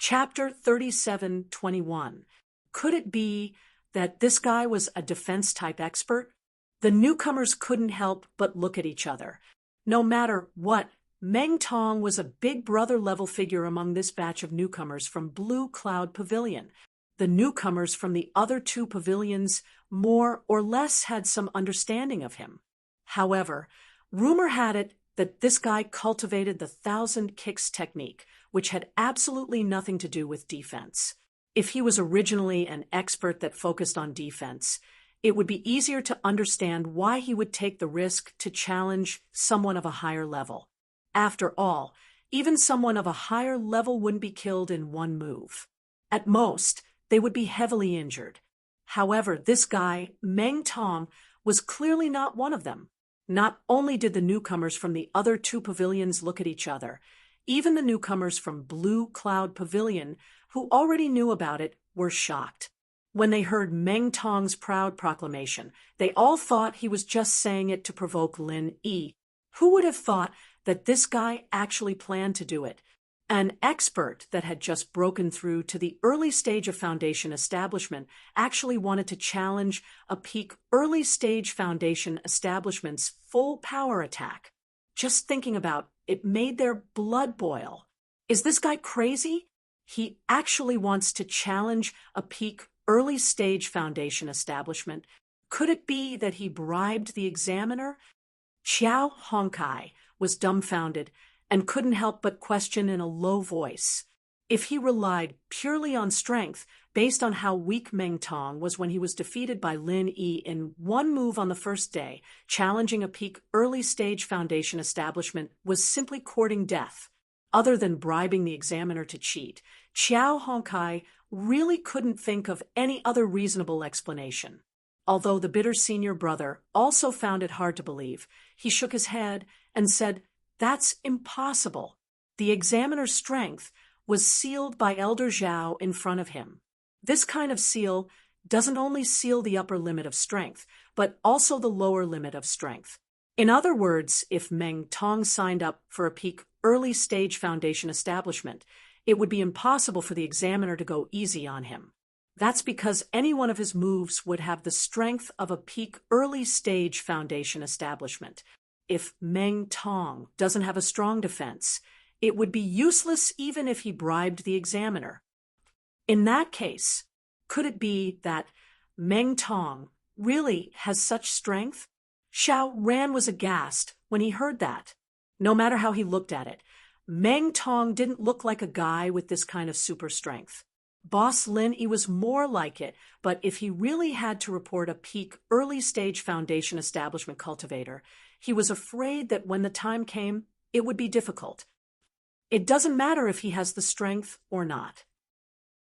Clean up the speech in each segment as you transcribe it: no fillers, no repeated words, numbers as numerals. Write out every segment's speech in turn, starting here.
Chapter 37:21. Could it be that this guy was a defense-type expert? The newcomers couldn't help but look at each other. No matter what, Meng Tong was a big brother-level figure among this batch of newcomers from Blue Cloud Pavilion. The newcomers from the other two pavilions more or less had some understanding of him. However, rumor had it that this guy cultivated the 1,000 kicks technique, which had absolutely nothing to do with defense. If he was originally an expert that focused on defense, it would be easier to understand why he would take the risk to challenge someone of a higher level. After all, even someone of a higher level wouldn't be killed in one move. At most, they would be heavily injured. However, this guy, Meng Tong, was clearly not one of them. Not only did the newcomers from the other two pavilions look at each other, even the newcomers from Blue Cloud Pavilion, who already knew about it, were shocked. When they heard Meng Tong's proud proclamation, they all thought he was just saying it to provoke Lin Yi. Who would have thought that this guy actually planned to do it? An expert that had just broken through to the early stage of Foundation establishment actually wanted to challenge a peak early stage Foundation establishment's full power attack. Just thinking about it made their blood boil. Is this guy crazy? He actually wants to challenge a peak early stage Foundation establishment. Could it be that he bribed the examiner? Xiao Hongkai was dumbfounded and couldn't help but question in a low voice. If he relied purely on strength, based on how weak Meng Tong was when he was defeated by Lin Yi in one move on the first day, challenging a peak early-stage Foundation establishment was simply courting death. Other than bribing the examiner to cheat, Xiao Hongkai really couldn't think of any other reasonable explanation. Although the bitter senior brother also found it hard to believe, he shook his head and said, "That's impossible." The examiner's strength was sealed by Elder Zhao in front of him. This kind of seal doesn't only seal the upper limit of strength, but also the lower limit of strength. In other words, if Meng Tong signed up for a peak early-stage Foundation establishment, it would be impossible for the examiner to go easy on him. That's because any one of his moves would have the strength of a peak early-stage Foundation establishment. If Meng Tong doesn't have a strong defense, it would be useless even if he bribed the examiner. In that case, could it be that Meng Tong really has such strength? Xiao Ran was aghast when he heard that. No matter how he looked at it, Meng Tong didn't look like a guy with this kind of super strength. Boss Lin Yi was more like it, but if he really had to report a peak early-stage Foundation establishment cultivator, he was afraid that when the time came, it would be difficult. It doesn't matter if he has the strength or not.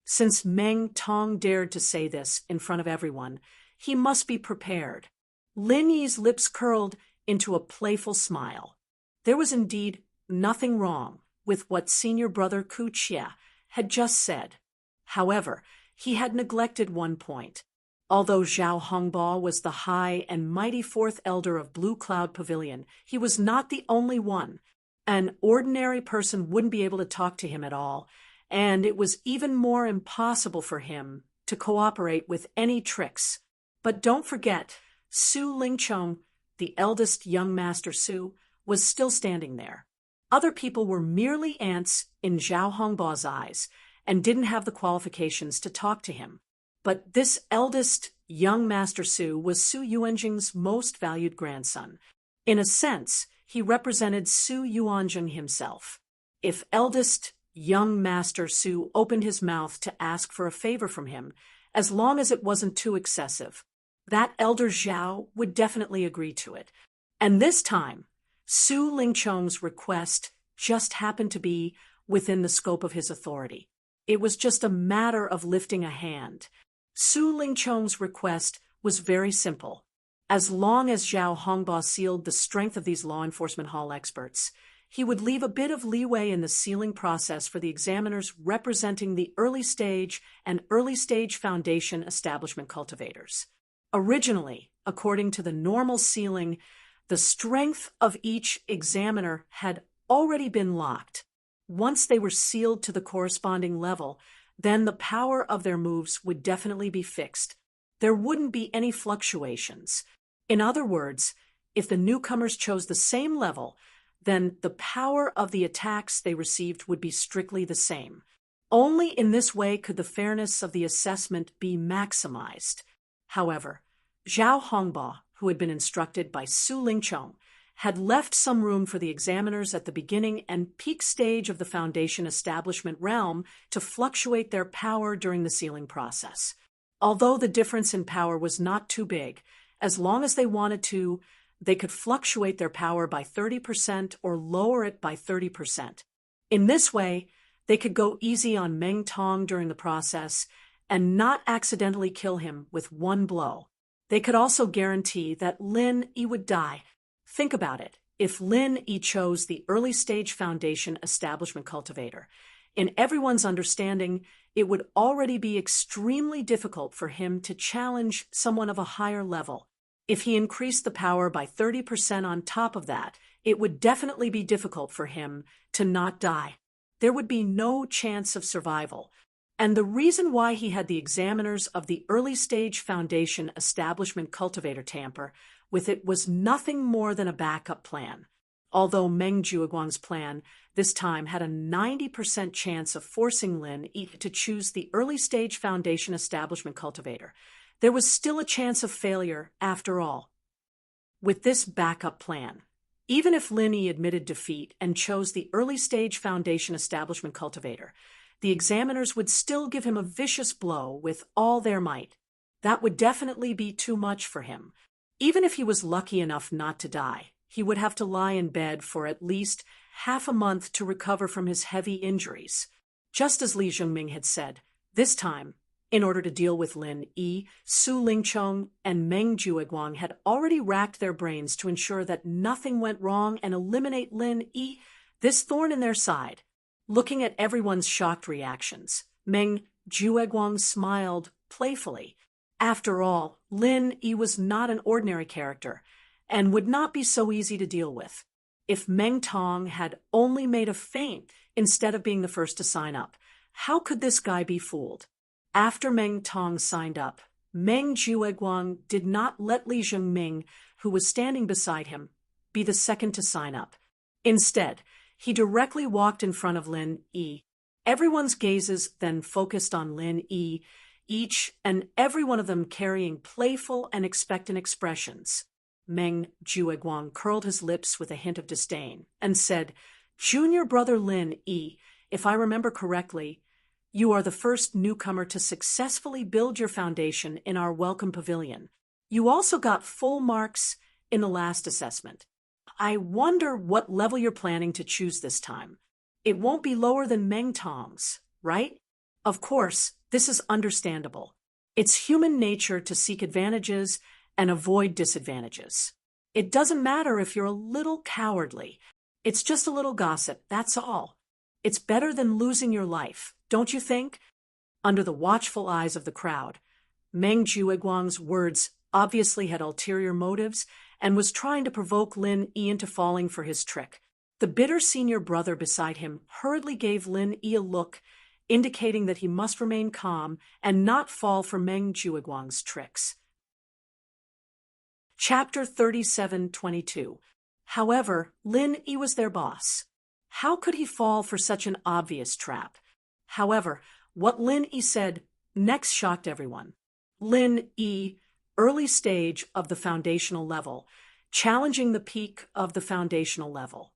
Since Meng Tong dared to say this in front of everyone, he must be prepared. Lin Yi's lips curled into a playful smile. There was indeed nothing wrong with what senior brother Ku Chia had just said. However, he had neglected one point. Although Zhao Hongbo was the high and mighty fourth elder of Blue Cloud Pavilion, he was not the only one. An ordinary person wouldn't be able to talk to him at all, and it was even more impossible for him to cooperate with any tricks. But don't forget, Su Lingchong, the eldest young Master Su, was still standing there. Other people were merely ants in Zhao Hongbo's eyes, and didn't have the qualifications to talk to him. But this eldest young Master Su was Su Yuanjing's most valued grandson. In a sense, he represented Su Yuanjing himself. If eldest young Master Su opened his mouth to ask for a favor from him, as long as it wasn't too excessive, that elder Zhao would definitely agree to it. And this time, Su Lingchong's request just happened to be within the scope of his authority. It was just a matter of lifting a hand. Su Lingchong's request was very simple. As long as Zhao Hongbo sealed the strength of these law enforcement hall experts, he would leave a bit of leeway in the sealing process for the examiners representing the early stage and early stage Foundation establishment cultivators. Originally, according to the normal sealing, the strength of each examiner had already been locked. Once they were sealed to the corresponding level, then the power of their moves would definitely be fixed. There wouldn't be any fluctuations. In other words, if the newcomers chose the same level, then the power of the attacks they received would be strictly the same. Only in this way could the fairness of the assessment be maximized. However, Zhao Hongbo, who had been instructed by Su Lingchong, had left some room for the examiners at the beginning and peak stage of the Foundation establishment realm to fluctuate their power during the sealing process. Although the difference in power was not too big, as long as they wanted to, they could fluctuate their power by 30% or lower it by 30%. In this way, they could go easy on Meng Tong during the process and not accidentally kill him with one blow. They could also guarantee that Lin Yi would die. Think about it. If Lin Yi chose the early stage Foundation establishment cultivator, in everyone's understanding, it would already be extremely difficult for him to challenge someone of a higher level. If he increased the power by 30% on top of that, it would definitely be difficult for him to not die. There would be no chance of survival. And the reason why he had the examiners of the early stage Foundation establishment cultivator tamper with it was nothing more than a backup plan. Although Meng Jueguang's plan this time had a 90% chance of forcing Lin Yi to choose the early stage Foundation establishment cultivator, there was still a chance of failure after all. With this backup plan, even if Lin Yi admitted defeat and chose the early stage Foundation establishment cultivator, the examiners would still give him a vicious blow with all their might. That would definitely be too much for him. Even if he was lucky enough not to die, he would have to lie in bed for at least half a month to recover from his heavy injuries. Just as Li Zhongming had said, this time, in order to deal with Lin Yi, Su Lingchong and Meng Jueguang had already racked their brains to ensure that nothing went wrong and eliminate Lin Yi, this thorn in their side. Looking at everyone's shocked reactions, Meng Jueguang smiled playfully. After all, Lin Yi was not an ordinary character and would not be so easy to deal with. If Meng Tong had only made a feint instead of being the first to sign up, how could this guy be fooled? After Meng Tong signed up, Meng Jueguang did not let Li Zhongming, who was standing beside him, be the second to sign up. Instead, he directly walked in front of Lin Yi. Everyone's gazes then focused on Lin Yi, each and every one of them carrying playful and expectant expressions. Meng Jueguang curled his lips with a hint of disdain and said, "Junior brother Lin Yi, if I remember correctly, you are the first newcomer to successfully build your foundation in our welcome pavilion. You also got full marks in the last assessment. I wonder what level you're planning to choose this time. It won't be lower than Meng Tong's, right?" Of course, this is understandable. It's human nature to seek advantages and avoid disadvantages. It doesn't matter if you're a little cowardly. It's just a little gossip, that's all. It's better than losing your life, don't you think? Under the watchful eyes of the crowd, Meng Jueguang's words obviously had ulterior motives and was trying to provoke Lin Yi into falling for his trick. The bitter senior brother beside him hurriedly gave Lin Yi a look, indicating that he must remain calm and not fall for Meng Jueguang's tricks. Chapter 37:22. However, Lin Yi was their boss. How could he fall for such an obvious trap? However, what Lin Yi said next shocked everyone. Lin Yi, early stage of the foundational level, challenging the peak of the foundational level.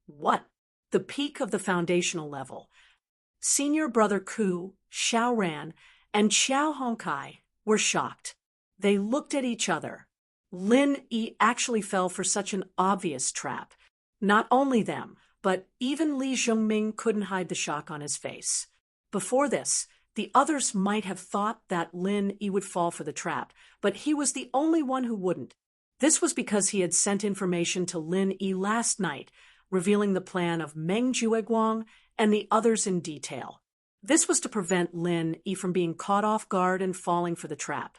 What? The peak of the foundational level? Senior brother Ku, Xiao Ran, and Xiao Hongkai were shocked. They looked at each other. Lin Yi actually fell for such an obvious trap. Not only them, but even Li Zhongming couldn't hide the shock on his face. Before this, the others might have thought that Lin Yi would fall for the trap, but he was the only one who wouldn't. This was because he had sent information to Lin Yi last night, revealing the plan of Meng Jueguang and the others in detail. This was to prevent Lin Yi from being caught off guard and falling for the trap.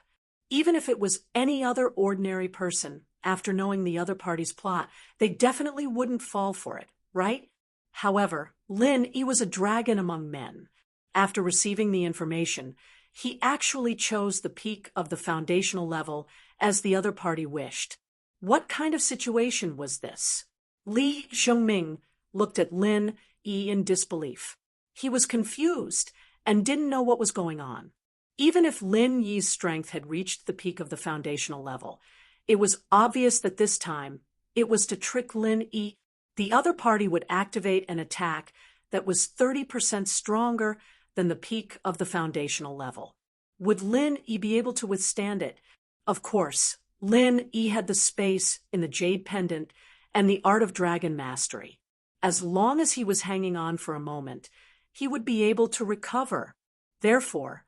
Even if it was any other ordinary person, after knowing the other party's plot, they definitely wouldn't fall for it, right? However, Lin, he was a dragon among men. After receiving the information, he actually chose the peak of the foundational level as the other party wished. What kind of situation was this? Li Zhongming looked at Lin Yi in disbelief. He was confused and didn't know what was going on. Even if Lin Yi's strength had reached the peak of the foundational level, it was obvious that this time it was to trick Lin Yi. The other party would activate an attack that was 30% stronger than the peak of the foundational level. Would Lin Yi be able to withstand it? Of course, Lin Yi had the space in the Jade Pendant and the Art of Dragon Mastery. As long as he was hanging on for a moment, he would be able to recover. Therefore,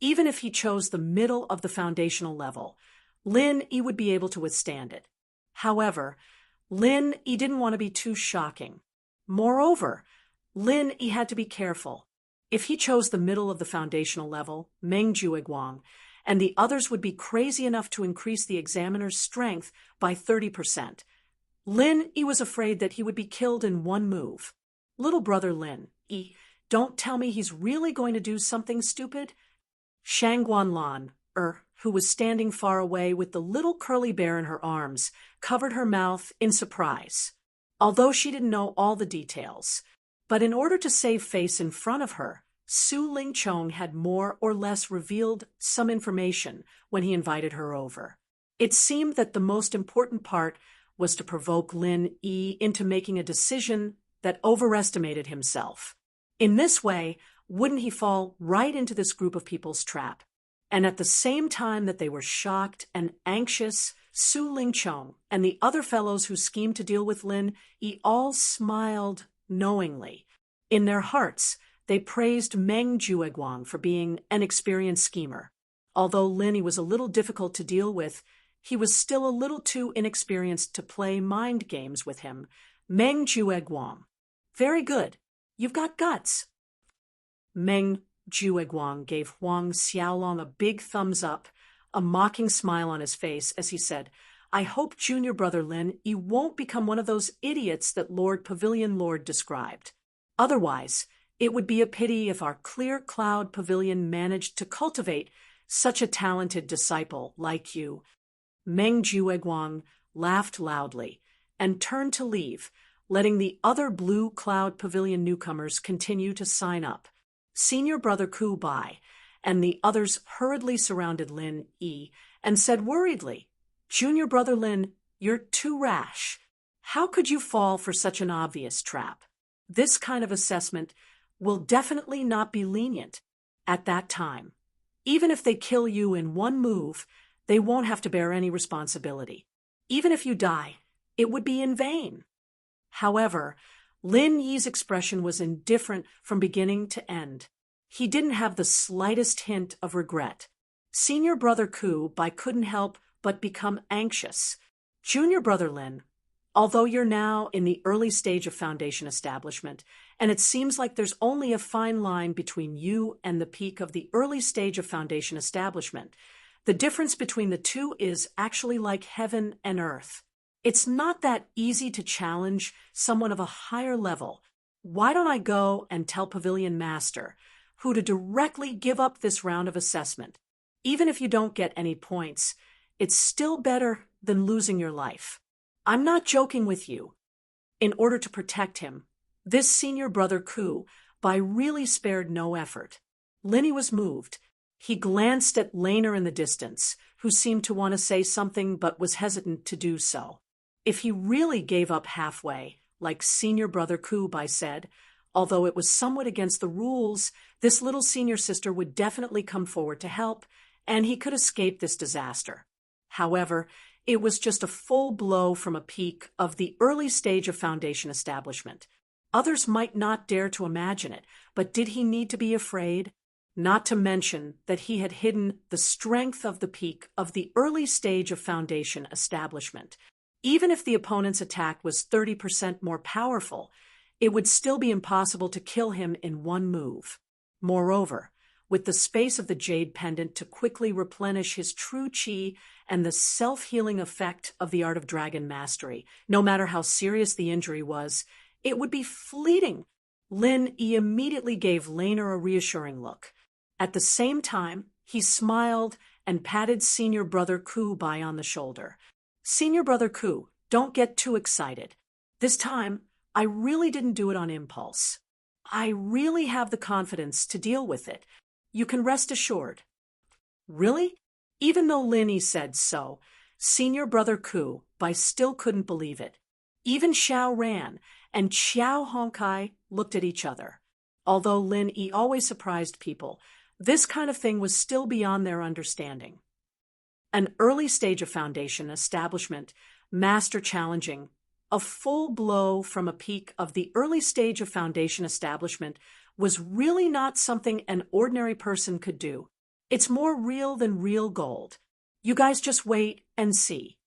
even if he chose the middle of the foundational level, Lin Yi would be able to withstand it. However, Lin Yi didn't want to be too shocking. Moreover, Lin Yi had to be careful. If he chose the middle of the foundational level, Meng Jueguang, and the others would be crazy enough to increase the examiner's strength by 30%. Lin Yi was afraid that he would be killed in one move. Little brother Lin Yi, don't tell me he's really going to do something stupid? Shangguanlan, who was standing far away with the little curly bear in her arms, covered her mouth in surprise. Although she didn't know all the details. But in order to save face in front of her, Su Lingchong had more or less revealed some information when he invited her over. It seemed that the most important part was to provoke Lin Yi into making a decision that overestimated himself. In this way, wouldn't he fall right into this group of people's trap? And at the same time that they were shocked and anxious, Su Lingchong and the other fellows who schemed to deal with Lin Yi all smiled knowingly. In their hearts, they praised Meng Jueguang for being an experienced schemer. Although Lin Yi was a little difficult to deal with, he was still a little too inexperienced to play mind games with him. Meng Jueguang. Very good. You've got guts. Meng Jueguang gave Huang Xiaolong a big thumbs up, a mocking smile on his face as he said, I hope junior brother Lin Yi won't become one of those idiots that Lord Pavilion Lord described. Otherwise, it would be a pity if our Clear Cloud Pavilion managed to cultivate such a talented disciple like you. Meng Jueguang laughed loudly and turned to leave, letting the other Blue Cloud Pavilion newcomers continue to sign up. Senior brother Ku Bai and the others hurriedly surrounded Lin Yi and said worriedly, Junior brother Lin, you're too rash. How could you fall for such an obvious trap? This kind of assessment will definitely not be lenient at that time. Even if they kill you in one move, they won't have to bear any responsibility. Even if you die, it would be in vain. However, Lin Yi's expression was indifferent from beginning to end. He didn't have the slightest hint of regret. Senior brother Ku Bai couldn't help but become anxious. Junior brother Lin, although you're now in the early stage of foundation establishment, and it seems like there's only a fine line between you and the peak of the early stage of foundation establishment, the difference between the two is actually like heaven and earth. It's not that easy to challenge someone of a higher level. Why don't I go and tell Pavilion Master who to directly give up this round of assessment? Even if you don't get any points, it's still better than losing your life. I'm not joking with you. In order to protect him, this senior brother Ku Bai really spared no effort. Lin Yi was moved. He glanced at Laner in the distance, who seemed to want to say something but was hesitant to do so. If he really gave up halfway, like senior brother Ku Bai said, although it was somewhat against the rules, this little senior sister would definitely come forward to help, and he could escape this disaster. However, it was just a full blow from a peak of the early stage of foundation establishment. Others might not dare to imagine it, but did he need to be afraid? Not to mention that he had hidden the strength of the peak of the early stage of foundation establishment. Even if the opponent's attack was 30% more powerful, it would still be impossible to kill him in one move. Moreover, with the space of the Jade Pendant to quickly replenish his true chi and the self-healing effect of the Art of Dragon Mastery, no matter how serious the injury was, it would be fleeting. Lin Yi immediately gave Laner a reassuring look. At the same time, he smiled and patted Senior Brother Ku Bai on the shoulder. Senior Brother Ku, don't get too excited. This time, I really didn't do it on impulse. I really have the confidence to deal with it. You can rest assured. Really? Even though Lin Yi said so, Senior Brother Ku Bai still couldn't believe it. Even Xiao Ran and Xiao Hongkai looked at each other. Although Lin Yi always surprised people, this kind of thing was still beyond their understanding. An early stage of foundation establishment, master challenging, a full blow from a peak of the early stage of foundation establishment was really not something an ordinary person could do. It's more real than real gold. You guys just wait and see.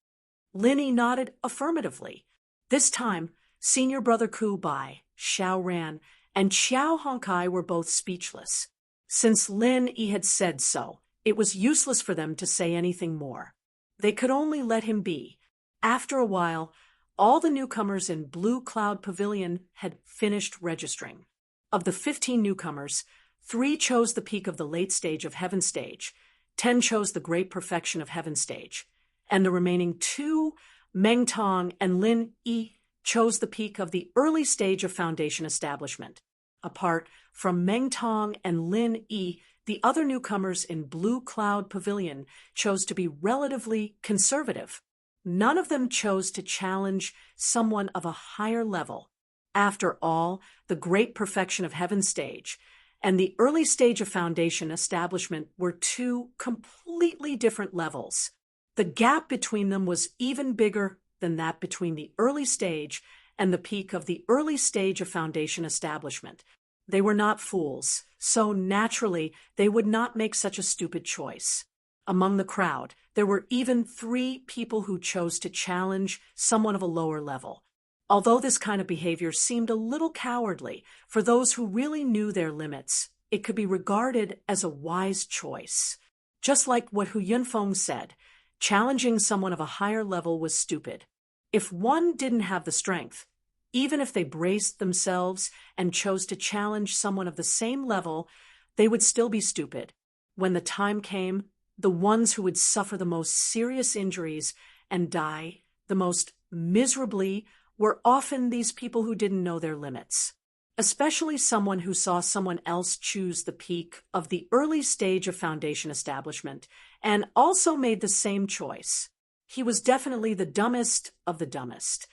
Lin Yi nodded affirmatively. This time, Senior Brother Ku Bai, Xiao Ran, and Xiao Hongkai were both speechless. Since Lin Yi had said so, it was useless for them to say anything more. They could only let him be. After a while, all the newcomers in Blue Cloud Pavilion had finished registering. Of the 15 newcomers, 3 chose the peak of the late stage of Heaven Stage, 10 chose the great perfection of Heaven Stage, and the remaining 2, Meng Tong and Lin Yi, chose the peak of the early stage of foundation establishment. Apart from Meng Tong and Lin Yi, the other newcomers in Blue Cloud Pavilion chose to be relatively conservative. None of them chose to challenge someone of a higher level. After all, the great perfection of Heaven Stage and the early stage of foundation establishment were 2 completely different levels. The gap between them was even bigger than that between the early stage and the peak of the early stage of foundation establishment. They were not fools, so naturally they would not make such a stupid choice. Among the crowd, there were even 3 people who chose to challenge someone of a lower level. Although this kind of behavior seemed a little cowardly for those who really knew their limits, it could be regarded as a wise choice. Just like what Hu Yunfeng said, challenging someone of a higher level was stupid. If one didn't have the strength, even if they braced themselves and chose to challenge someone of the same level, they would still be stupid. When the time came, the ones who would suffer the most serious injuries and die the most miserably were often these people who didn't know their limits. Especially someone who saw someone else choose the peak of the early stage of foundation establishment and also made the same choice. He was definitely the dumbest of the dumbest.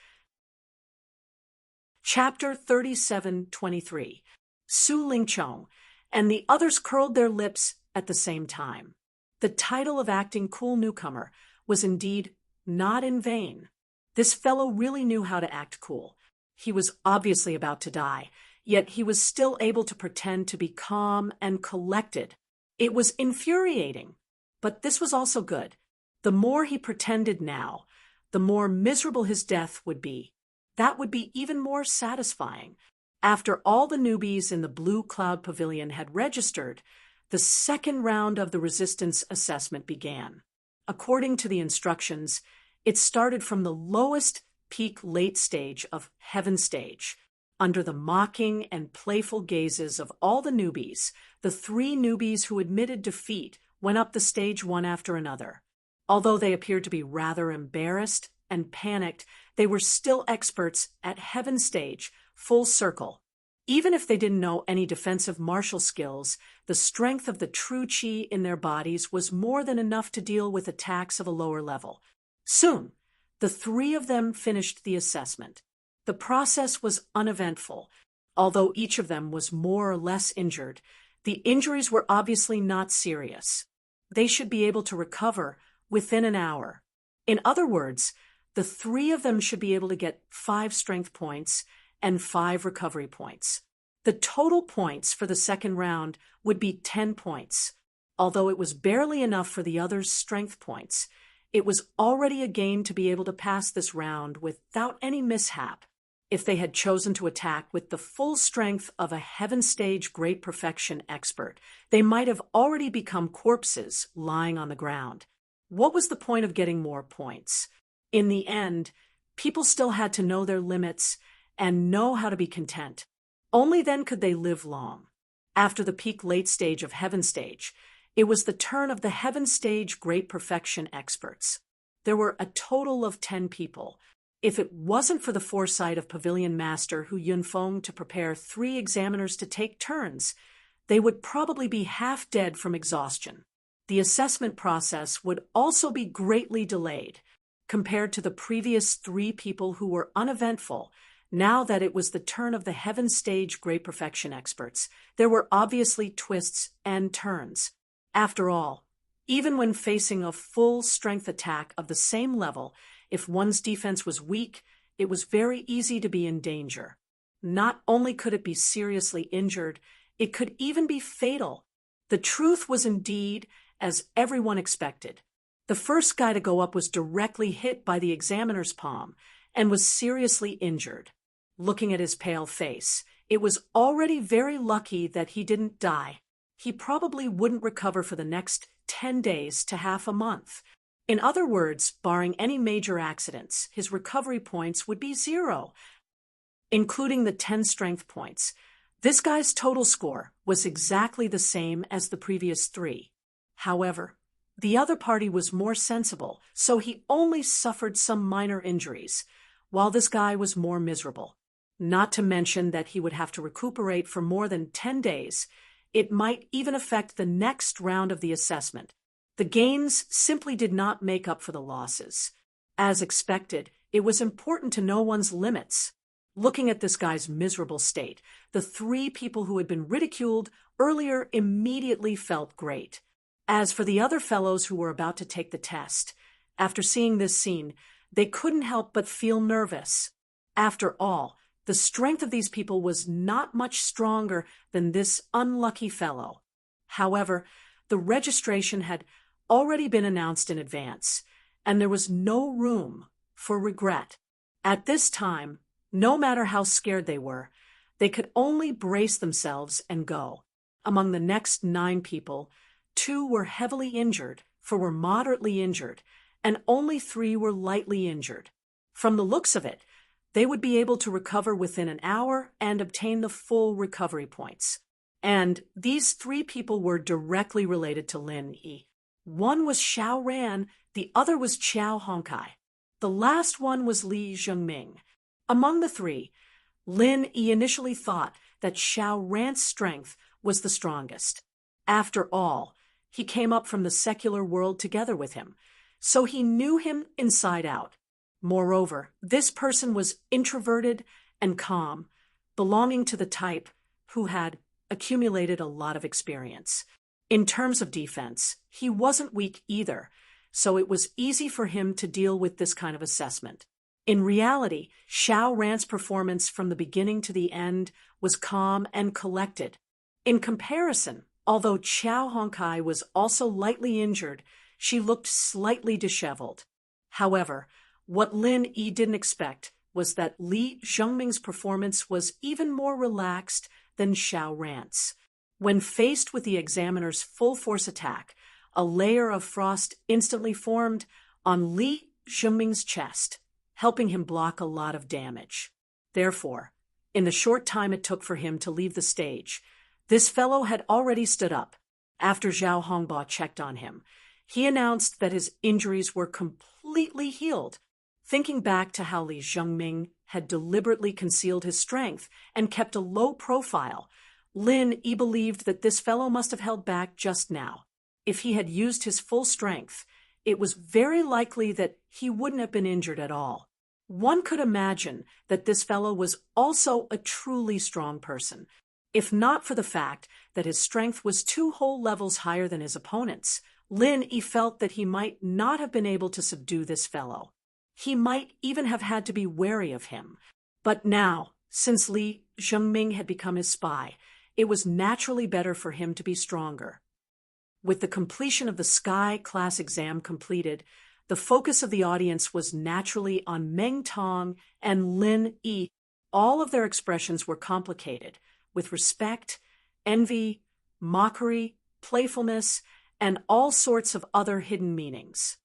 Chapter 37:23. Su Lingchong and the others curled their lips at the same time. The title of acting cool newcomer was indeed not in vain. This fellow really knew how to act cool. He was obviously about to die, yet he was still able to pretend to be calm and collected. It was infuriating, but this was also good. The more he pretended now, the more miserable his death would be. That would be even more satisfying. After all the newbies in the Blue Cloud Pavilion had registered, the second round of the resistance assessment began. According to the instructions, it started from the lowest peak late stage of Heaven Stage. Under the mocking and playful gazes of all the newbies, the 3 newbies who admitted defeat went up the stage one after another. Although they appeared to be rather embarrassed and panicked, they were still experts at Heaven Stage, full circle. Even if they didn't know any defensive martial skills, the strength of the true qi in their bodies was more than enough to deal with attacks of a lower level. Soon, the 3 of them finished the assessment. The process was uneventful. Although each of them was more or less injured, the injuries were obviously not serious. They should be able to recover within an hour. In other words, the 3 of them should be able to get 5 strength points and 5 recovery points. The total points for the second round would be 10 points. Although it was barely enough for the others' strength points, it was already a gain to be able to pass this round without any mishap. If they had chosen to attack with the full strength of a Heaven Stage Great Perfection expert, they might have already become corpses lying on the ground. What was the point of getting more points? In the end, people still had to know their limits and know how to be content. Only then could they live long. After the peak late stage of heaven stage, it was the turn of the heaven stage great perfection experts. There were a total of 10 people. If it wasn't for the foresight of Pavilion Master Hu Yunfeng to prepare 3 examiners to take turns, they would probably be half dead from exhaustion. The assessment process would also be greatly delayed. Compared to the previous 3 people who were uneventful, now that it was the turn of the heaven stage great perfection experts, there were obviously twists and turns. After all, even when facing a full-strength attack of the same level, if one's defense was weak, it was very easy to be in danger. Not only could it be seriously injured, it could even be fatal. The truth was indeed as everyone expected. The first guy to go up was directly hit by the examiner's palm and was seriously injured. Looking at his pale face, it was already very lucky that he didn't die. He probably wouldn't recover for the next 10 days to half a month. In other words, barring any major accidents, his recovery points would be 0, including the 10 strength points. This guy's total score was exactly the same as the previous 3. However, the other party was more sensible, so he only suffered some minor injuries, while this guy was more miserable. Not to mention that he would have to recuperate for more than 10 days. It might even affect the next round of the assessment. The gains simply did not make up for the losses. As expected, it was important to know one's limits. Looking at this guy's miserable state, the 3 people who had been ridiculed earlier immediately felt great. As for the other fellows who were about to take the test, after seeing this scene, they couldn't help but feel nervous. After all, the strength of these people was not much stronger than this unlucky fellow. However, the registration had already been announced in advance, and there was no room for regret. At this time, no matter how scared they were, they could only brace themselves and go. Among the next 9 people, 2 were heavily injured, 4 were moderately injured, and only 3 were lightly injured. From the looks of it, they would be able to recover within an hour and obtain the full recovery points. And these 3 people were directly related to Lin Yi. One was Xiao Ran, the other was Qiao Hongkai. The last one was Li Zhengming. Among the 3, Lin Yi initially thought that Xiao Ran's strength was the strongest. After all, he came up from the secular world together with him, so he knew him inside out. Moreover, this person was introverted and calm, belonging to the type who had accumulated a lot of experience. In terms of defense, he wasn't weak either, so it was easy for him to deal with this kind of assessment. In reality, Xiao Ran's performance from the beginning to the end was calm and collected. In comparison, although Qiao Hongkai was also lightly injured, she looked slightly disheveled. However, what Lin Yi didn't expect was that Li Zhengming's performance was even more relaxed than Xiao Ran's. When faced with the examiner's full-force attack, a layer of frost instantly formed on Li Zhengming's chest, helping him block a lot of damage. Therefore, in the short time it took for him to leave the stage, this fellow had already stood up. After Zhao Hongba checked on him, he announced that his injuries were completely healed. Thinking back to how Li Zhengming had deliberately concealed his strength and kept a low profile, Lin Yi believed that this fellow must have held back just now. If he had used his full strength, it was very likely that he wouldn't have been injured at all. One could imagine that this fellow was also a truly strong person, if not for the fact that his strength was 2 whole levels higher than his opponent's. Lin Yi felt that he might not have been able to subdue this fellow. He might even have had to be wary of him. But now, since Li Zhengming had become his spy, it was naturally better for him to be stronger. With the completion of the Sky class exam completed, the focus of the audience was naturally on Meng Tong and Lin Yi. All of their expressions were complicated, with respect, envy, mockery, playfulness, and all sorts of other hidden meanings.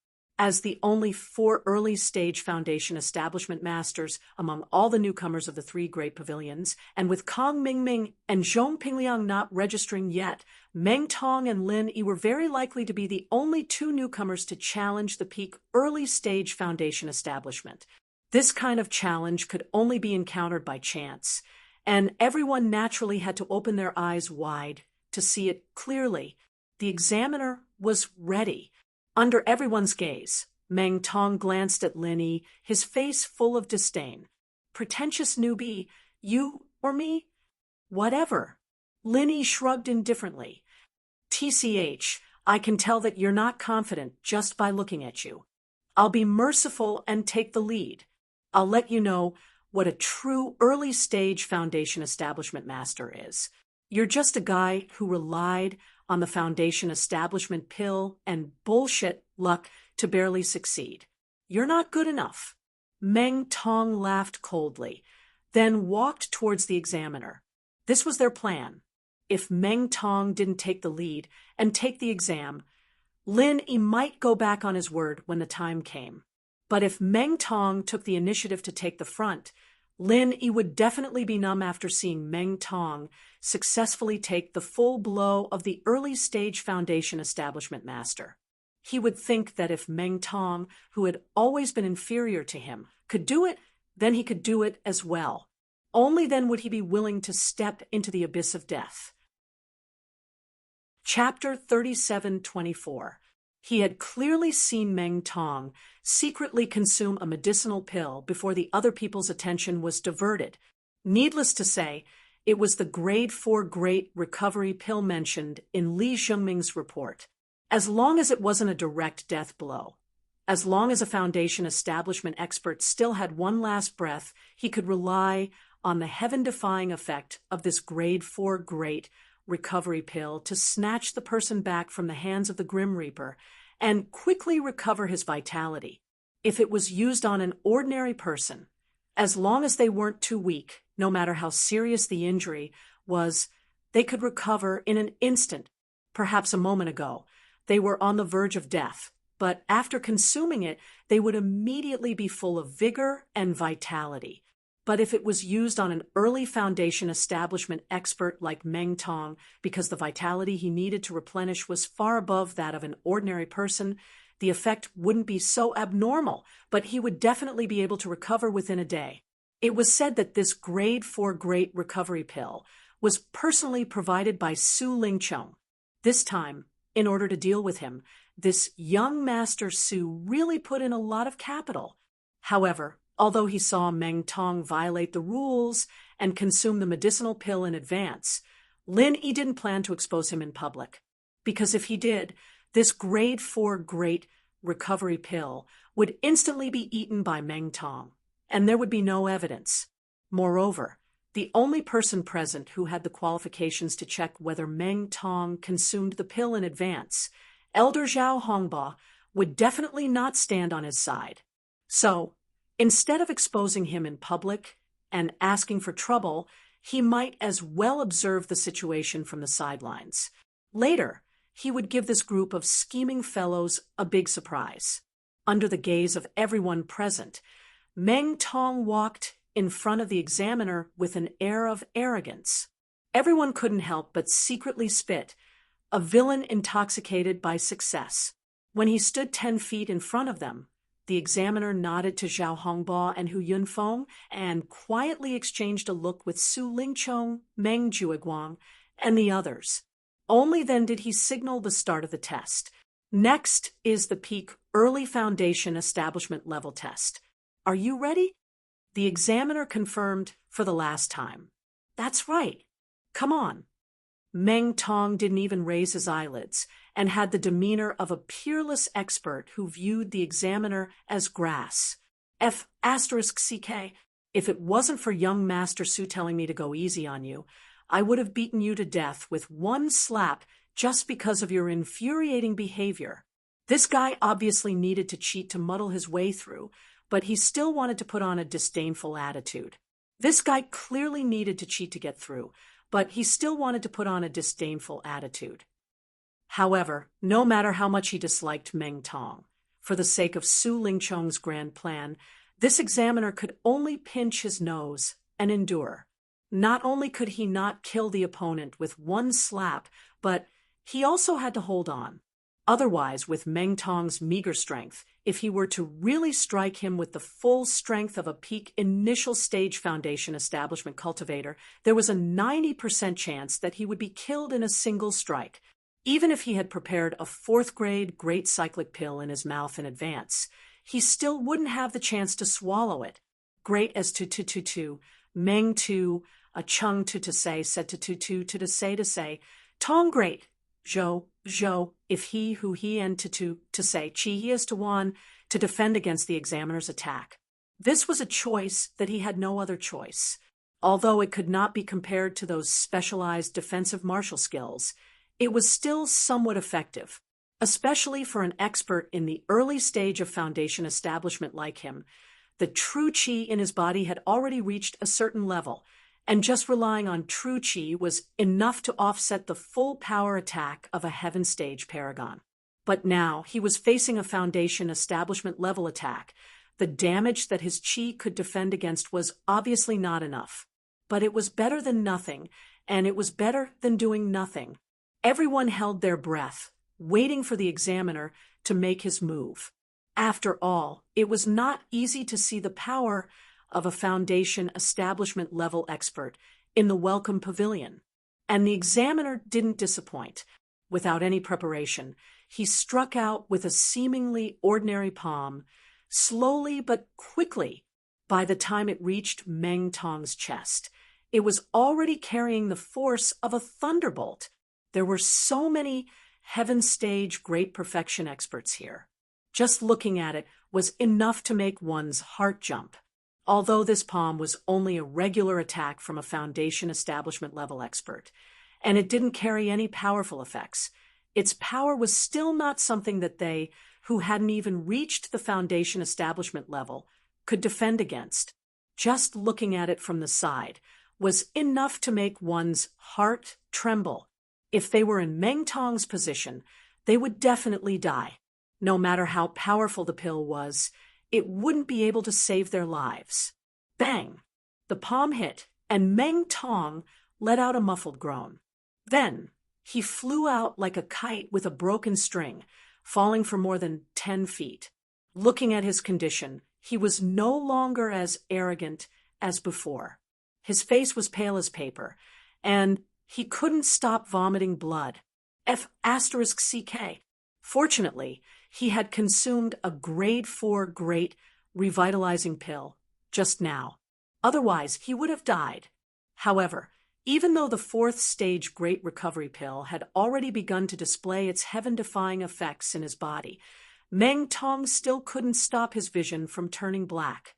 As the only 4 early-stage foundation establishment masters among all the newcomers of the 3 great pavilions, and with Kang Mingming and Zhong Pingliang not registering yet, Meng Tong and Lin Yi were very likely to be the only 2 newcomers to challenge the peak early-stage foundation establishment. This kind of challenge could only be encountered by chance, and everyone naturally had to open their eyes wide to see it clearly. The examiner was ready. Under everyone's gaze, Meng Tong glanced at Lin Yi, his face full of disdain. "Pretentious newbie, you or me? Whatever." Lin Yi shrugged indifferently. "TCH, I can tell that you're not confident just by looking at you. I'll be merciful and take the lead. I'll let you know what a true early-stage foundation establishment master is. You're just a guy who relied on the foundation establishment pill and bullshit luck to barely succeed. You're not good enough." Meng Tong laughed coldly, then walked towards the examiner. This was their plan. If Meng Tong didn't take the lead and take the exam, Lin Yi might go back on his word when the time came. But if Meng Tong took the initiative to take the front, Lin Yi would definitely be numb after seeing Meng Tong successfully take the full blow of the early-stage foundation establishment master. He would think that if Meng Tong, who had always been inferior to him, could do it, then he could do it as well. Only then would he be willing to step into the abyss of death. Chapter 37-24. He had clearly seen Meng Tong secretly consume a medicinal pill before the other people's attention was diverted. Needless to say, it was the grade 4 great recovery pill mentioned in Li Zhengming's report. As long as it wasn't a direct death blow, as long as a foundation establishment expert still had one last breath, he could rely on the heaven-defying effect of this grade 4 great recovery pill to snatch the person back from the hands of the Grim Reaper and quickly recover his vitality. If it was used on an ordinary person, as long as they weren't too weak, no matter how serious the injury was, they could recover in an instant. Perhaps a moment ago, they were on the verge of death, but after consuming it, they would immediately be full of vigor and vitality. But if it was used on an early foundation establishment expert like Meng Tong, because the vitality he needed to replenish was far above that of an ordinary person, the effect wouldn't be so abnormal, but he would definitely be able to recover within a day. It was said that this grade 4 great recovery pill was personally provided by Su Lingchong. This time, in order to deal with him, this young master Su really put in a lot of capital. However, although he saw Meng Tong violate the rules and consume the medicinal pill in advance, Lin Yi didn't plan to expose him in public. Because if he did, this grade 4 great recovery pill would instantly be eaten by Meng Tong, and there would be no evidence. Moreover, the only person present who had the qualifications to check whether Meng Tong consumed the pill in advance, Elder Zhao Hongba, would definitely not stand on his side. So, instead of exposing him in public and asking for trouble, he might as well observe the situation from the sidelines. Later, he would give this group of scheming fellows a big surprise. Under the gaze of everyone present, Meng Tong walked in front of the examiner with an air of arrogance. Everyone couldn't help but secretly spit, a villain intoxicated by success. When he stood 10 feet in front of them, the examiner nodded to Zhao Hongba and Hu Yunfeng and quietly exchanged a look with Su Lingchong, Meng Jueguang, and the others. Only then did he signal the start of the test. Next is the peak early foundation establishment level test. Are you ready? The examiner confirmed for the last time. That's right. Come on. Meng Tong didn't even raise his eyelids and had the demeanor of a peerless expert who viewed the examiner as grass. F***CK. If it wasn't for young Master Su telling me to go easy on you, I would have beaten you to death with one slap just because of your infuriating behavior. This guy obviously needed to cheat to muddle his way through, but he still wanted to put on a disdainful attitude. This guy clearly needed to cheat to get through, but he still wanted to put on a disdainful attitude. However, no matter how much he disliked Meng Tong, for the sake of Su Lingchong's grand plan, this examiner could only pinch his nose and endure. Not only could he not kill the opponent with one slap, but he also had to hold on. Otherwise, with Meng Tong's meager strength, if he were to really strike him with the full strength of a peak initial stage foundation establishment cultivator, there was a 90% chance that he would be killed in a single strike. Even if he had prepared a fourth-grade great cyclic pill in his mouth in advance, he still wouldn't have the chance to swallow it. Great as to, Meng tu, a chung to say, said to say, Tong great, Zhou, if he, who he, and to say, chi he is to one, to defend against the examiner's attack. This was a choice that he had no other choice. Although it could not be compared to those specialized defensive martial skills, it was still somewhat effective, especially for an expert in the early stage of foundation establishment like him. The true qi in his body had already reached a certain level, and just relying on true qi was enough to offset the full power attack of a heaven stage paragon. But now he was facing a foundation establishment level attack. The damage that his qi could defend against was obviously not enough. But it was better than nothing, and it was better than doing nothing. Everyone held their breath, waiting for the examiner to make his move. After all, it was not easy to see the power of a foundation establishment level expert in the welcome pavilion. And the examiner didn't disappoint. Without any preparation, he struck out with a seemingly ordinary palm, slowly but quickly. By the time it reached Meng Tong's chest, it was already carrying the force of a thunderbolt. There were so many heaven stage great perfection experts here. Just looking at it was enough to make one's heart jump. Although this palm was only a regular attack from a foundation establishment level expert, and it didn't carry any powerful effects, its power was still not something that they, who hadn't even reached the foundation establishment level, could defend against. Just looking at it from the side was enough to make one's heart tremble. If they were in Meng Tong's position, they would definitely die. No matter how powerful the pill was, it wouldn't be able to save their lives. Bang! The palm hit, and Meng Tong let out a muffled groan. Then, he flew out like a kite with a broken string, falling for more than 10 feet. Looking at his condition, he was no longer as arrogant as before. His face was pale as paper, and he couldn't stop vomiting blood. F***CK. Fortunately, he had consumed a grade 4 great revitalizing pill just now. Otherwise, he would have died. However, even though the fourth stage great recovery pill had already begun to display its heaven-defying effects in his body, Meng Tong still couldn't stop his vision from turning black.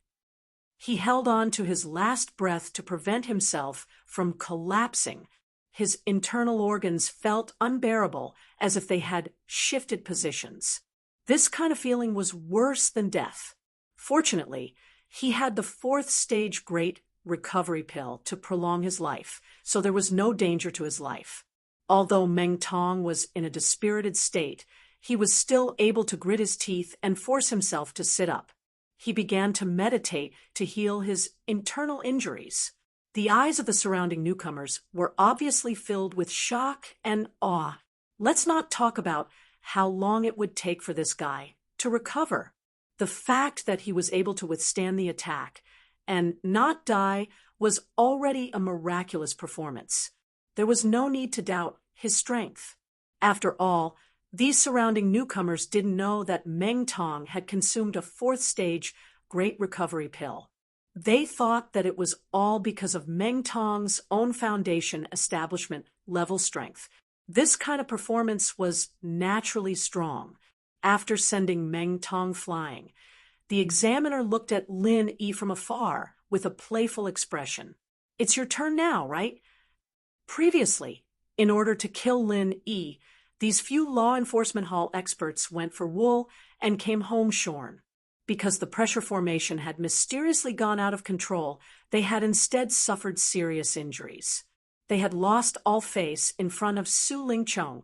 He held on to his last breath to prevent himself from collapsing. His internal organs felt unbearable, as if they had shifted positions. This kind of feeling was worse than death. Fortunately, he had the fourth stage great recovery pill to prolong his life, so there was no danger to his life. Although Meng Tong was in a dispirited state, he was still able to grit his teeth and force himself to sit up. He began to meditate to heal his internal injuries. The eyes of the surrounding newcomers were obviously filled with shock and awe. Let's not talk about how long it would take for this guy to recover. The fact that he was able to withstand the attack and not die was already a miraculous performance. There was no need to doubt his strength. After all, these surrounding newcomers didn't know that Meng Tong had consumed a fourth stage great recovery pill. They thought that it was all because of Meng Tong's own foundation establishment level strength. This kind of performance was naturally strong. After sending Meng Tong flying, the examiner looked at Lin Yi from afar with a playful expression. It's your turn now, right? Previously, in order to kill Lin Yi, these few law enforcement hall experts went for wool and came home shorn. Because the pressure formation had mysteriously gone out of control, they had instead suffered serious injuries. They had lost all face in front of Su Lingchong,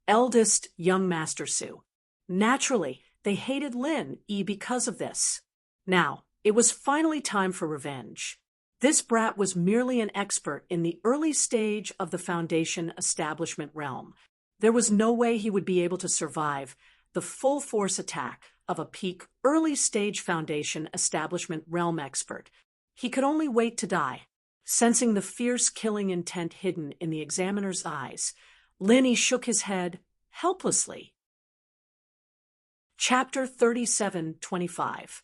eldest young Master Su. Naturally, They hated Lin Yi because of this. Now, it was finally time for revenge. This brat was merely an expert in the early stage of the Foundation establishment realm. There was no way he would be able to survive the full-force attack of a peak early-stage Foundation establishment realm expert. He could only wait to die. Sensing the fierce killing intent hidden in the examiner's eyes, Lin Yi shook his head helplessly. Chapter 37:25.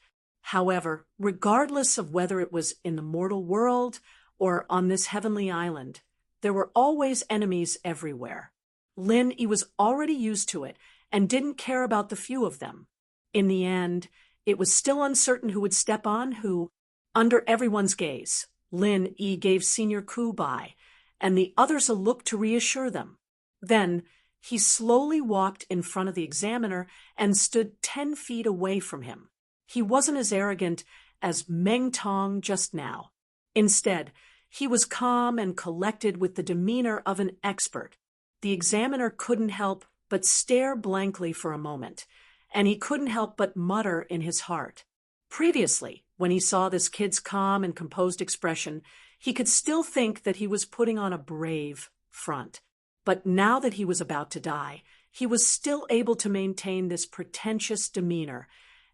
However, regardless of whether it was in the mortal world or on this heavenly island, there were always enemies everywhere. Lin Yi was already used to it and didn't care about the few of them. In the end, it was still uncertain who would step on who. Under everyone's gaze, Lin Yi gave Senior Ku bye, and the others a look to reassure them. Then, he slowly walked in front of the examiner and stood 10 feet away from him. He wasn't as arrogant as Meng Tong just now. Instead, he was calm and collected with the demeanor of an expert. The examiner couldn't help but stare blankly for a moment, and he couldn't help but mutter in his heart. Previously, when he saw this kid's calm and composed expression, he could still think that he was putting on a brave front. But now that he was about to die, he was still able to maintain this pretentious demeanor,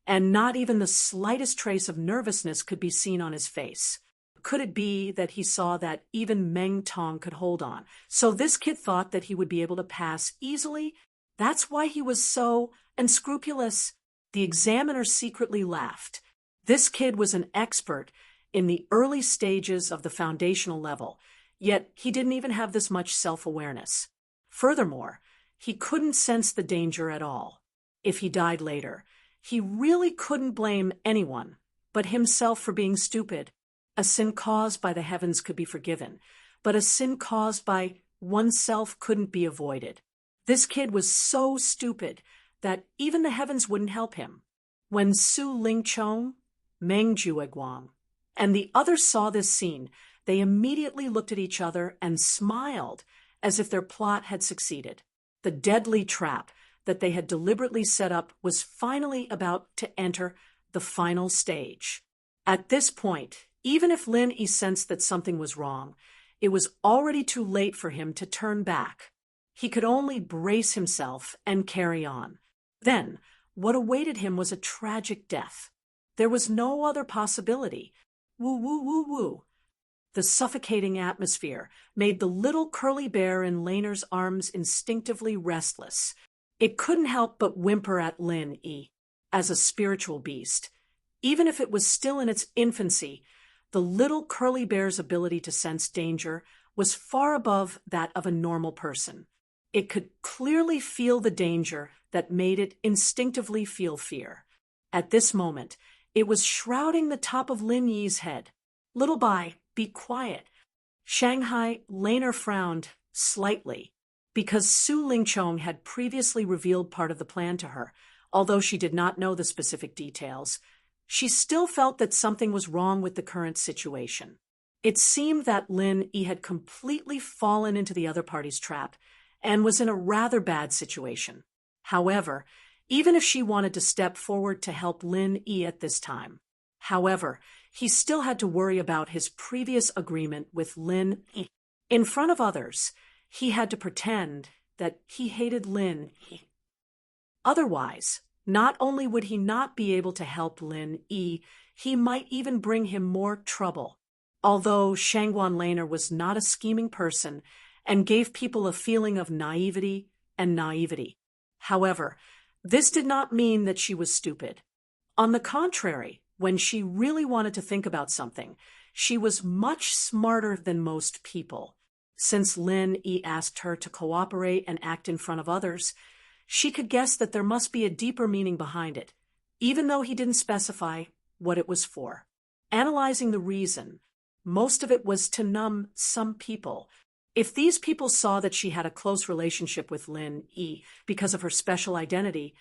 and not even the slightest trace of nervousness could be seen on his face. Could it be that he saw that even Meng Tong could hold on? So this kid thought that he would be able to pass easily? That's why he was so unscrupulous. The examiner secretly laughed. This kid was an expert in the early stages of the foundational level, yet he didn't even have this much self-awareness. Furthermore, he couldn't sense the danger at all. If he died later, he really couldn't blame anyone but himself for being stupid. A sin caused by the heavens could be forgiven, but a sin caused by oneself couldn't be avoided. This kid was so stupid that even the heavens wouldn't help him. When Su Lingchong, Meng Jueguang, and the others saw this scene, they immediately looked at each other and smiled as if their plot had succeeded. The deadly trap that they had deliberately set up was finally about to enter the final stage. At this point, even if Lin Yi sensed that something was wrong, it was already too late for him to turn back. He could only brace himself and carry on. Then, what awaited him was a tragic death. There was no other possibility. Woo woo woo woo. The suffocating atmosphere made the little curly bear in Laner's arms instinctively restless. It couldn't help but whimper at Lin Yi. As a spiritual beast, even if it was still in its infancy, the little curly bear's ability to sense danger was far above that of a normal person. It could clearly feel the danger that made it instinctively feel fear. At this moment, it was shrouding the top of Lin Yi's head. Little Bai, be quiet. Shanghai Laner frowned slightly, because Su Lingchong had previously revealed part of the plan to her. Although she did not know the specific details, she still felt that something was wrong with the current situation. It seemed that Lin Yi had completely fallen into the other party's trap and was in a rather bad situation. However, even if she wanted to step forward to help Lin Yi at this time, he still had to worry about his previous agreement with Lin Yi. In front of others, he had to pretend that he hated Lin Yi. Otherwise, not only would he not be able to help Lin Yi, he might even bring him more trouble. Although Shangguan Laner was not a scheming person and gave people a feeling of naivety. However, this did not mean that she was stupid. On the contrary, when she really wanted to think about something, she was much smarter than most people. Since Lin Yi asked her to cooperate and act in front of others, she could guess that there must be a deeper meaning behind it, even though he didn't specify what it was for. Analyzing the reason, most of it was to numb some people. If these people saw that she had a close relationship with Lin Yi because of her special identity,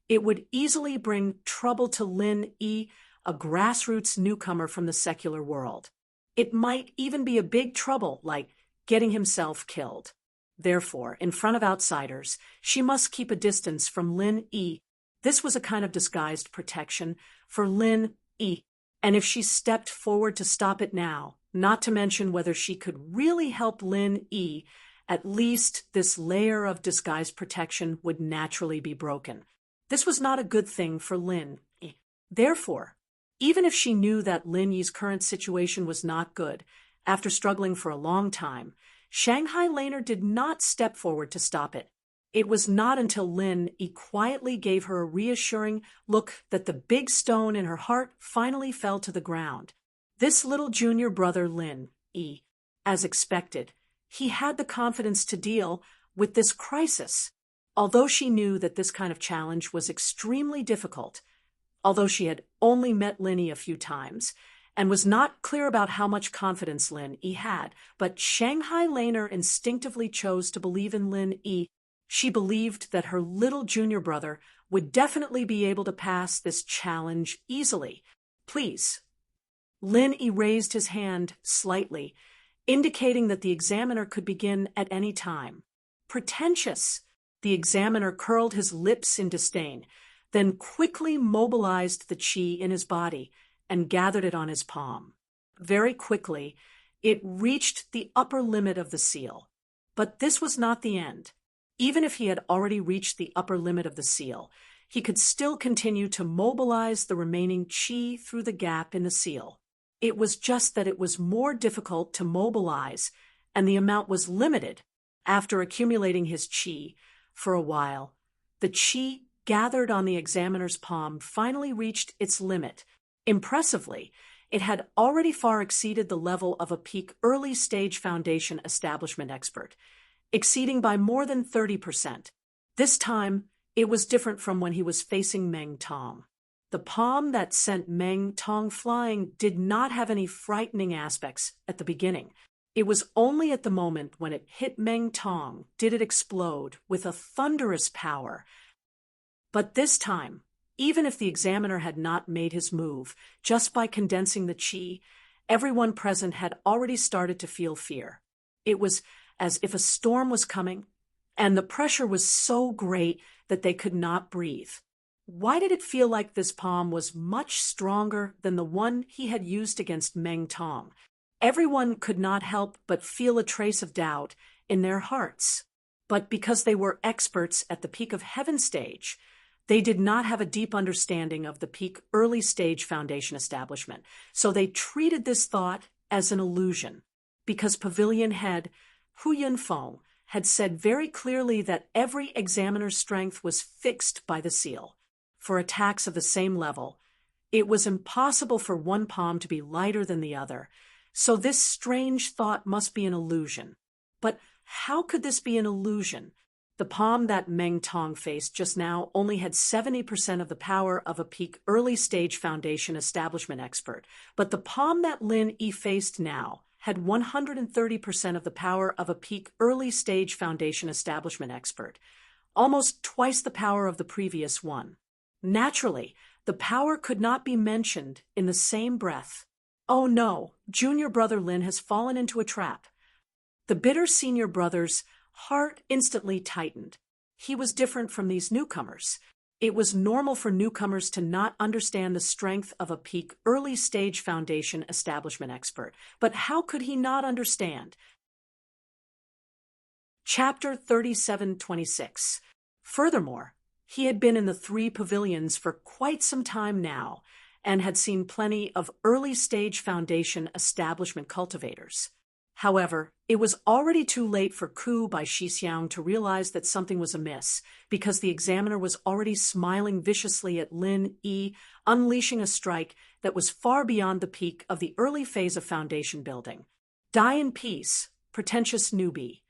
it would easily bring trouble to Lin Yi, a grassroots newcomer from the secular world. It might even be a big trouble, like getting himself killed. Therefore, in front of outsiders, she must keep a distance from Lin Yi. This was a kind of disguised protection for Lin Yi, and if she stepped forward to stop it now, not to mention whether she could really help Lin Yi, at least this layer of disguised protection would naturally be broken. This was not a good thing for Lin Yi. Therefore, even if she knew that Lin Yi's current situation was not good, after struggling for a long time, Shanghai Laner did not step forward to stop it. It was not until Lin Yi quietly gave her a reassuring look that the big stone in her heart finally fell to the ground. This little junior brother Lin Yi, as expected, he had the confidence to deal with this crisis. Although she knew that this kind of challenge was extremely difficult, although she had only met Lin Yi a few times, and was not clear about how much confidence Lin Yi had, but Shanghai Laner instinctively chose to believe in Lin Yi. She believed that her little junior brother would definitely be able to pass this challenge easily. Please. Lin Yi raised his hand slightly, indicating that the examiner could begin at any time. Pretentious. The examiner curled his lips in disdain, then quickly mobilized the qi in his body and gathered it on his palm. Very quickly, it reached the upper limit of the seal. But this was not the end. Even if he had already reached the upper limit of the seal, he could still continue to mobilize the remaining qi through the gap in the seal. It was just that it was more difficult to mobilize, and the amount was limited. After accumulating his qi for a while, the qi gathered on the examiner's palm finally reached its limit. Impressively, it had already far exceeded the level of a peak early-stage foundation establishment expert, exceeding by more than 30%. This time, it was different from when he was facing Meng Tong. The palm that sent Meng Tong flying did not have any frightening aspects at the beginning. It was only at the moment when it hit Meng Tong did it explode with a thunderous power. But this time, even if the examiner had not made his move, just by condensing the qi, everyone present had already started to feel fear. It was as if a storm was coming, and the pressure was so great that they could not breathe. Why did it feel like this palm was much stronger than the one he had used against Meng Tong? Everyone could not help but feel a trace of doubt in their hearts. But because they were experts at the peak of heaven stage, they did not have a deep understanding of the peak early stage foundation establishment, so they treated this thought as an illusion, because Pavilion Head Hu Yunfeng had said very clearly that every examiner's strength was fixed by the seal. For attacks of the same level, it was impossible for one palm to be lighter than the other, so this strange thought must be an illusion. But how could this be an illusion? The palm that Meng Tong faced just now only had 70% of the power of a peak early-stage foundation establishment expert, but the palm that Lin Yi faced now had 130% of the power of a peak early-stage foundation establishment expert, almost twice the power of the previous one. Naturally, the power could not be mentioned in the same breath. Oh no, junior brother Lin has fallen into a trap. The bitter senior brother's heart instantly tightened. He was different from these newcomers. It was normal for newcomers to not understand the strength of a peak early-stage foundation establishment expert. But how could he not understand? Chapter 3726. Furthermore, he had been in the 3 pavilions for quite some time now and had seen plenty of early-stage foundation establishment cultivators. However, it was already too late for Ku by Shixiang to realize that something was amiss, because the examiner was already smiling viciously at Lin Yi, unleashing a strike that was far beyond the peak of the early phase of foundation building. Die in peace, pretentious newbie.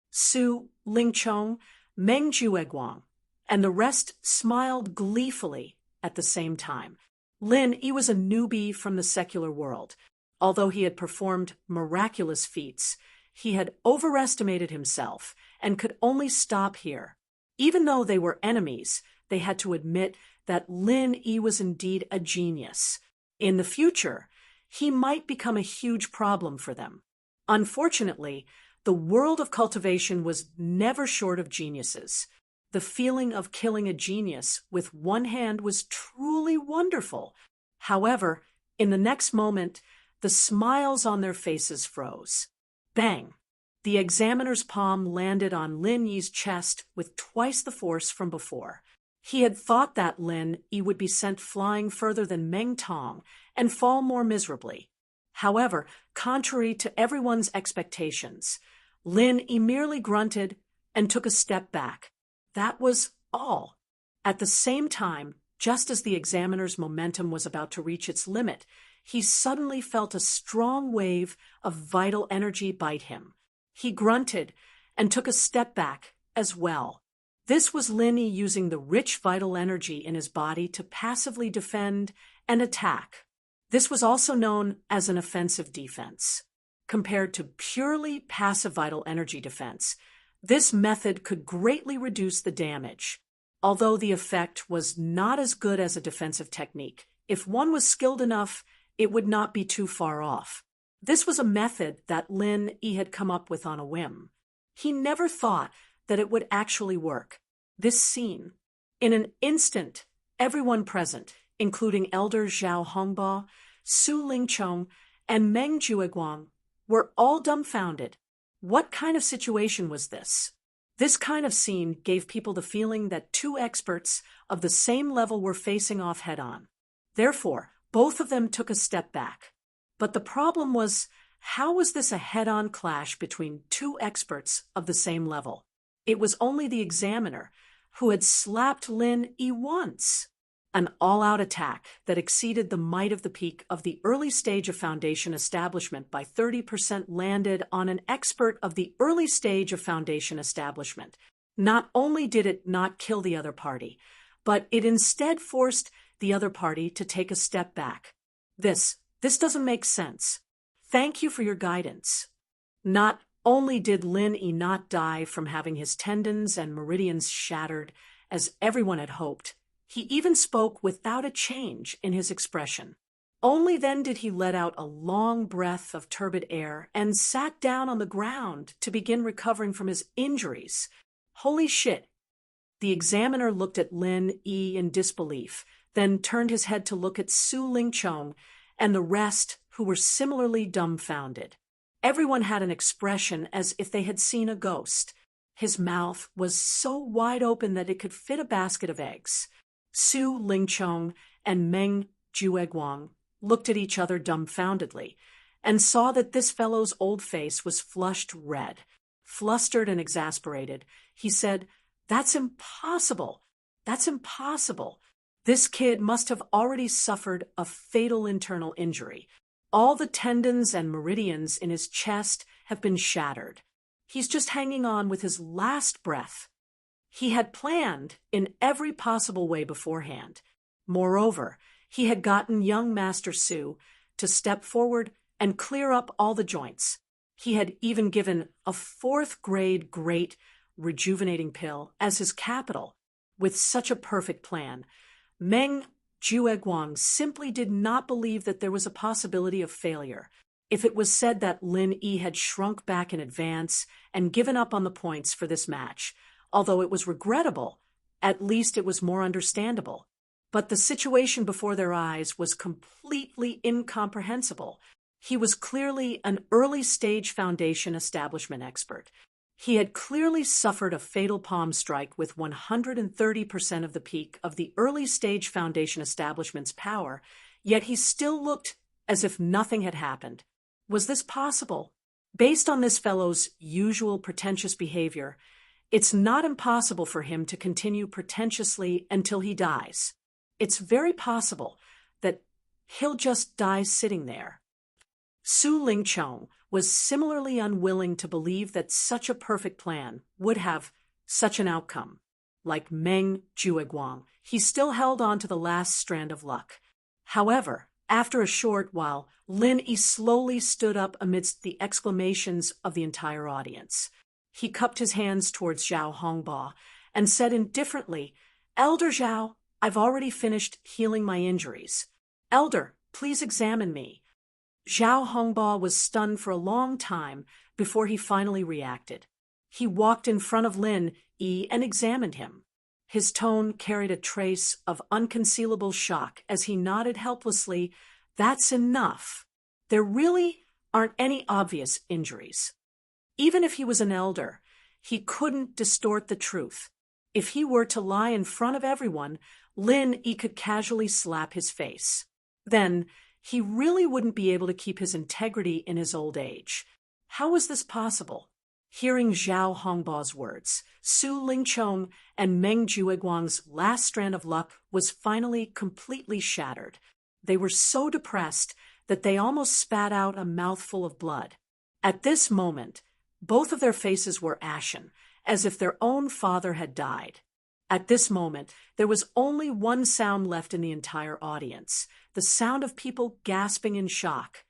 Su, Ling Chong, Meng Jueguang, and the rest smiled gleefully at the same time. Lin Yi was a newbie from the secular world. Although he had performed miraculous feats, he had overestimated himself and could only stop here. Even though they were enemies, they had to admit that Lin Yi was indeed a genius. In the future, he might become a huge problem for them. Unfortunately, the world of cultivation was never short of geniuses. The feeling of killing a genius with one hand was truly wonderful. However, in the next moment, the smiles on their faces froze. Bang! The examiner's palm landed on Lin Yi's chest with twice the force from before. He had thought that Lin Yi would be sent flying further than Meng Tong and fall more miserably. However, contrary to everyone's expectations, Lin Yi merely grunted and took a step back. That was all. At the same time, just as the examiner's momentum was about to reach its limit, he suddenly felt a strong wave of vital energy bite him. He grunted and took a step back as well. This was Lin Yi using the rich vital energy in his body to passively defend and attack. This was also known as an offensive defense. Compared to purely passive vital energy defense, this method could greatly reduce the damage. Although the effect was not as good as a defensive technique, if one was skilled enough, it would not be too far off. This was a method that Lin Yi had come up with on a whim. He never thought that it would actually work. This scene. In an instant, everyone present, including Elder Zhao Hongbo, Su Lingchong, and Meng Jueguang, were all dumbfounded. What kind of situation was this? This kind of scene gave people the feeling that two experts of the same level were facing off head-on. Therefore, both of them took a step back. But the problem was, how was this a head-on clash between two experts of the same level? It was only the examiner who had slapped Lin Yi once. An all-out attack that exceeded the might of the peak of the early stage of foundation establishment by 30% landed on an expert of the early stage of foundation establishment. Not only did it not kill the other party, but it instead forced the other party to take a step back. This doesn't make sense. Thank you for your guidance. Not only did Lin Yi not die from having his tendons and meridians shattered, as everyone had hoped, he even spoke without a change in his expression. Only then did he let out a long breath of turbid air and sat down on the ground to begin recovering from his injuries. Holy shit! The examiner looked at Lin Yi in disbelief, then turned his head to look at Su Lingchong and the rest, who were similarly dumbfounded. Everyone had an expression as if they had seen a ghost. His mouth was so wide open that it could fit a basket of eggs. Su Lingchong and Meng Jueguang looked at each other dumbfoundedly and saw that this fellow's old face was flushed red. Flustered and exasperated, he said, "That's impossible. That's impossible. This kid must have already suffered a fatal internal injury. All the tendons and meridians in his chest have been shattered. He's just hanging on with his last breath." He had planned in every possible way beforehand. Moreover, he had gotten young Master Su to step forward and clear up all the joints. He had even given a 4th-grade great rejuvenating pill as his capital. With such a perfect plan, Meng Jueguang simply did not believe that there was a possibility of failure. If it was said that Lin Yi had shrunk back in advance and given up on the points for this match, although it was regrettable, at least it was more understandable. But the situation before their eyes was completely incomprehensible. He was clearly an early-stage foundation establishment expert. He had clearly suffered a fatal palm strike with 130% of the peak of the early-stage foundation establishment's power, yet he still looked as if nothing had happened. Was this possible? Based on this fellow's usual pretentious behavior, it's not impossible for him to continue pretentiously until he dies. It's very possible that he'll just die sitting there. Su Lingchong was similarly unwilling to believe that such a perfect plan would have such an outcome. Like Meng Jueguang, he still held on to the last strand of luck. However, after a short while, Lin Yi slowly stood up amidst the exclamations of the entire audience. He cupped his hands towards Zhao Hongbo and said indifferently, "Elder Zhao, I've already finished healing my injuries. Elder, please examine me." Zhao Hongbo was stunned for a long time before he finally reacted. He walked in front of Lin Yi and examined him. His tone carried a trace of unconcealable shock as he nodded helplessly. That's enough. There really aren't any obvious injuries. Even if he was an elder, he couldn't distort the truth. If he were to lie in front of everyone, Lin Yi could casually slap his face. Then, he really wouldn't be able to keep his integrity in his old age. How was this possible? Hearing Zhao Hongbao's words, Su Lingchong and Meng Jueguang's last strand of luck was finally completely shattered. They were so depressed that they almost spat out a mouthful of blood. At this moment, both of their faces were ashen, as if their own father had died. At this moment, there was only one sound left in the entire audience, the sound of people gasping in shock.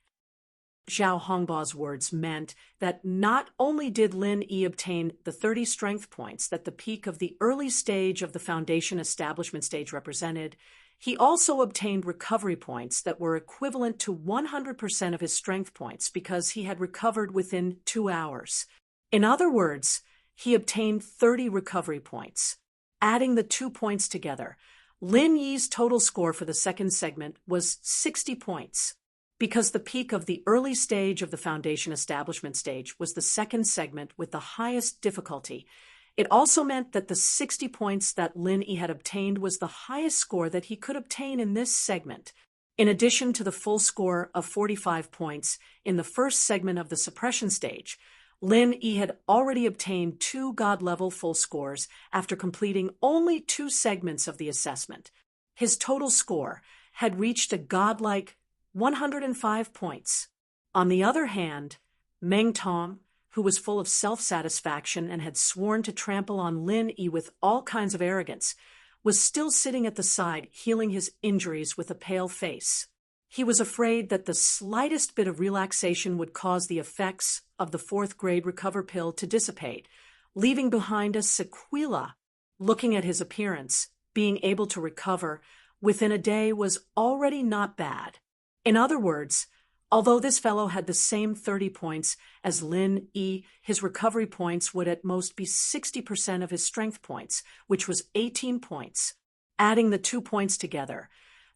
Zhao Hongbao's words meant that not only did Lin Yi obtain the 30 strength points that the peak of the early stage of the foundation establishment stage represented, he also obtained recovery points that were equivalent to 100% of his strength points because he had recovered within 2 hours. In other words, he obtained 30 recovery points. Adding the 2 points together, Lin Yi's total score for the second segment was 60 points. Because the peak of the early stage of the foundation establishment stage was the second segment with the highest difficulty, it also meant that the 60 points that Lin Yi had obtained was the highest score that he could obtain in this segment. In addition to the full score of 45 points in the first segment of the suppression stage, Lin Yi had already obtained 2 God-level full scores after completing only 2 segments of the assessment. His total score had reached a godlike 105 points. On the other hand, Meng Tong, who was full of self-satisfaction and had sworn to trample on Lin Yi with all kinds of arrogance, was still sitting at the side healing his injuries with a pale face. He was afraid that the slightest bit of relaxation would cause the effects of the 4th-grade recover pill to dissipate, leaving behind a sequela. Looking at his appearance, being able to recover within a day was already not bad. In other words, although this fellow had the same 30 points as Lin Yi, his recovery points would at most be 60% of his strength points, which was 18 points. Adding the 2 points together,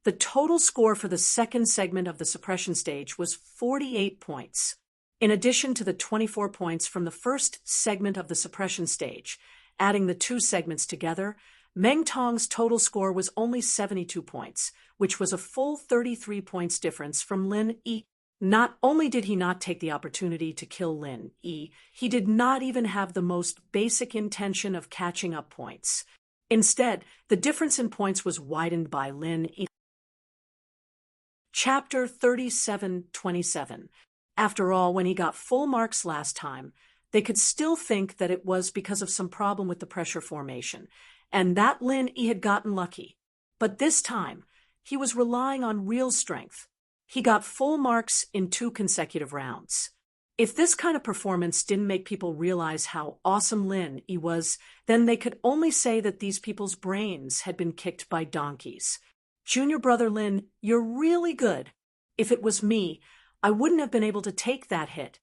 the total score for the second segment of the suppression stage was 48 points. In addition to the 24 points from the first segment of the suppression stage, adding the 2 segments together, Meng Tong's total score was only 72 points, which was a full 33 points difference from Lin Yi. Not only did he not take the opportunity to kill Lin Yi, he did not even have the most basic intention of catching up points. Instead, the difference in points was widened by Lin Yi. Chapter 37:27. After all, when he got full marks last time, they could still think that it was because of some problem with the pressure formation, and that Lin Yi had gotten lucky. But this time, he was relying on real strength. He got full marks in 2 consecutive rounds. If this kind of performance didn't make people realize how awesome Lin Yi was, then they could only say that these people's brains had been kicked by donkeys. Junior brother Lin, you're really good. If it was me, I wouldn't have been able to take that hit.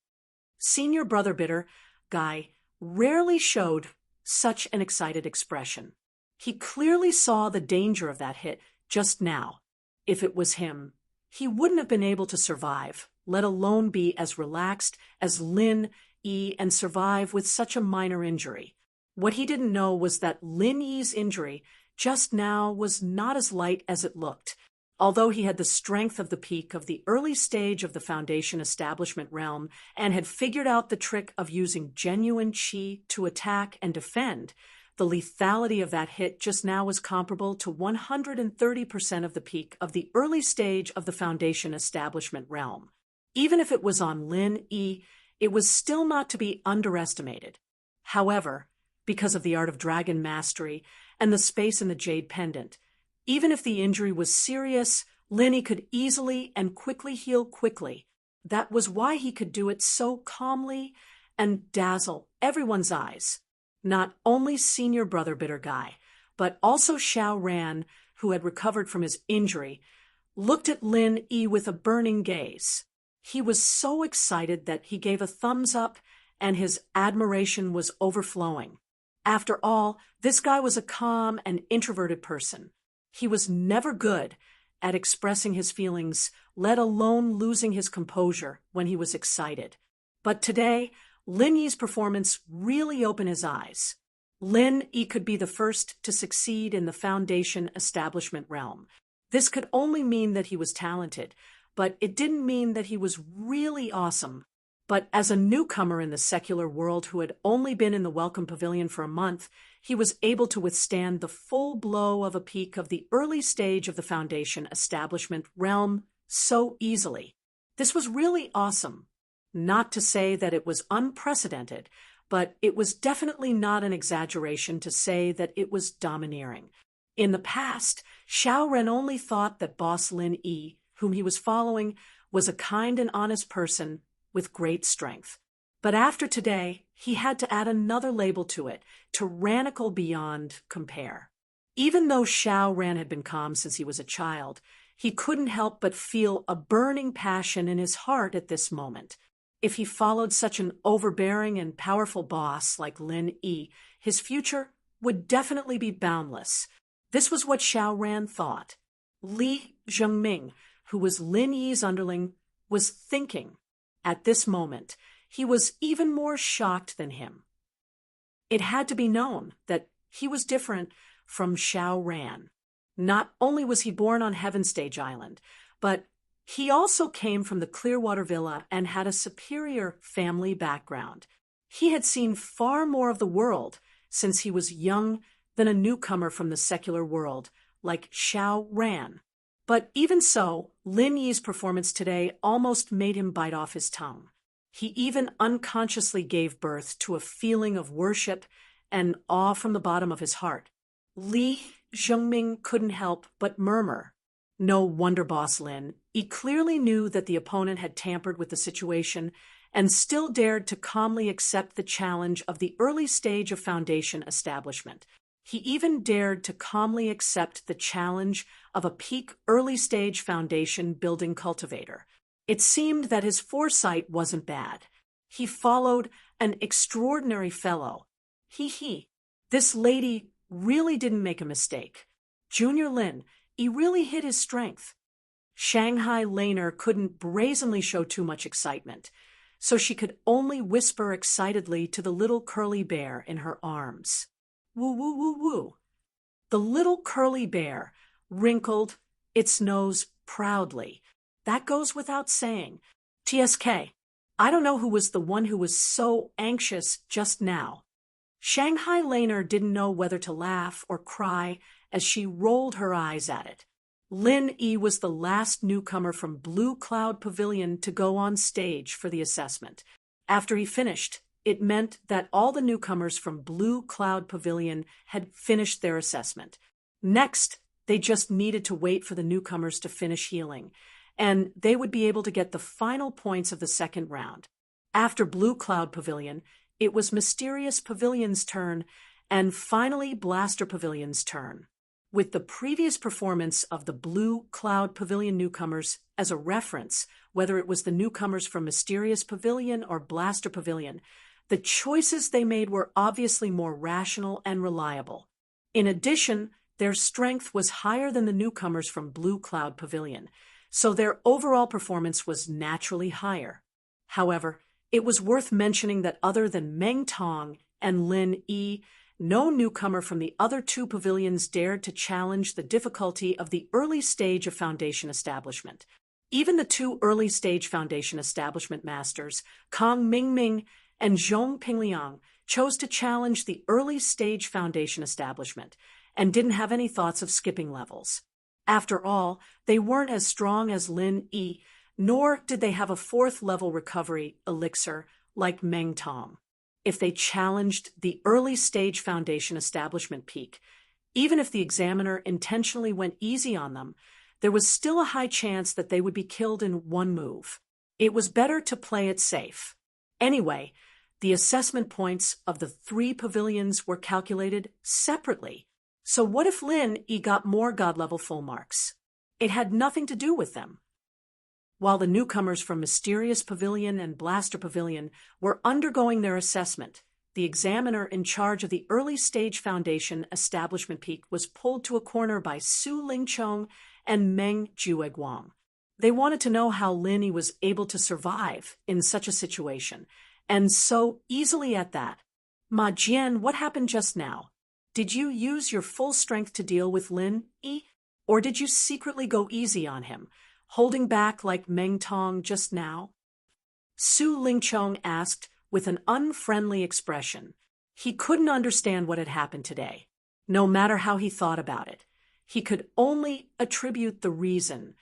Senior brother bitter guy rarely showed such an excited expression. He clearly saw the danger of that hit just now. If it was him, he wouldn't have been able to survive, let alone be as relaxed as Lin Yi and survive with such a minor injury. What he didn't know was that Lin Yi's injury just now was not as light as it looked. Although he had the strength of the peak of the early stage of the foundation establishment realm and had figured out the trick of using genuine qi to attack and defend, the lethality of that hit just now was comparable to 130% of the peak of the early stage of the foundation establishment realm. Even if it was on Lin Yi, it was still not to be underestimated. However, because of the art of dragon mastery and the space in the jade pendant, even if the injury was serious, Lin Yi could easily and quickly heal quickly. That was why he could do it so calmly and dazzle everyone's eyes. Not only senior brother bitter guy, but also Xiao Ran, who had recovered from his injury, looked at Lin Yi with a burning gaze. He was so excited that he gave a thumbs up and his admiration was overflowing. After all, this guy was a calm and introverted person. He was never good at expressing his feelings, let alone losing his composure when he was excited. But today, Lin Yi's performance really opened his eyes. Lin Yi could be the first to succeed in the foundation establishment realm. This could only mean that he was talented, but it didn't mean that he was really awesome. But as a newcomer in the secular world who had only been in the Welcome Pavilion for a month, he was able to withstand the full blow of a peak of the early stage of the foundation establishment realm so easily. This was really awesome. Not to say that it was unprecedented, but it was definitely not an exaggeration to say that it was domineering. In the past, Xiao Ren only thought that boss Lin Yi, whom he was following, was a kind and honest person with great strength. But after today, he had to add another label to it, tyrannical beyond compare. Even though Xiao Ren had been calm since he was a child, he couldn't help but feel a burning passion in his heart at this moment. If he followed such an overbearing and powerful boss like Lin Yi, his future would definitely be boundless. This was what Xiao Ran thought. Li Zhengming, who was Lin Yi's underling, was thinking. At this moment, he was even more shocked than him. It had to be known that he was different from Xiao Ran. Not only was he born on Heaven Stage Island, but he also came from the Clearwater Villa and had a superior family background. He had seen far more of the world since he was young than a newcomer from the secular world like Xiao Ran. But even so, Lin Yi's performance today almost made him bite off his tongue. He even unconsciously gave birth to a feeling of worship and awe from the bottom of his heart. Li Zhengming couldn't help but murmur. No wonder boss Lin. He clearly knew that the opponent had tampered with the situation and still dared to calmly accept the challenge of the early stage of foundation establishment. He even dared to calmly accept the challenge of a peak early-stage foundation building cultivator. It seemed that his foresight wasn't bad. He followed an extraordinary fellow. This lady really didn't make a mistake. Junior Lin, he really hit his strength. Shanghai Laner couldn't brazenly show too much excitement, so she could only whisper excitedly to the little curly bear in her arms. Woo, woo, woo, woo. The little curly bear wrinkled its nose proudly. That goes without saying. TSK, I don't know who was the one who was so anxious just now. Shanghai Laner didn't know whether to laugh or cry as she rolled her eyes at it. Lin Yi was the last newcomer from Blue Cloud Pavilion to go on stage for the assessment. After he finished, it meant that all the newcomers from Blue Cloud Pavilion had finished their assessment. Next, they just needed to wait for the newcomers to finish healing, and they would be able to get the final points of the second round. After Blue Cloud Pavilion, it was Mysterious Pavilion's turn, and finally Blaster Pavilion's turn. With the previous performance of the Blue Cloud Pavilion newcomers as a reference, whether it was the newcomers from Mysterious Pavilion or Blaster Pavilion, the choices they made were obviously more rational and reliable. In addition, their strength was higher than the newcomers from Blue Cloud Pavilion, so their overall performance was naturally higher. However, it was worth mentioning that other than Meng Tong and Lin Yi, no newcomer from the other two pavilions dared to challenge the difficulty of the early stage of foundation establishment. Even the two early stage foundation establishment masters, Kang Mingming and Zhong Pingliang, chose to challenge the early stage foundation establishment and didn't have any thoughts of skipping levels. After all, they weren't as strong as Lin Yi, nor did they have a fourth level recovery elixir like Meng Tong. If they challenged the early stage foundation establishment peak, even if the examiner intentionally went easy on them, there was still a high chance that they would be killed in one move. It was better to play it safe. Anyway, the assessment points of the three pavilions were calculated separately. So what if Lin Yi got more God-level full marks? It had nothing to do with them. While the newcomers from Mysterious Pavilion and Blaster Pavilion were undergoing their assessment, the examiner in charge of the early stage foundation establishment peak was pulled to a corner by Su Lingchong and Meng Jueguang. They wanted to know how Lin was able to survive in such a situation, and so easily at that. Ma Jian, what happened just now? Did you use your full strength to deal with Lin Yi, or did you secretly go easy on him, holding back like Meng Tong just now? Su Lingchong asked with an unfriendly expression. He couldn't understand what had happened today, no matter how he thought about it. He could only attribute the reason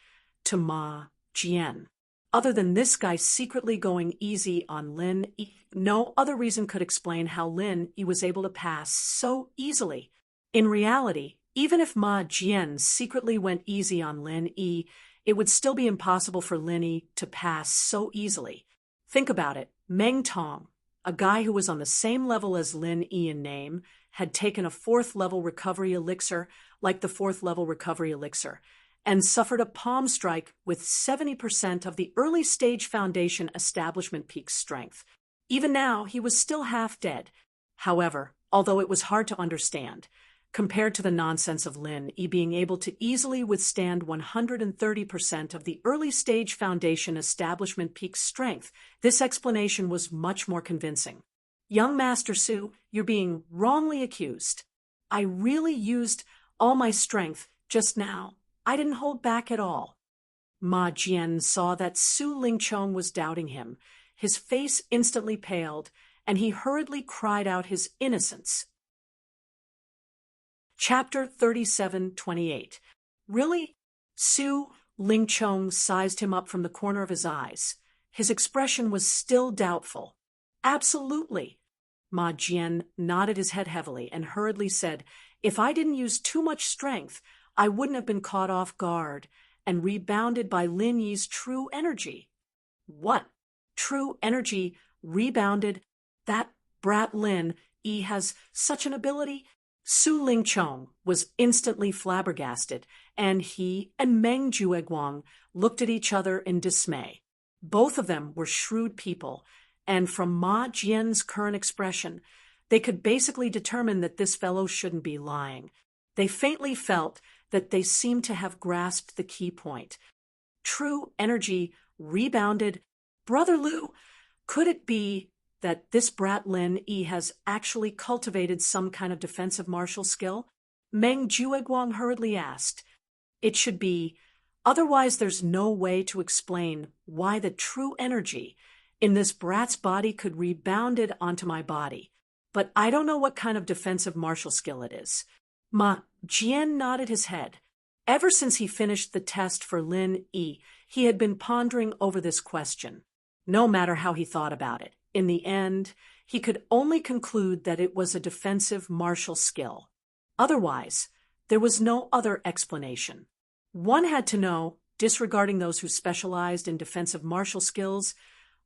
to Ma Jian. Other than this guy secretly going easy on Lin Yi, no other reason could explain how Lin Yi was able to pass so easily. In reality, even if Ma Jian secretly went easy on Lin Yi, it would still be impossible for Lin Yi to pass so easily. Think about it. Meng Tong, a guy who was on the same level as Lin Yi in name, had taken a 4th-level recovery elixir like the 4th-level recovery elixir, and suffered a palm strike with 70% of the early stage foundation establishment peak strength. Even now, he was still half dead. However, although it was hard to understand, compared to the nonsense of Lin Yi being able to easily withstand 130% of the early stage foundation establishment peak strength, this explanation was much more convincing. Young Master Su, you're being wrongly accused. I really used all my strength just now. I didn't hold back at all. Ma Jian saw that Su Lingchong was doubting him. His face instantly paled, and he hurriedly cried out his innocence. Chapter 37:28. Really? Su Lingchong sized him up from the corner of his eyes. His expression was still doubtful. Absolutely. Ma Jian nodded his head heavily and hurriedly said, if I didn't use too much strength, I wouldn't have been caught off guard and rebounded by Lin Yi's true energy. What? True energy rebounded? That brat Lin Yi has such an ability? Su Lingchong was instantly flabbergasted, and he and Meng Jueguang looked at each other in dismay. Both of them were shrewd people, and from Ma Jian's current expression, they could basically determine that this fellow shouldn't be lying. They faintly felt that they seemed to have grasped the key point. True energy rebounded. Brother Lu, could it be that this brat Lin Yi has actually cultivated some kind of defensive martial skill? Meng Jueguang hurriedly asked. It should be. Otherwise there's no way to explain why the true energy in this brat's body could rebounded onto my body. But I don't know what kind of defensive martial skill it is. Ma Jian nodded his head. Ever since he finished the test for Lin Yi, he had been pondering over this question. No matter how he thought about it, in the end, he could only conclude that it was a defensive martial skill. Otherwise, there was no other explanation. One had to know, disregarding those who specialized in defensive martial skills,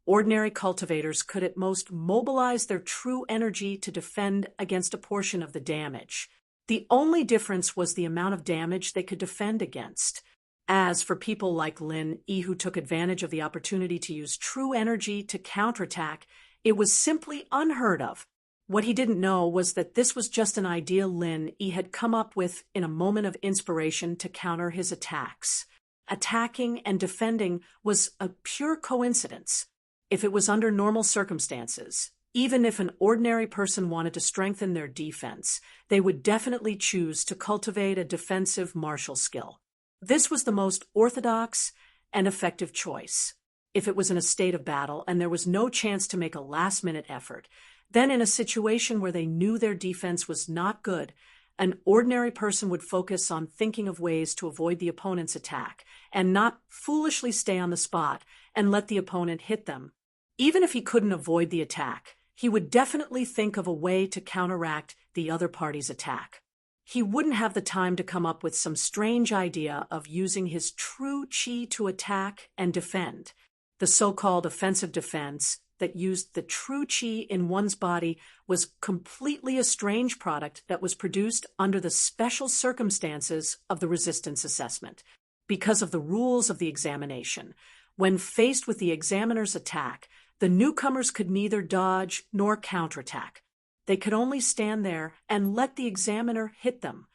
ordinary cultivators could at most mobilize their true energy to defend against a portion of the damage. The only difference was the amount of damage they could defend against. As for people like Lin Yi who took advantage of the opportunity to use true energy to counterattack, it was simply unheard of. What he didn't know was that this was just an idea Lin Yi had come up with in a moment of inspiration to counter his attacks. Attacking and defending was a pure coincidence. If it was under normal circumstances, even if an ordinary person wanted to strengthen their defense, they would definitely choose to cultivate a defensive martial skill. This was the most orthodox and effective choice. If it was in a state of battle and there was no chance to make a last-minute effort, then in a situation where they knew their defense was not good, an ordinary person would focus on thinking of ways to avoid the opponent's attack and not foolishly stay on the spot and let the opponent hit them. Even if he couldn't avoid the attack, he would definitely think of a way to counteract the other party's attack. He wouldn't have the time to come up with some strange idea of using his true chi to attack and defend. The so-called offensive defense that used the true chi in one's body was completely a strange product that was produced under the special circumstances of the resistance assessment. Because of the rules of the examination, when faced with the examiner's attack, the newcomers could neither dodge nor counterattack. they could only stand there and let the examiner hit them.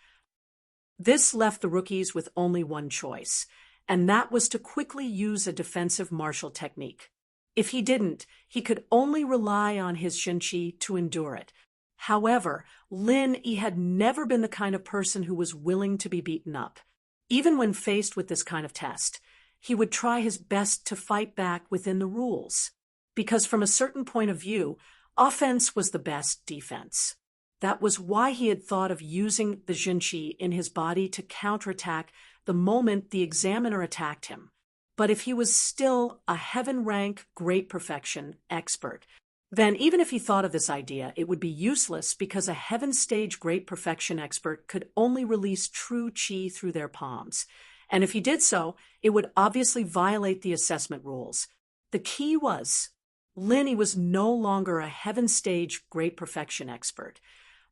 This left the rookies with only one choice, and that was to quickly use a defensive martial technique. If he didn't, he could only rely on his Xinqi to endure it. However, Lin Yi had never been the kind of person who was willing to be beaten up. Even when faced with this kind of test, he would try his best to fight back within the rules. Because from a certain point of view, offense was the best defense. That was why he had thought of using the Xinqi in his body to counterattack the moment the examiner attacked him. But if he was still a heaven-rank great perfection expert, then even if he thought of this idea, it would be useless because a heaven-stage great perfection expert could only release true qi through their palms. And if he did so, it would obviously violate the assessment rules. The key was, Lin Yi was no longer a heaven-stage great perfection expert,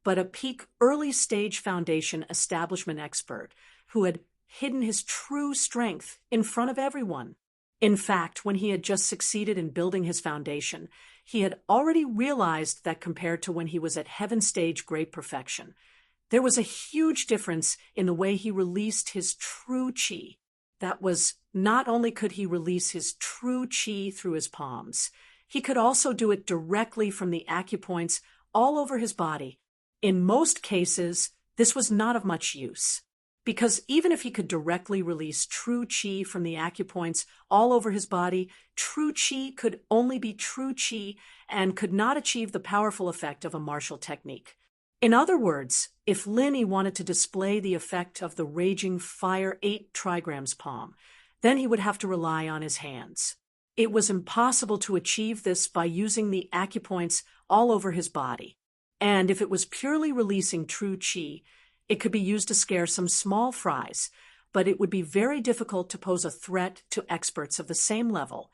but a peak early-stage foundation establishment expert who had hidden his true strength in front of everyone. In fact, when he had just succeeded in building his foundation, he had already realized that compared to when he was at heaven-stage great perfection, there was a huge difference in the way he released his true qi. That was, not only could he release his true qi through his palms, he could also do it directly from the acupoints all over his body. In most cases, this was not of much use, because even if he could directly release true qi from the acupoints all over his body, true qi could only be true qi and could not achieve the powerful effect of a martial technique. In other words, if Lin Yi wanted to display the effect of the raging fire 8 trigrams palm, then he would have to rely on his hands. It was impossible to achieve this by using the acupoints all over his body. And if it was purely releasing true qi, it could be used to scare some small fries, but it would be very difficult to pose a threat to experts of the same level,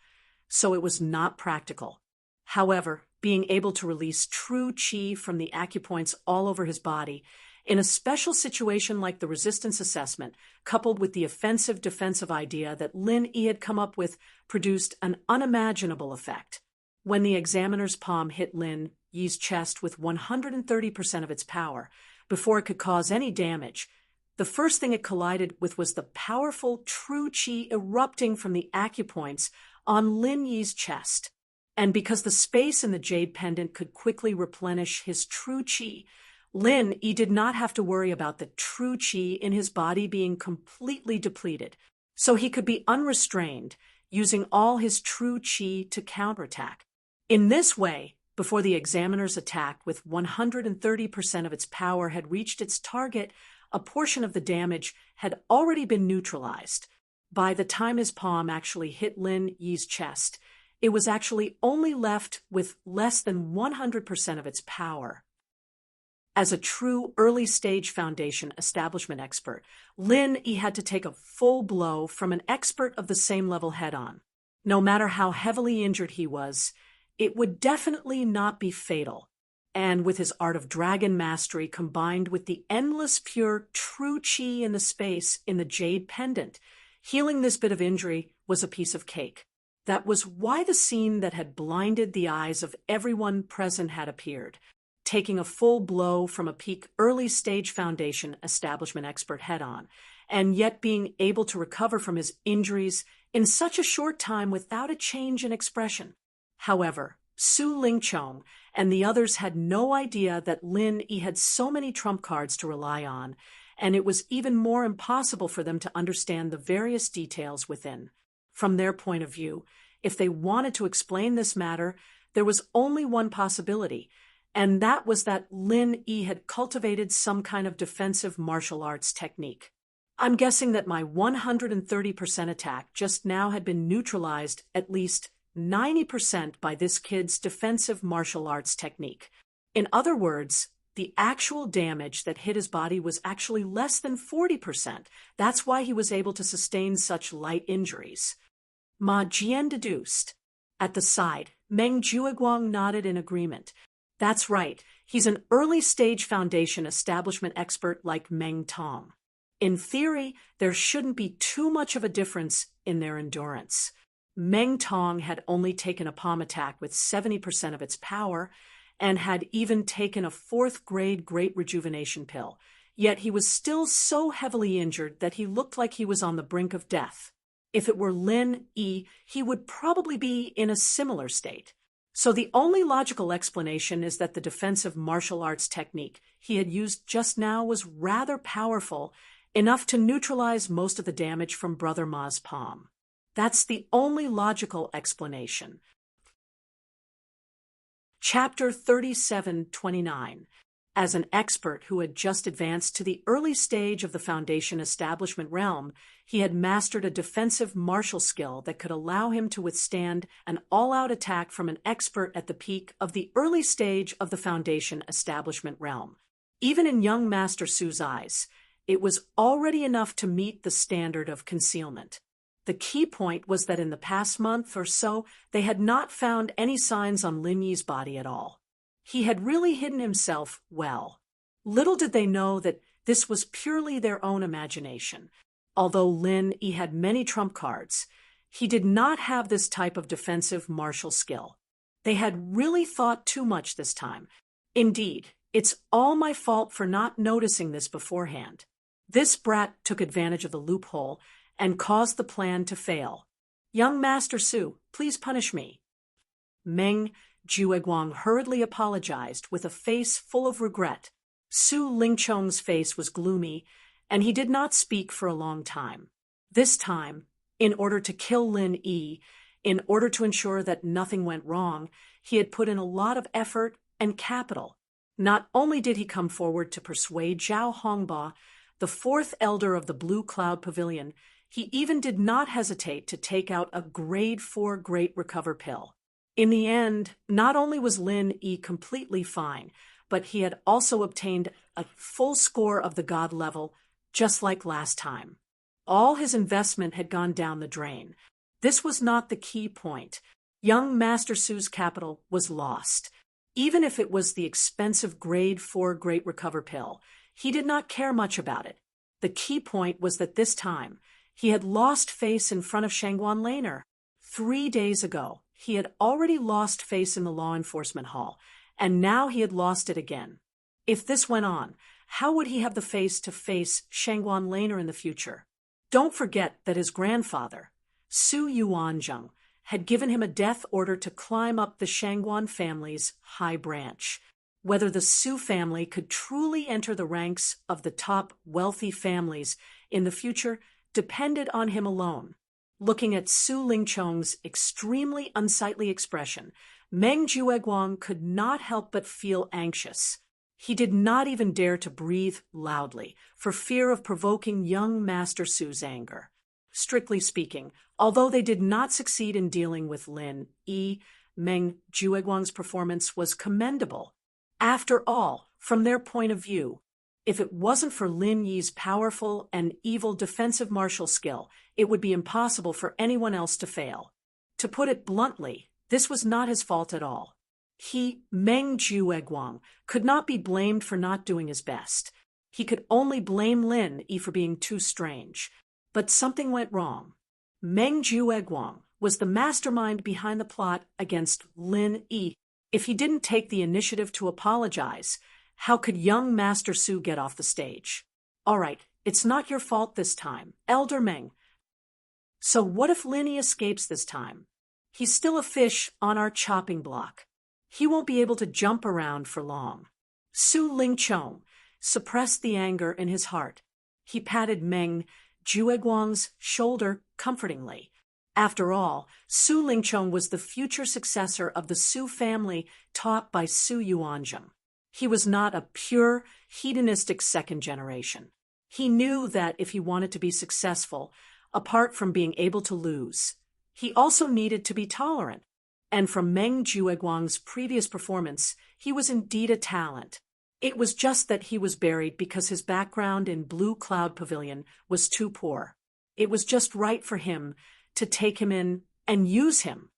so it was not practical. However, being able to release true qi from the acupoints all over his body, in a special situation like the resistance assessment, coupled with the offensive-defensive idea that Lin Yi had come up with, produced an unimaginable effect. When the examiner's palm hit Lin Yi's chest with 130% of its power, before it could cause any damage, the first thing it collided with was the powerful true qi erupting from the acupoints on Lin Yi's chest. And because the space in the jade pendant could quickly replenish his true qi, Lin Yi did not have to worry about the true qi in his body being completely depleted, so he could be unrestrained, using all his true qi to counterattack. In this way, before the examiner's attack with 130% of its power had reached its target, a portion of the damage had already been neutralized. By the time his palm actually hit Lin Yi's chest, it was actually only left with less than 100% of its power. As a true early-stage foundation establishment expert, Lin Yi had to take a full blow from an expert of the same level head-on. No matter how heavily injured he was, it would definitely not be fatal. And with his art of dragon mastery combined with the endless pure true qi in the space in the jade pendant, healing this bit of injury was a piece of cake. That was why the scene that had blinded the eyes of everyone present had appeared. Taking a full blow from a peak early-stage foundation establishment expert head-on, and yet being able to recover from his injuries in such a short time without a change in expression. However, Su Lingchong and the others had no idea that Lin Yi had so many trump cards to rely on, and it was even more impossible for them to understand the various details within. From their point of view, if they wanted to explain this matter, there was only one possibility, and that was that Lin Yi had cultivated some kind of defensive martial arts technique. I'm guessing that my 130% attack just now had been neutralized at least 90% by this kid's defensive martial arts technique. In other words, the actual damage that hit his body was actually less than 40%. That's why he was able to sustain such light injuries. Ma Jian deduced. At the side, Meng Jueguang nodded in agreement. That's right, he's an early-stage foundation establishment expert like Meng Tong. In theory, there shouldn't be too much of a difference in their endurance. Meng Tong had only taken a palm attack with 70% of its power, and had even taken a fourth-grade Great Rejuvenation pill. Yet he was still so heavily injured that he looked like he was on the brink of death. If it were Lin Yi, he would probably be in a similar state. So the only logical explanation is that the defensive martial arts technique he had used just now was rather powerful, enough to neutralize most of the damage from Brother Ma's palm. That's the only logical explanation. Chapter 37-29. As an expert who had just advanced to the early stage of the Foundation establishment realm, he had mastered a defensive martial skill that could allow him to withstand an all-out attack from an expert at the peak of the early stage of the Foundation establishment realm. Even in young Master Su's eyes, it was already enough to meet the standard of concealment. The key point was that in the past month or so, they had not found any signs on Lin Yi's body at all. He had really hidden himself well. Little did they know that this was purely their own imagination. Although Lin Yi had many trump cards, he did not have this type of defensive martial skill. They had really thought too much this time. Indeed, it's all my fault for not noticing this beforehand. This brat took advantage of the loophole and caused the plan to fail. Young Master Su, please punish me. Meng Jueguang hurriedly apologized with a face full of regret. Su Lingchong's face was gloomy, and he did not speak for a long time. This time, in order to kill Lin Yi, in order to ensure that nothing went wrong, he had put in a lot of effort and capital. Not only did he come forward to persuade Zhao Hongba, the fourth elder of the Blue Cloud Pavilion, he even did not hesitate to take out a grade 4 Great Recover pill. In the end, not only was Lin Yi completely fine, but he had also obtained a full score of the god level, just like last time. All his investment had gone down the drain. This was not the key point. Young Master Su's capital was lost. Even if it was the expensive grade 4 Great Recover pill, he did not care much about it. The key point was that this time, he had lost face in front of Shangguan Laner. 3 days ago, he had already lost face in the law enforcement hall, and now he had lost it again. If this went on, how would he have the face to face Shangguan Laner in the future? Don't forget that his grandfather, Su Yuanzheng, had given him a death order to climb up the Shangguan family's high branch. Whether the Su family could truly enter the ranks of the top wealthy families in the future depended on him alone. Looking at Su Lingchong's extremely unsightly expression, Meng Jueguang could not help but feel anxious. He did not even dare to breathe loudly, for fear of provoking young Master Su's anger. Strictly speaking, although they did not succeed in dealing with Lin Yi, Meng Jueguang's performance was commendable. After all, from their point of view, if it wasn't for Lin Yi's powerful and evil defensive martial skill, it would be impossible for anyone else to fail. To put it bluntly, this was not his fault at all. He, Meng Jueguang, could not be blamed for not doing his best. He could only blame Lin Yi for being too strange. But something went wrong. Meng Jueguang was the mastermind behind the plot against Lin Yi. If he didn't take the initiative to apologize, how could young Master Su get off the stage? All right, it's not your fault this time, Elder Meng. So what if Lin Yi escapes this time? He's still a fish on our chopping block. He won't be able to jump around for long. Su Lingchong suppressed the anger in his heart. He patted Meng Jueguang's shoulder comfortingly. After all, Su Lingchong was the future successor of the Su family taught by Su Yuanzheng. He was not a pure, hedonistic second generation. He knew that if he wanted to be successful, apart from being able to lose, he also needed to be tolerant. And from Meng Jueguang's previous performance, he was indeed a talent. It was just that he was buried because his background in Blue Cloud Pavilion was too poor. It was just right for him to take him in and use him.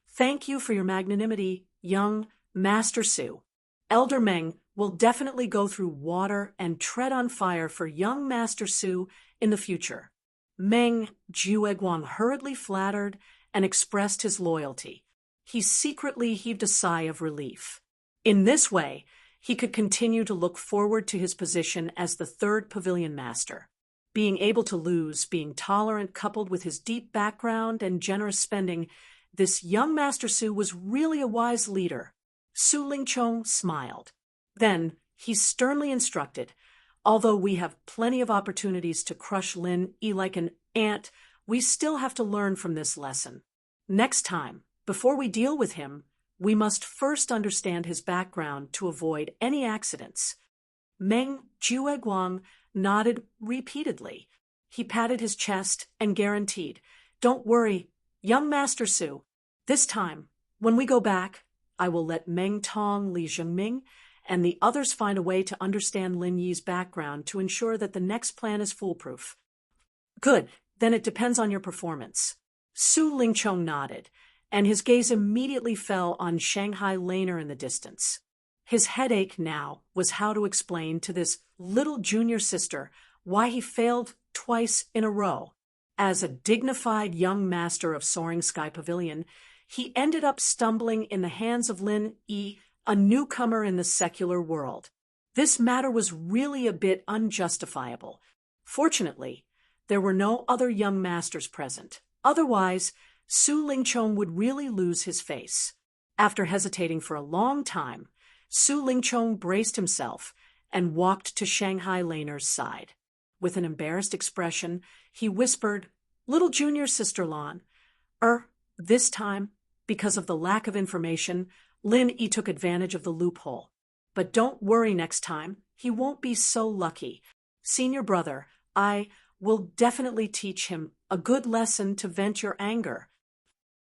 Thank you for your magnanimity, young Master Su. Elder Meng will definitely go through water and tread on fire for young Master Su in the future. Meng Jueguang hurriedly flattered and expressed his loyalty. He secretly heaved a sigh of relief. In this way, he could continue to look forward to his position as the third pavilion master. Being able to lose, being tolerant coupled with his deep background and generous spending, this young Master Su was really a wise leader. Su Lingchong smiled. Then he sternly instructed, "Although we have plenty of opportunities to crush Lin Yi like an ant, we still have to learn from this lesson. Next time, before we deal with him, we must first understand his background to avoid any accidents." Meng Jueguang nodded repeatedly. He patted his chest and guaranteed, "Don't worry, young Master Su. This time, when we go back, I will let Meng Tong, Li Zhengming, and the others find a way to understand Lin Yi's background to ensure that the next plan is foolproof." "Good, then it depends on your performance." Su Lingchong nodded, and his gaze immediately fell on Shanghai Laner in the distance. His headache now was how to explain to this little junior sister why he failed twice in a row. As a dignified young master of Soaring Sky Pavilion, he ended up stumbling in the hands of Lin Yi, a newcomer in the secular world. This matter was really a bit unjustifiable. Fortunately, there were no other young masters present. Otherwise, Su Lingchong would really lose his face. After hesitating for a long time, Su Lingchong braced himself and walked to Shanghai Laner's side. With an embarrassed expression, he whispered, "Little junior sister Lan, this time, because of the lack of information, Lin Yi took advantage of the loophole. But don't worry next time, he won't be so lucky. Senior brother, I will definitely teach him a good lesson to vent your anger."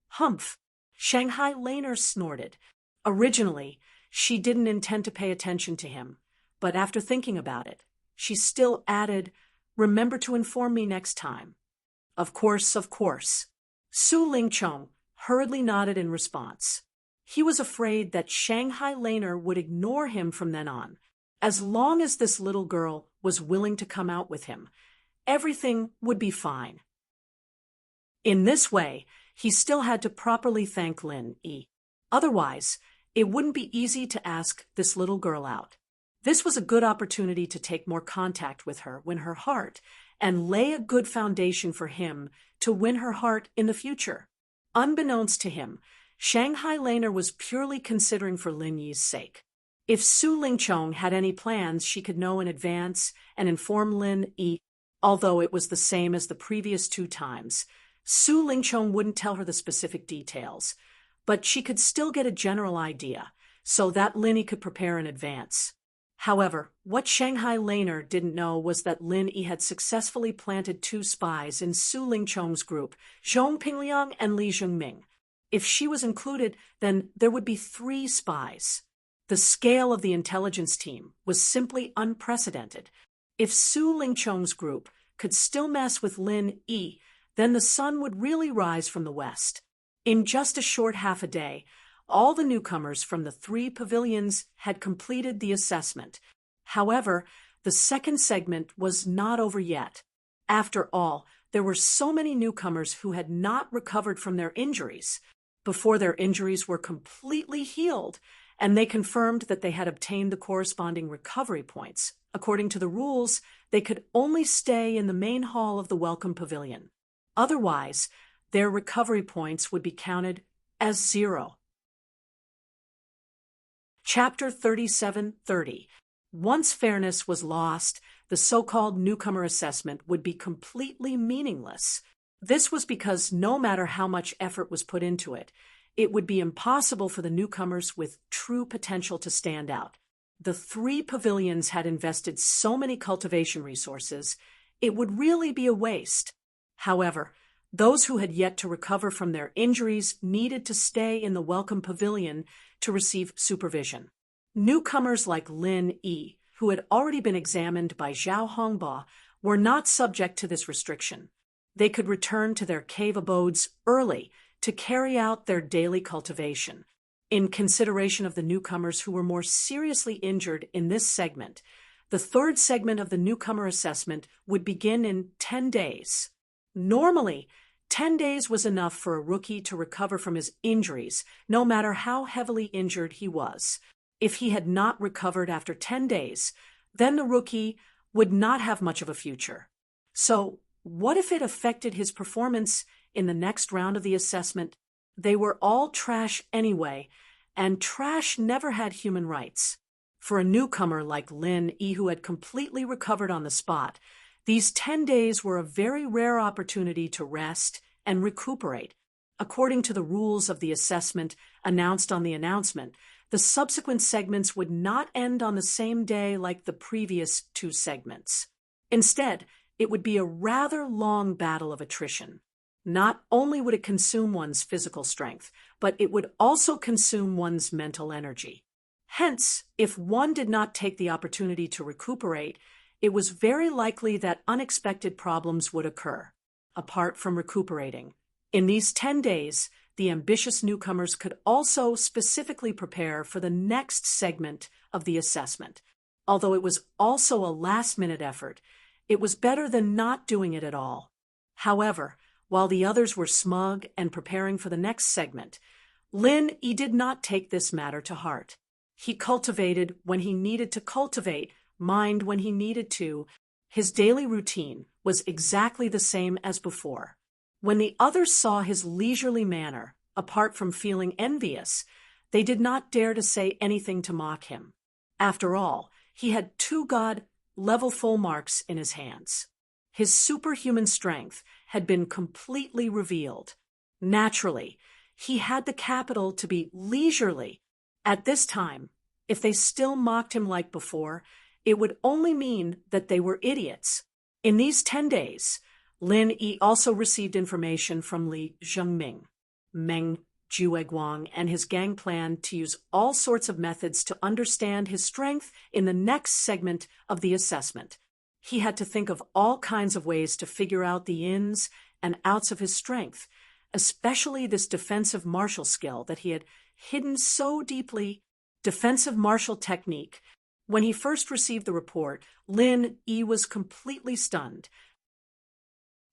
"Humph!" Shanghai Laner snorted. Originally, she didn't intend to pay attention to him, but after thinking about it, she still added, "Remember to inform me next time." Of course, of course." Su Lingchong hurriedly nodded in response. He was afraid that Shanghai Laner would ignore him from then on. As long as this little girl was willing to come out with him, everything would be fine. In this way, he still had to properly thank Lin Yi. Otherwise, it wouldn't be easy to ask this little girl out. This was a good opportunity to take more contact with her, win her heart, and lay a good foundation for him to win her heart in the future. Unbeknownst to him, Shanghai Laner was purely considering for Lin Yi's sake. If Su Lingchong had any plans she could know in advance and inform Lin Yi, although it was the same as the previous 2 times. Su Lingchong wouldn't tell her the specific details, but she could still get a general idea, so that Lin Yi could prepare in advance. However, what Shanghai Laner didn't know was that Lin Yi had successfully planted 2 spies in Su Lingchong's group, Zhong Pingliang and Li Zhengming. If she was included, then there would be 3 spies. The scale of the intelligence team was simply unprecedented. If Su Lingchong's group could still mess with Lin Yi, then the sun would really rise from the west. In just a short half a day, all the newcomers from the 3 pavilions had completed the assessment. However, the second segment was not over yet. After all, there were so many newcomers who had not recovered from their injuries. Before their injuries were completely healed, and they confirmed that they had obtained the corresponding recovery points. According to the rules, they could only stay in the main hall of the Welcome Pavilion. Otherwise, their recovery points would be counted as 0. Chapter 37:30. Once fairness was lost, the so-called newcomer assessment would be completely meaningless. This was because no matter how much effort was put into it, it would be impossible for the newcomers with true potential to stand out. The 3 pavilions had invested so many cultivation resources, it would really be a waste. However, those who had yet to recover from their injuries needed to stay in the Welcome Pavilion to receive supervision. Newcomers like Lin Yi, who had already been examined by Zhao Hongba, were not subject to this restriction. They could return to their cave abodes early to carry out their daily cultivation. In consideration of the newcomers who were more seriously injured in this segment, the 3rd segment of the newcomer assessment would begin in 10 days. Normally, 10 days was enough for a rookie to recover from his injuries, no matter how heavily injured he was. If he had not recovered after 10 days, then the rookie would not have much of a future. So, what if it affected his performance in the next round of the assessment? They were all trash anyway, and trash never had human rights. For a newcomer like Lin Yi, who had completely recovered on the spot, these 10 days were a very rare opportunity to rest and recuperate. According to the rules of the assessment announced on the announcement, the subsequent segments would not end on the same day like the previous 2 segments. Instead, it would be a rather long battle of attrition. Not only would it consume one's physical strength, but it would also consume one's mental energy. Hence, if one did not take the opportunity to recuperate, it was very likely that unexpected problems would occur. Apart from recuperating, in these 10 days, the ambitious newcomers could also specifically prepare for the next segment of the assessment. Although it was also a last-minute effort, it was better than not doing it at all. However, while the others were smug and preparing for the next segment, Lin Yi did not take this matter to heart. He cultivated when he needed to cultivate, mined when he needed to. His daily routine was exactly the same as before. When the others saw his leisurely manner, apart from feeling envious, they did not dare to say anything to mock him. After all, he had 2 God-level full marks in his hands. His superhuman strength had been completely revealed. Naturally, he had the capital to be leisurely. At this time, if they still mocked him like before, it would only mean that they were idiots. In these 10 days, Lin Yi also received information from Li Zhengming, Meng Jueguang, and his gang planned to use all sorts of methods to understand his strength in the next segment of the assessment. He had to think of all kinds of ways to figure out the ins and outs of his strength, especially this defensive martial skill that he had hidden so deeply. Defensive martial technique. When he first received the report, Lin Yi was completely stunned.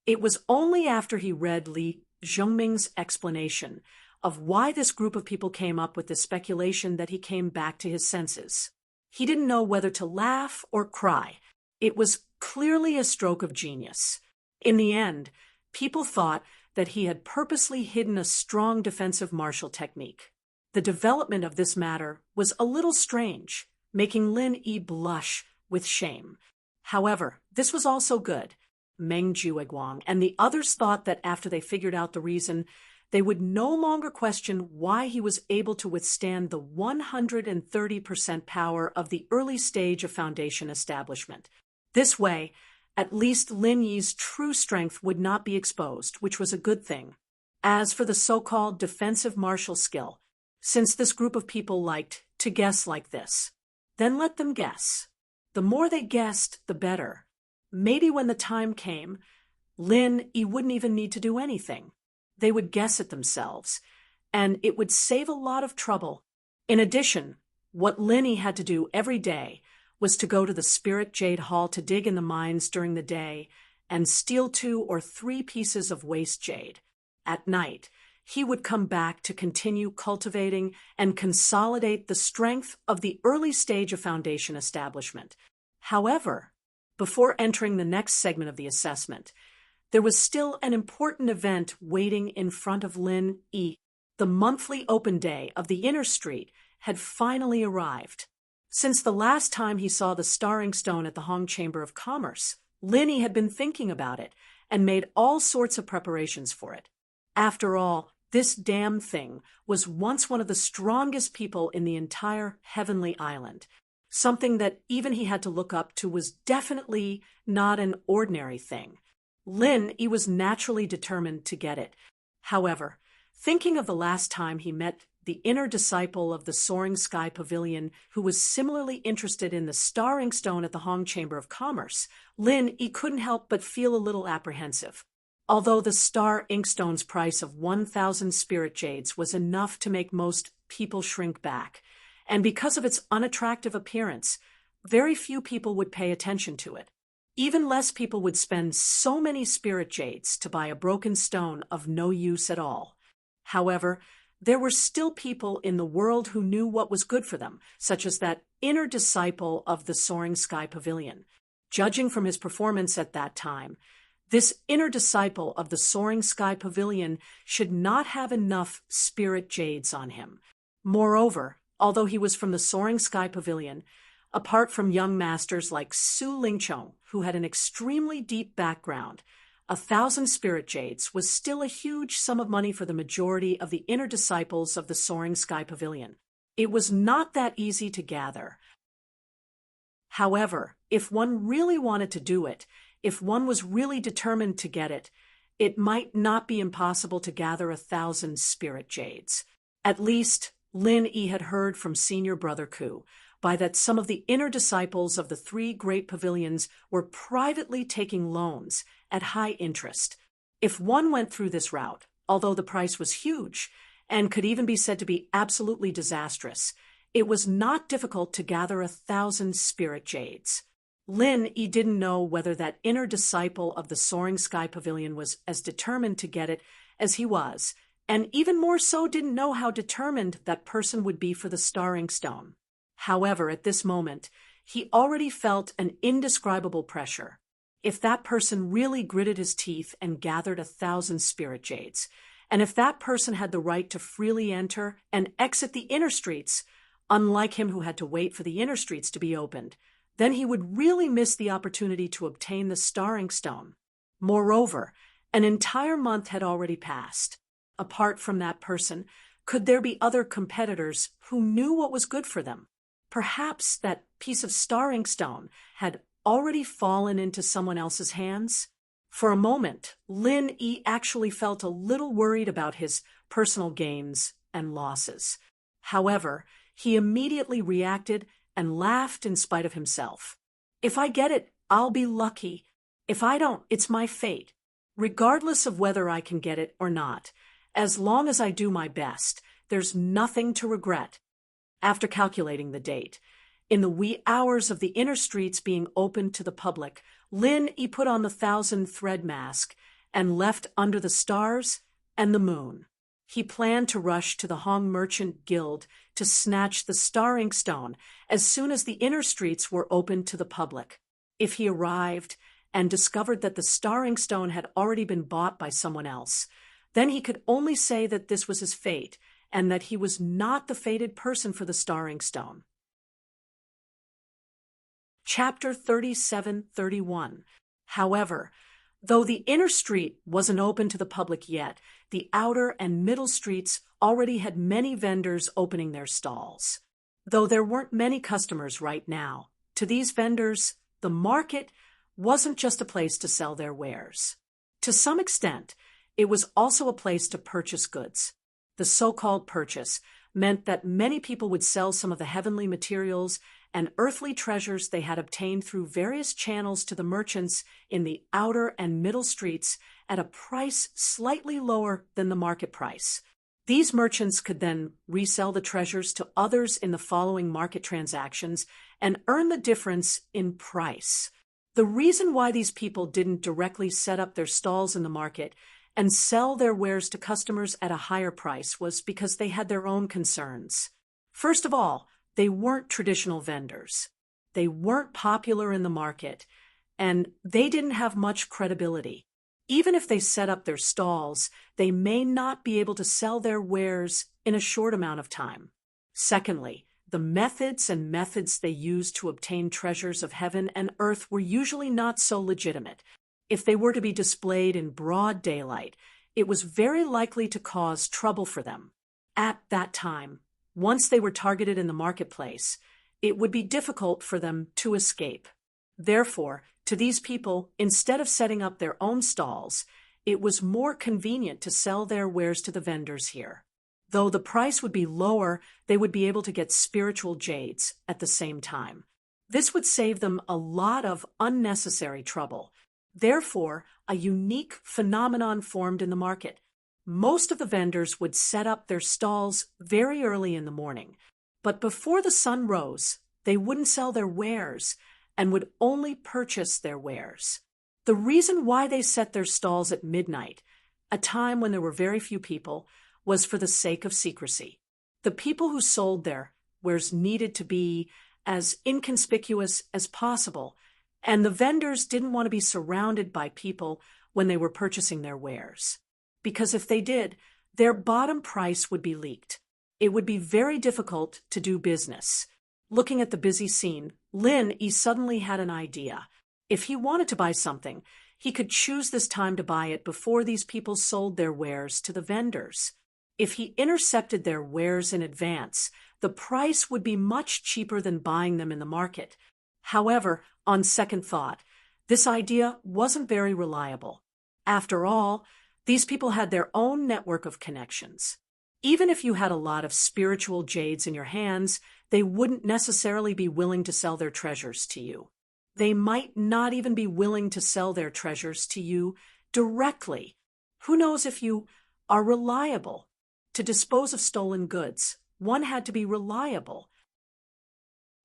It was only after he read Li Zhengming's explanation of why this group of people came up with this speculation that he came back to his senses. He didn't know whether to laugh or cry. It was clearly a stroke of genius. In the end, people thought that he had purposely hidden a strong defensive martial technique. The development of this matter was a little strange, making Lin Yi blush with shame. However, this was also good. Meng Jueguang and the others thought that after they figured out the reason, they would no longer question why he was able to withstand the 130% power of the early stage of Foundation establishment. This way, at least Lin Yi's true strength would not be exposed, which was a good thing. As for the so-called defensive martial skill, since this group of people liked to guess like this, then let them guess. The more they guessed, the better. Maybe when the time came, Lin Yi wouldn't even need to do anything. They would guess it themselves, and it would save a lot of trouble. In addition, what Lin Yi had to do every day was to go to the Spirit Jade Hall to dig in the mines during the day and steal 2 or 3 pieces of waste jade. At night, he would come back to continue cultivating and consolidate the strength of the early stage of Foundation establishment. However, before entering the next segment of the assessment, there was still an important event waiting in front of Lin Yi. The monthly open day of the Inner Street had finally arrived. Since the last time he saw the Starring Stone at the Hong Chamber of Commerce, Lin Yi had been thinking about it and made all sorts of preparations for it. After all, this damn thing was once one of the strongest people in the entire Heavenly Island. Something that even he had to look up to was definitely not an ordinary thing. Lin Yi was naturally determined to get it. However, thinking of the last time he met the inner disciple of the Soaring Sky Pavilion who was similarly interested in the Starring Stone at the Hong Chamber of Commerce, Lin Yi couldn't help but feel a little apprehensive. Although the Star Inkstone's price of 1,000 spirit jades was enough to make most people shrink back, and because of its unattractive appearance, very few people would pay attention to it. Even less people would spend so many spirit jades to buy a broken stone of no use at all. However, there were still people in the world who knew what was good for them, such as that inner disciple of the Soaring Sky Pavilion. Judging from his performance at that time, this inner disciple of the Soaring Sky Pavilion should not have enough spirit jades on him. Moreover, although he was from the Soaring Sky Pavilion, apart from young masters like Su Lingchong, who had an extremely deep background, 1,000 spirit jades was still a huge sum of money for the majority of the inner disciples of the Soaring Sky Pavilion. It was not that easy to gather. However, if one really wanted to do it, if one was really determined to get it, it might not be impossible to gather 1,000 spirit jades. At least, Lin Yi had heard from senior brother Ku, by that some of the inner disciples of the three great pavilions were privately taking loans at high interest. If one went through this route, although the price was huge and could even be said to be absolutely disastrous, it was not difficult to gather 1,000 spirit jades. Lin Yi didn't know whether that inner disciple of the Soaring Sky Pavilion was as determined to get it as he was, and even more so didn't know how determined that person would be for the starring stone. However, at this moment, he already felt an indescribable pressure. If that person really gritted his teeth and gathered 1,000 spirit jades, and if that person had the right to freely enter and exit the inner streets, unlike him who had to wait for the inner streets to be opened, then he would really miss the opportunity to obtain the starring stone. Moreover, an entire month had already passed. Apart from that person, could there be other competitors who knew what was good for them? Perhaps that piece of starring stone had already fallen into someone else's hands? For a moment, Lin Yi actually felt a little worried about his personal gains and losses. However, he immediately reacted and laughed in spite of himself. If I get it, I'll be lucky. If I don't, it's my fate. Regardless of whether I can get it or not, as long as I do my best, there's nothing to regret. After calculating the date, in the wee hours of the inner streets being opened to the public, Lin Yi put on the 1,000 thread mask and left under the stars and the moon. He planned to rush to the Hong Merchant Guild to snatch the starring stone as soon as the inner streets were opened to the public. If he arrived and discovered that the starring stone had already been bought by someone else, then he could only say that this was his fate and that he was not the fated person for the starring stone. Chapter 37-31. However, though the inner street wasn't open to the public yet, the outer and middle streets already had many vendors opening their stalls. Though there weren't many customers right now, to these vendors, the market wasn't just a place to sell their wares. To some extent, it was also a place to purchase goods. The so-called purchase meant that many people would sell some of the heavenly materials and earthly treasures they had obtained through various channels to the merchants in the outer and middle streets at a price slightly lower than the market price. These merchants could then resell the treasures to others in the following market transactions and earn the difference in price. The reason why these people didn't directly set up their stalls in the market and sell their wares to customers at a higher price was because they had their own concerns. First of all, they weren't traditional vendors. They weren't popular in the market, and they didn't have much credibility. Even if they set up their stalls, they may not be able to sell their wares in a short amount of time. Secondly, the methods they used to obtain treasures of heaven and earth were usually not so legitimate. If they were to be displayed in broad daylight, it was very likely to cause trouble for them. At that time, once they were targeted in the marketplace, it would be difficult for them to escape. Therefore, to these people, instead of setting up their own stalls, it was more convenient to sell their wares to the vendors here. Though the price would be lower, they would be able to get spiritual jades at the same time. This would save them a lot of unnecessary trouble. Therefore, a unique phenomenon formed in the market. Most of the vendors would set up their stalls very early in the morning, but before the sun rose, they wouldn't sell their wares and would only purchase their wares. The reason why they set their stalls at midnight, a time when there were very few people, was for the sake of secrecy. The people who sold their wares needed to be as inconspicuous as possible, and the vendors didn't want to be surrounded by people when they were purchasing their wares. Because if they did, their bottom price would be leaked. It would be very difficult to do business. Looking at the busy scene, Lin Yi suddenly had an idea. If he wanted to buy something, he could choose this time to buy it before these people sold their wares to the vendors. If he intercepted their wares in advance, the price would be much cheaper than buying them in the market. However, on second thought, this idea wasn't very reliable. After all, these people had their own network of connections. Even if you had a lot of spiritual jades in your hands, they wouldn't necessarily be willing to sell their treasures to you. They might not even be willing to sell their treasures to you directly. Who knows if you are reliable? To dispose of stolen goods, one had to be reliable.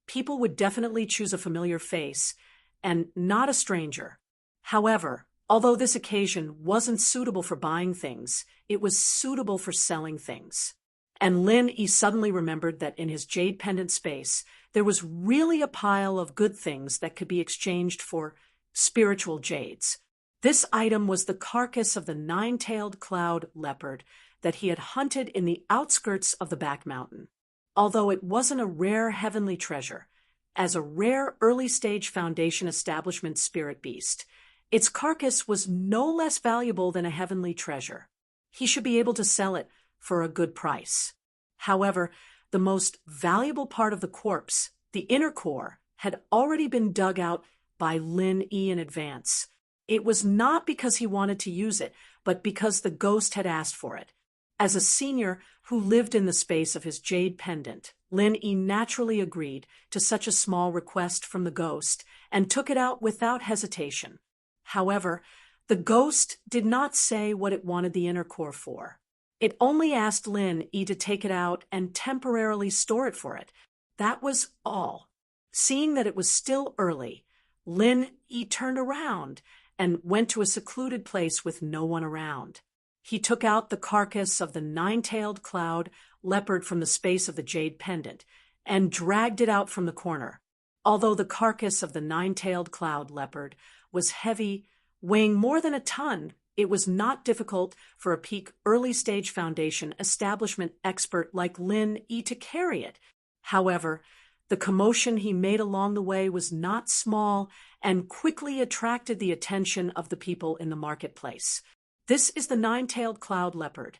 People would definitely choose a familiar face and not a stranger. However, although this occasion wasn't suitable for buying things, it was suitable for selling things. And Lin Yi suddenly remembered that in his jade pendant space, there was really a pile of good things that could be exchanged for spiritual jades. This item was the carcass of the nine-tailed cloud leopard that he had hunted in the outskirts of the back mountain. Although it wasn't a rare heavenly treasure, as a rare early-stage Foundation establishment spirit beast, its carcass was no less valuable than a heavenly treasure. He should be able to sell it for a good price. However, the most valuable part of the corpse, the inner core, had already been dug out by Lin Yi in advance. It was not because he wanted to use it, but because the ghost had asked for it. As a senior who lived in the space of his jade pendant, Lin Yi naturally agreed to such a small request from the ghost and took it out without hesitation. However, the ghost did not say what it wanted the inner core for. It only asked Lin Yi to take it out and temporarily store it for it. That was all. Seeing that it was still early, Lin Yi turned around and went to a secluded place with no one around. He took out the carcass of the nine-tailed cloud leopard from the space of the jade pendant and dragged it out from the corner. Although the carcass of the nine-tailed cloud leopard was heavy, weighing more than a ton, it was not difficult for a peak early-stage Foundation establishment expert like Lin Yi to carry it. However, the commotion he made along the way was not small and quickly attracted the attention of the people in the marketplace. This is the nine-tailed cloud leopard.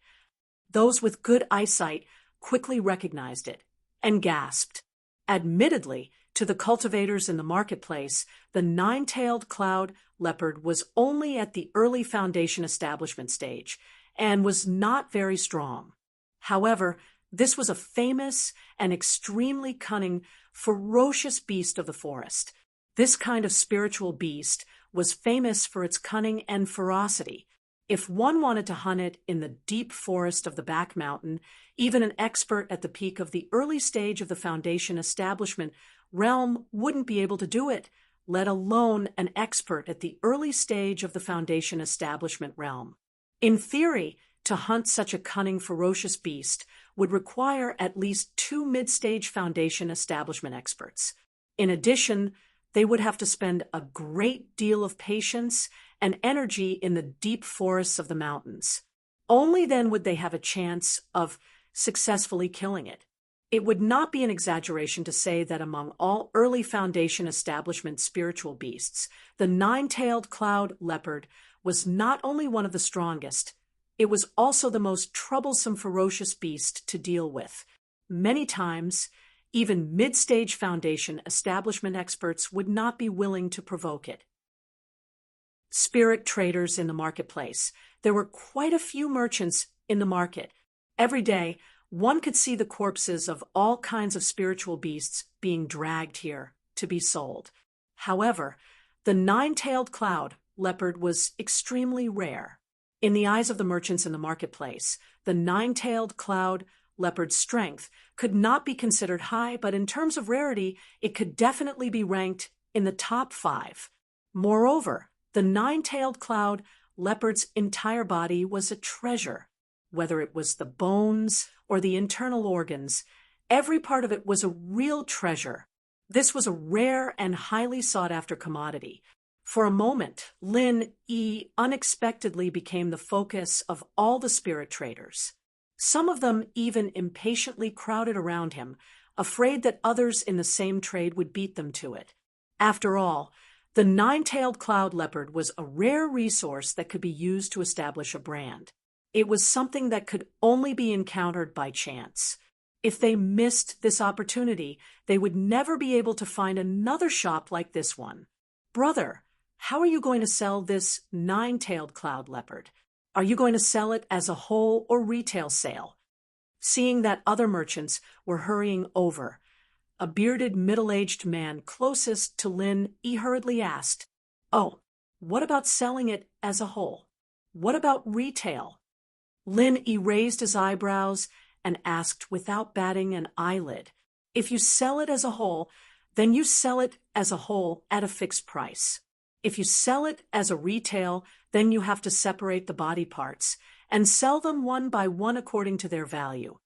Those with good eyesight quickly recognized it and gasped. Admittedly, to the cultivators in the marketplace, the nine-tailed cloud leopard was only at the early Foundation establishment stage and was not very strong. However, this was a famous and extremely cunning, ferocious beast of the forest. This kind of spiritual beast was famous for its cunning and ferocity. If one wanted to hunt it in the deep forest of the back mountain, even an expert at the peak of the early stage of the Foundation establishment realm wouldn't be able to do it, let alone an expert at the early stage of the Foundation establishment realm. In theory, to hunt such a cunning, ferocious beast would require at least 2 mid-stage Foundation establishment experts. In addition, they would have to spend a great deal of patience and energy in the deep forests of the mountains. Only then would they have a chance of successfully killing it. It would not be an exaggeration to say that among all early Foundation establishment spiritual beasts, the nine-tailed cloud leopard was not only one of the strongest, it was also the most troublesome, ferocious beast to deal with. Many times, even mid-stage Foundation establishment experts would not be willing to provoke it. Spirit traders in the marketplace. There were quite a few merchants in the market. Every day, one could see the corpses of all kinds of spiritual beasts being dragged here to be sold. However, the nine-tailed cloud leopard was extremely rare. In the eyes of the merchants in the marketplace, the nine-tailed cloud leopard's strength could not be considered high, but in terms of rarity, it could definitely be ranked in the top 5. Moreover, the nine-tailed cloud leopard's entire body was a treasure. whether it was the bones or the internal organs, every part of it was a real treasure. This was a rare and highly sought-after commodity. For a moment, Lin Yi unexpectedly became the focus of all the spirit traders. Some of them even impatiently crowded around him, afraid that others in the same trade would beat them to it. After all, the nine-tailed cloud leopard was a rare resource that could be used to establish a brand. It was something that could only be encountered by chance. If they missed this opportunity, they would never be able to find another shop like this one. Brother, how are you going to sell this nine-tailed cloud leopard? Are you going to sell it as a whole or retail sale? Seeing that other merchants were hurrying over, a bearded middle-aged man closest to Lin Yi hurriedly asked, "Oh, what about selling it as a whole? What about retail?" Lin Yi raised his eyebrows and asked without batting an eyelid, "If you sell it as a whole, then you sell it as a whole at a fixed price. If you sell it as a retail, then you have to separate the body parts and sell them one by one according to their value."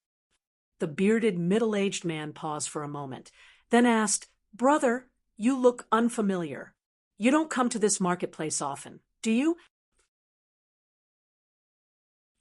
The bearded middle-aged man paused for a moment, then asked, "Brother, you look unfamiliar. You don't come to this marketplace often, do you?"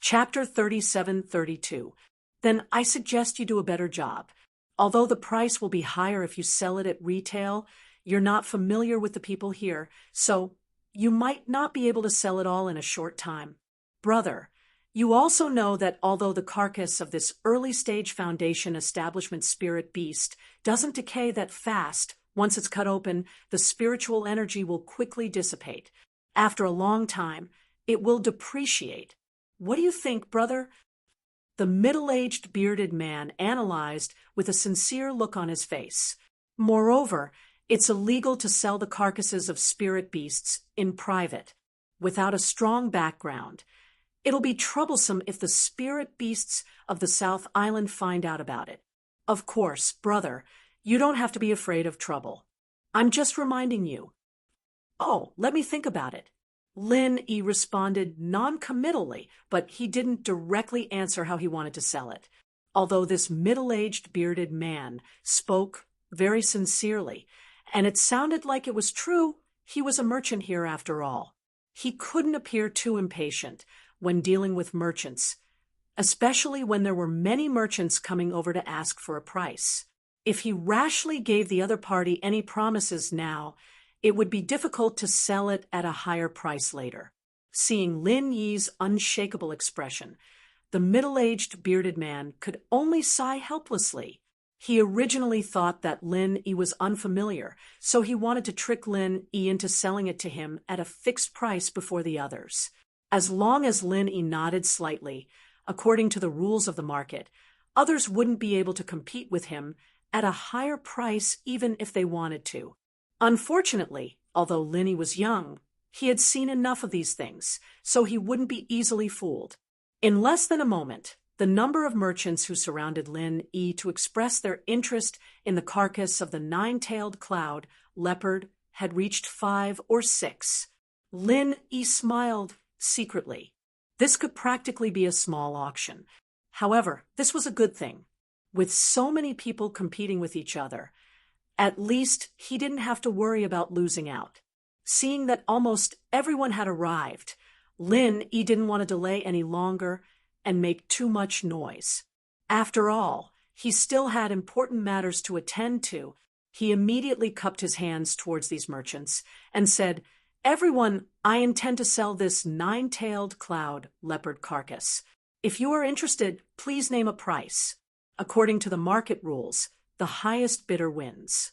Chapter 37-32. Then I suggest you do a better job. Although the price will be higher if you sell it at retail, you're not familiar with the people here, so you might not be able to sell it all in a short time. Brother, you also know that although the carcass of this early-stage foundation establishment spirit beast doesn't decay that fast, once it's cut open, the spiritual energy will quickly dissipate. After a long time, it will depreciate. What do you think, brother? The middle-aged bearded man analyzed with a sincere look on his face. Moreover, it's illegal to sell the carcasses of spirit beasts in private, without a strong background. It'll be troublesome if the spirit beasts of the South Island find out about it. Of course, brother, you don't have to be afraid of trouble. I'm just reminding you. Oh, let me think about it. Lin Yi responded non-committally, but he didn't directly answer how he wanted to sell it. Although this middle-aged bearded man spoke very sincerely, and it sounded like it was true, he was a merchant here after all. He couldn't appear too impatient when dealing with merchants, especially when there were many merchants coming over to ask for a price. If he rashly gave the other party any promises now, it would be difficult to sell it at a higher price later. Seeing Lin Yi's unshakable expression, the middle-aged bearded man could only sigh helplessly. He originally thought that Lin Yi was unfamiliar, so he wanted to trick Lin Yi into selling it to him at a fixed price before the others. As long as Lin Yi nodded slightly, according to the rules of the market, others wouldn't be able to compete with him at a higher price even if they wanted to. Unfortunately, although Lin Yi was young, he had seen enough of these things, so he wouldn't be easily fooled. In less than a moment, the number of merchants who surrounded Lin Yi to express their interest in the carcass of the nine-tailed cloud leopard had reached 5 or 6. Lin Yi smiled secretly. This could practically be a small auction. However, this was a good thing. With so many people competing with each other, at least he didn't have to worry about losing out. Seeing that almost everyone had arrived, Lin Yi didn't want to delay any longer and make too much noise. After all, he still had important matters to attend to. He immediately cupped his hands towards these merchants and said, "Everyone, I intend to sell this nine-tailed cloud leopard carcass. If you are interested, please name a price. According to the market rules, the highest bidder wins."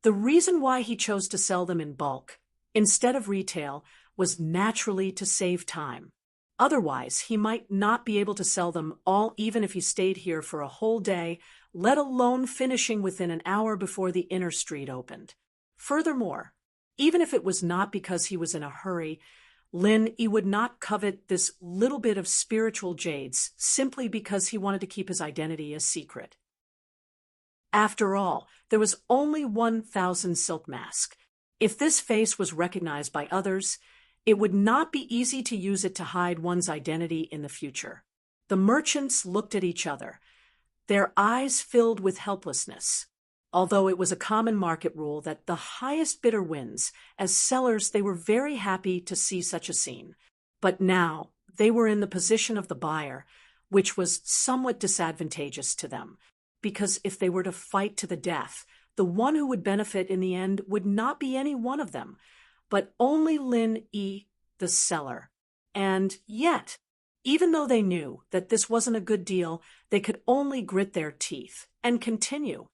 The reason why he chose to sell them in bulk, instead of retail, was naturally to save time. Otherwise, he might not be able to sell them all even if he stayed here for a whole day, let alone finishing within an hour before the inner street opened. Furthermore, even if it was not because he was in a hurry, Lin Yi would not covet this little bit of spiritual jades simply because he wanted to keep his identity a secret. After all, there was only 1,000 silk mask. If this face was recognized by others, it would not be easy to use it to hide one's identity in the future. The merchants looked at each other, their eyes filled with helplessness. Although it was a common market rule that the highest bidder wins, as sellers they were very happy to see such a scene. But now they were in the position of the buyer, which was somewhat disadvantageous to them, because if they were to fight to the death, the one who would benefit in the end would not be any one of them, but only Lin Yi, the seller. And yet, even though they knew that this wasn't a good deal, they could only grit their teeth and continue.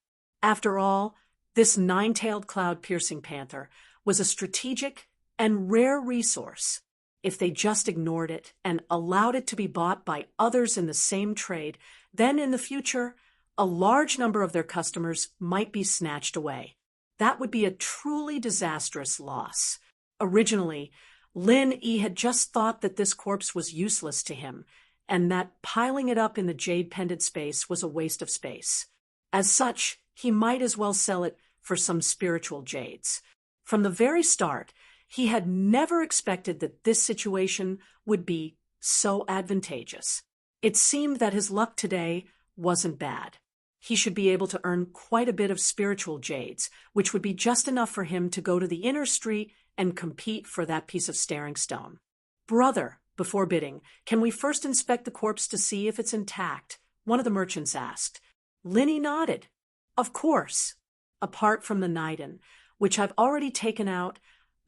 After all, this nine-tailed cloud-piercing panther was a strategic and rare resource. If they just ignored it and allowed it to be bought by others in the same trade, then in the future, a large number of their customers might be snatched away. That would be a truly disastrous loss. Originally, Lin Yi had just thought that this corpse was useless to him, and that piling it up in the jade pendant space was a waste of space. As such, he might as well sell it for some spiritual jades. From the very start, he had never expected that this situation would be so advantageous. It seemed that his luck today wasn't bad. He should be able to earn quite a bit of spiritual jades, which would be just enough for him to go to the inner street and compete for that piece of staring stone. "Brother," before bidding, "can we first inspect the corpse to see if it's intact?" one of the merchants asked. Linny nodded. "Of course. Apart from the nidin, which I've already taken out,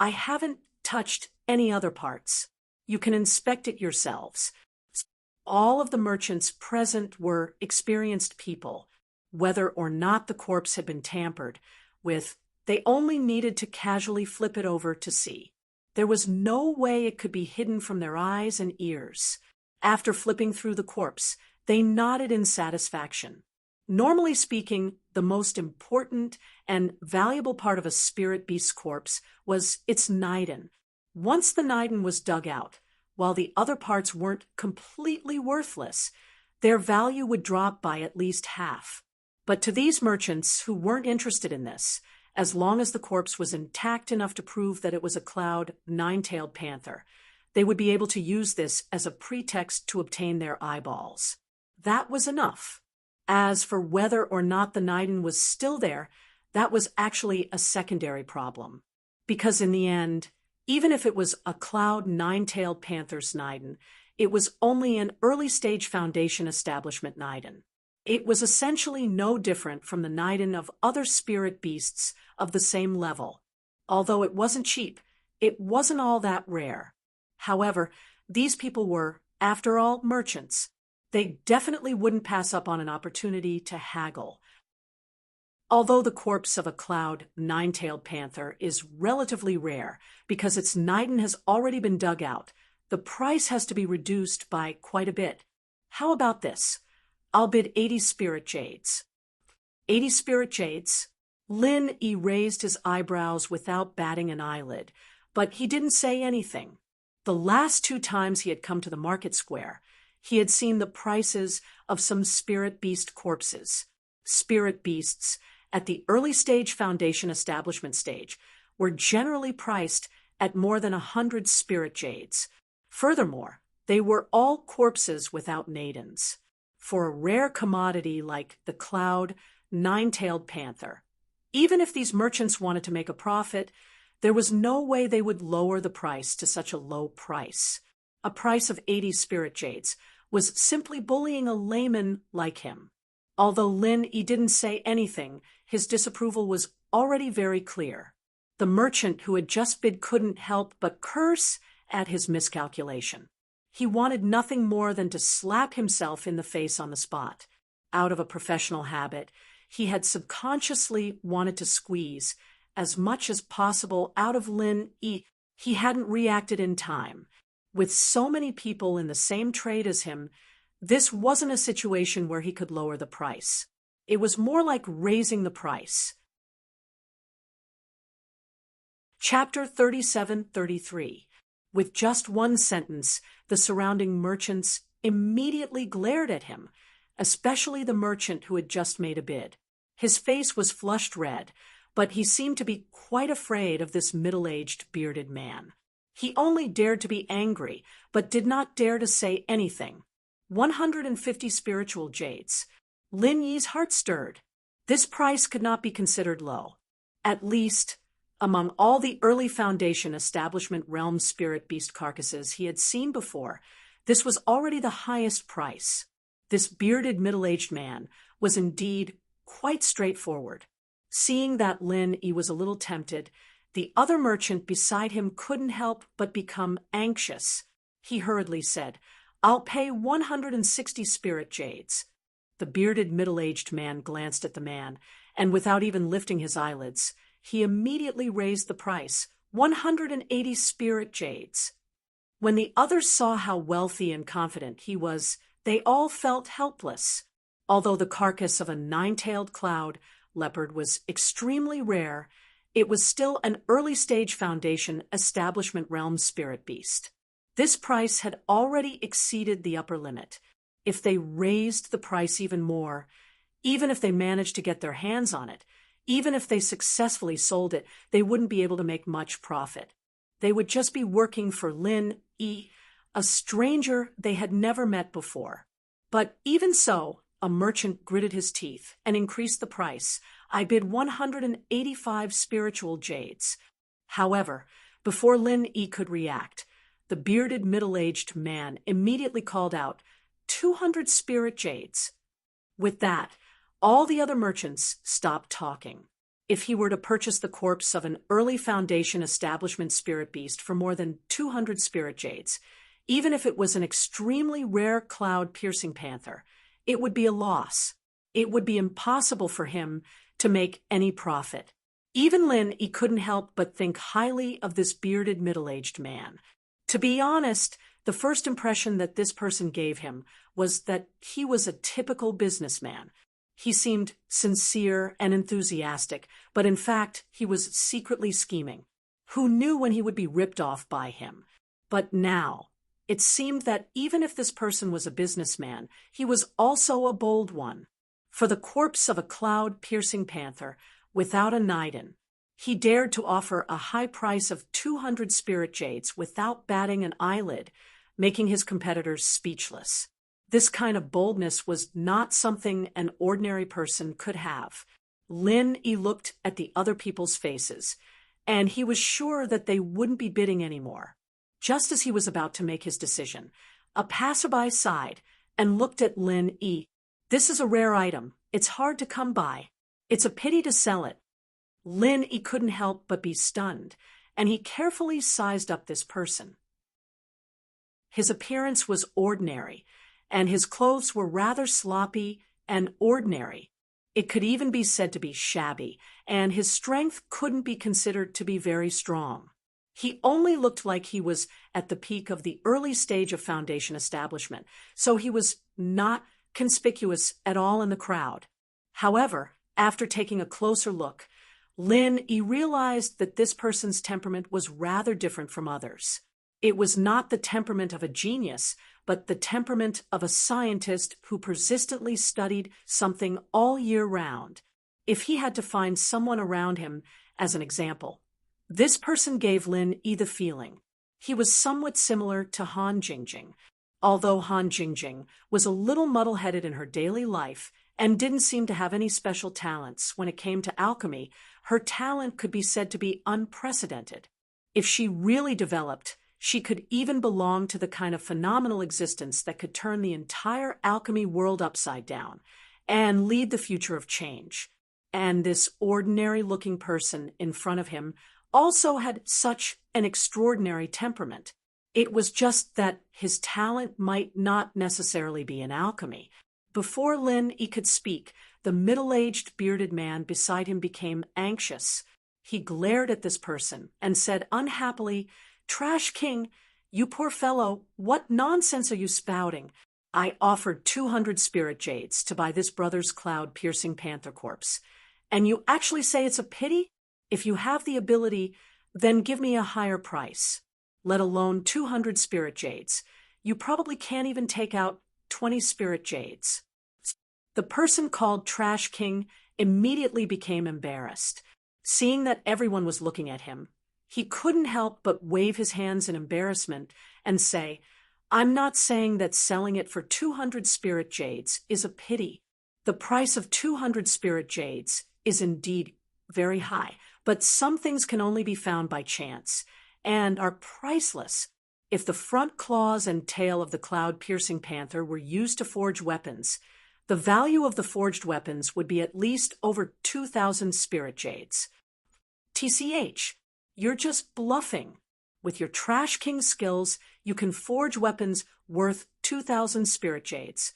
I haven't touched any other parts. You can inspect it yourselves." All of the merchants present were experienced people. Whether or not the corpse had been tampered with, they only needed to casually flip it over to see. There was no way it could be hidden from their eyes and ears. After flipping through the corpse, they nodded in satisfaction. Normally speaking, the most important and valuable part of a spirit beast's corpse was its nidin. Once the nidin was dug out, while the other parts weren't completely worthless, their value would drop by at least half. But to these merchants who weren't interested in this, as long as the corpse was intact enough to prove that it was a cloud nine-tailed panther, they would be able to use this as a pretext to obtain their eyeballs. That was enough. As for whether or not the nidin was still there, that was actually a secondary problem. Because in the end, even if it was a cloud nine-tailed panther's nidin, it was only an early-stage foundation establishment nidin. It was essentially no different from the nidin of other spirit beasts of the same level. Although it wasn't cheap, it wasn't all that rare. However, these people were, after all, merchants. They definitely wouldn't pass up on an opportunity to haggle. Although the corpse of a cloud nine-tailed panther is relatively rare because its nidin has already been dug out, the price has to be reduced by quite a bit. How about this? I'll bid 80 spirit jades. 80 spirit jades? Lin raised his eyebrows without batting an eyelid, but he didn't say anything. The last 2 times he had come to the market square, he had seen the prices of some spirit beast corpses. Spirit beasts, at the early stage foundation establishment stage, were generally priced at more than 100 spirit jades. Furthermore, they were all corpses without nadins. For a rare commodity like the cloud nine-tailed panther, even if these merchants wanted to make a profit, there was no way they would lower the price to such a low price. A price of 80 spirit jades was simply bullying a layman like him. Although Lin didn't say anything, his disapproval was already very clear. The merchant who had just bid couldn't help but curse at his miscalculation. He wanted nothing more than to slap himself in the face on the spot. Out of a professional habit, he had subconsciously wanted to squeeze as much as possible out of Lin Yi. He hadn't reacted in time. With so many people in the same trade as him, this wasn't a situation where he could lower the price. It was more like raising the price. Chapter 37-33. With just one sentence, the surrounding merchants immediately glared at him, especially the merchant who had just made a bid. His face was flushed red, but he seemed to be quite afraid of this middle-aged, bearded man. He only dared to be angry, but did not dare to say anything. 150 spiritual jades. Lin Yi's heart stirred. This price could not be considered low. At least, among all the early Foundation establishment realm spirit beast carcasses he had seen before, this was already the highest price. This bearded middle-aged man was indeed quite straightforward. Seeing that Lin Yi was a little tempted, the other merchant beside him couldn't help but become anxious. He hurriedly said, "I'll pay 160 spirit jades." The bearded middle-aged man glanced at the man, and without even lifting his eyelids, he immediately raised the price, 180 spirit jades. When the others saw how wealthy and confident he was, they all felt helpless. Although the carcass of a nine-tailed cloud leopard was extremely rare, it was still an early-stage Foundation establishment realm spirit beast. This price had already exceeded the upper limit. If they raised the price even more, even if they managed to get their hands on it, even if they successfully sold it, they wouldn't be able to make much profit. They would just be working for Lin Yi, a stranger they had never met before. But even so, a merchant gritted his teeth and increased the price. "I bid 185 spiritual jades." However, before Lin Yi could react, the bearded middle-aged man immediately called out, 200 spirit jades. With that, all the other merchants stopped talking. If he were to purchase the corpse of an early Foundation establishment spirit beast for more than 200 spirit jades, even if it was an extremely rare cloud-piercing panther, it would be a loss. It would be impossible for him to make any profit. Even Lin Yi couldn't help but think highly of this bearded middle-aged man. To be honest, the first impression that this person gave him was that he was a typical businessman. He seemed sincere and enthusiastic, but in fact, he was secretly scheming. Who knew when he would be ripped off by him? But now, it seemed that even if this person was a businessman, he was also a bold one. For the corpse of a cloud-piercing panther, without a Niden, he dared to offer a high price of 200 spirit jades without batting an eyelid, making his competitors speechless. This kind of boldness was not something an ordinary person could have. Lin Yi looked at the other people's faces, and he was sure that they wouldn't be bidding anymore. Just as he was about to make his decision, a passerby sighed and looked at Lin Yi. "This is a rare item. It's hard to come by. It's a pity to sell it." Lin Yi couldn't help but be stunned, and he carefully sized up this person. His appearance was ordinary, and his clothes were rather sloppy and ordinary. It could even be said to be shabby, and his strength couldn't be considered to be very strong. He only looked like he was at the peak of the early stage of Foundation establishment, so he was not conspicuous at all in the crowd. However, after taking a closer look, Lin Yi realized that this person's temperament was rather different from others. It was not the temperament of a genius, but the temperament of a scientist who persistently studied something all year round. If he had to find someone around him as an example, this person gave Lin Yi the feeling. He was somewhat similar to Han Jingjing. Although Han Jingjing was a little muddle-headed in her daily life and didn't seem to have any special talents when it came to alchemy, her talent could be said to be unprecedented. If she really developed, she could even belong to the kind of phenomenal existence that could turn the entire alchemy world upside down and lead the future of change. And this ordinary-looking person in front of him also had such an extraordinary temperament. It was just that his talent might not necessarily be in alchemy. Before Lin Yi could speak, the middle-aged bearded man beside him became anxious. He glared at this person and said unhappily, "Trash King, you poor fellow, what nonsense are you spouting? I offered 200 spirit jades to buy this brother's cloud-piercing panther corpse. And you actually say it's a pity? If you have the ability, then give me a higher price. Let alone 200 spirit jades. You probably can't even take out 20 spirit jades." The person called Trash King immediately became embarrassed. Seeing that everyone was looking at him, he couldn't help but wave his hands in embarrassment and say, I'm not saying that selling it for 200 spirit jades is a pity. The price of 200 spirit jades is indeed very high, but some things can only be found by chance and are priceless. If the front claws and tail of the cloud-piercing panther were used to forge weapons, the value of the forged weapons would be at least over 2,000 spirit jades. TCH, you're just bluffing. With your Trash King skills, you can forge weapons worth 2,000 spirit jades.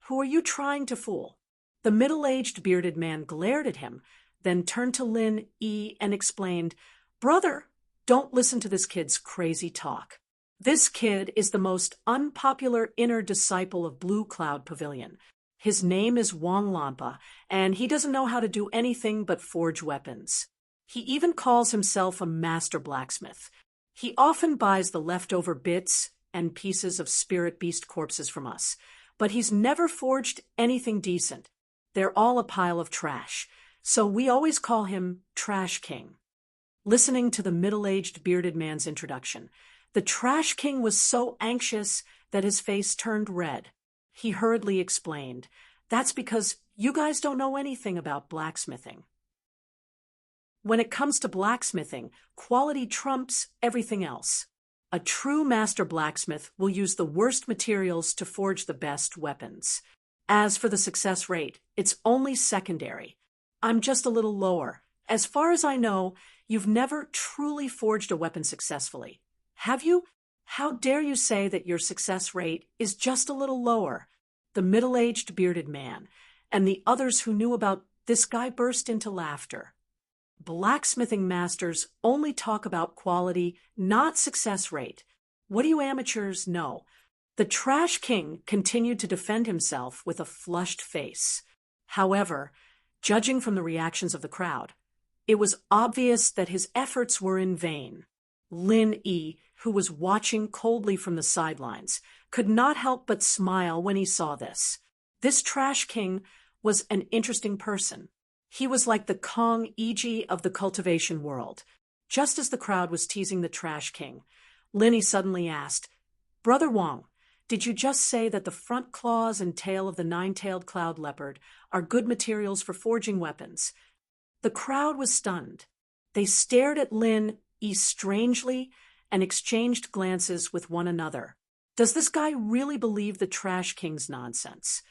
Who are you trying to fool? The middle-aged bearded man glared at him, then turned to Lin Yi and explained, "Brother, don't listen to this kid's crazy talk. This kid is the most unpopular inner disciple of Blue Cloud Pavilion. His name is Wang Lampa, and he doesn't know how to do anything but forge weapons. He even calls himself a master blacksmith. He often buys the leftover bits and pieces of spirit beast corpses from us, but he's never forged anything decent. They're all a pile of trash, so we always call him Trash King." Listening to the middle-aged bearded man's introduction, the Trash King was so anxious that his face turned red. He hurriedly explained, "That's because you guys don't know anything about blacksmithing. When it comes to blacksmithing, quality trumps everything else. A true master blacksmith will use the worst materials to forge the best weapons. As for the success rate, it's only secondary. I'm just a little lower. As far as I know, you've never truly forged a weapon successfully. Have you? How dare you say that your success rate is just a little lower?" The middle-aged bearded man and the others who knew about this guy burst into laughter. Blacksmithing masters only talk about quality, not success rate. What do you amateurs know? The Trash King continued to defend himself with a flushed face. However, judging from the reactions of the crowd, it was obvious that his efforts were in vain. Lin Yi, who was watching coldly from the sidelines, could not help but smile when he saw this. This Trash King was an interesting person. He was like the Kong Iji of the cultivation world. Just as the crowd was teasing the Trash King, Linny suddenly asked, "Brother Wang, did you just say that the front claws and tail of the nine-tailed cloud leopard are good materials for forging weapons?" The crowd was stunned. They stared at Lin Yi strangely and exchanged glances with one another. Does this guy really believe the Trash King's nonsense?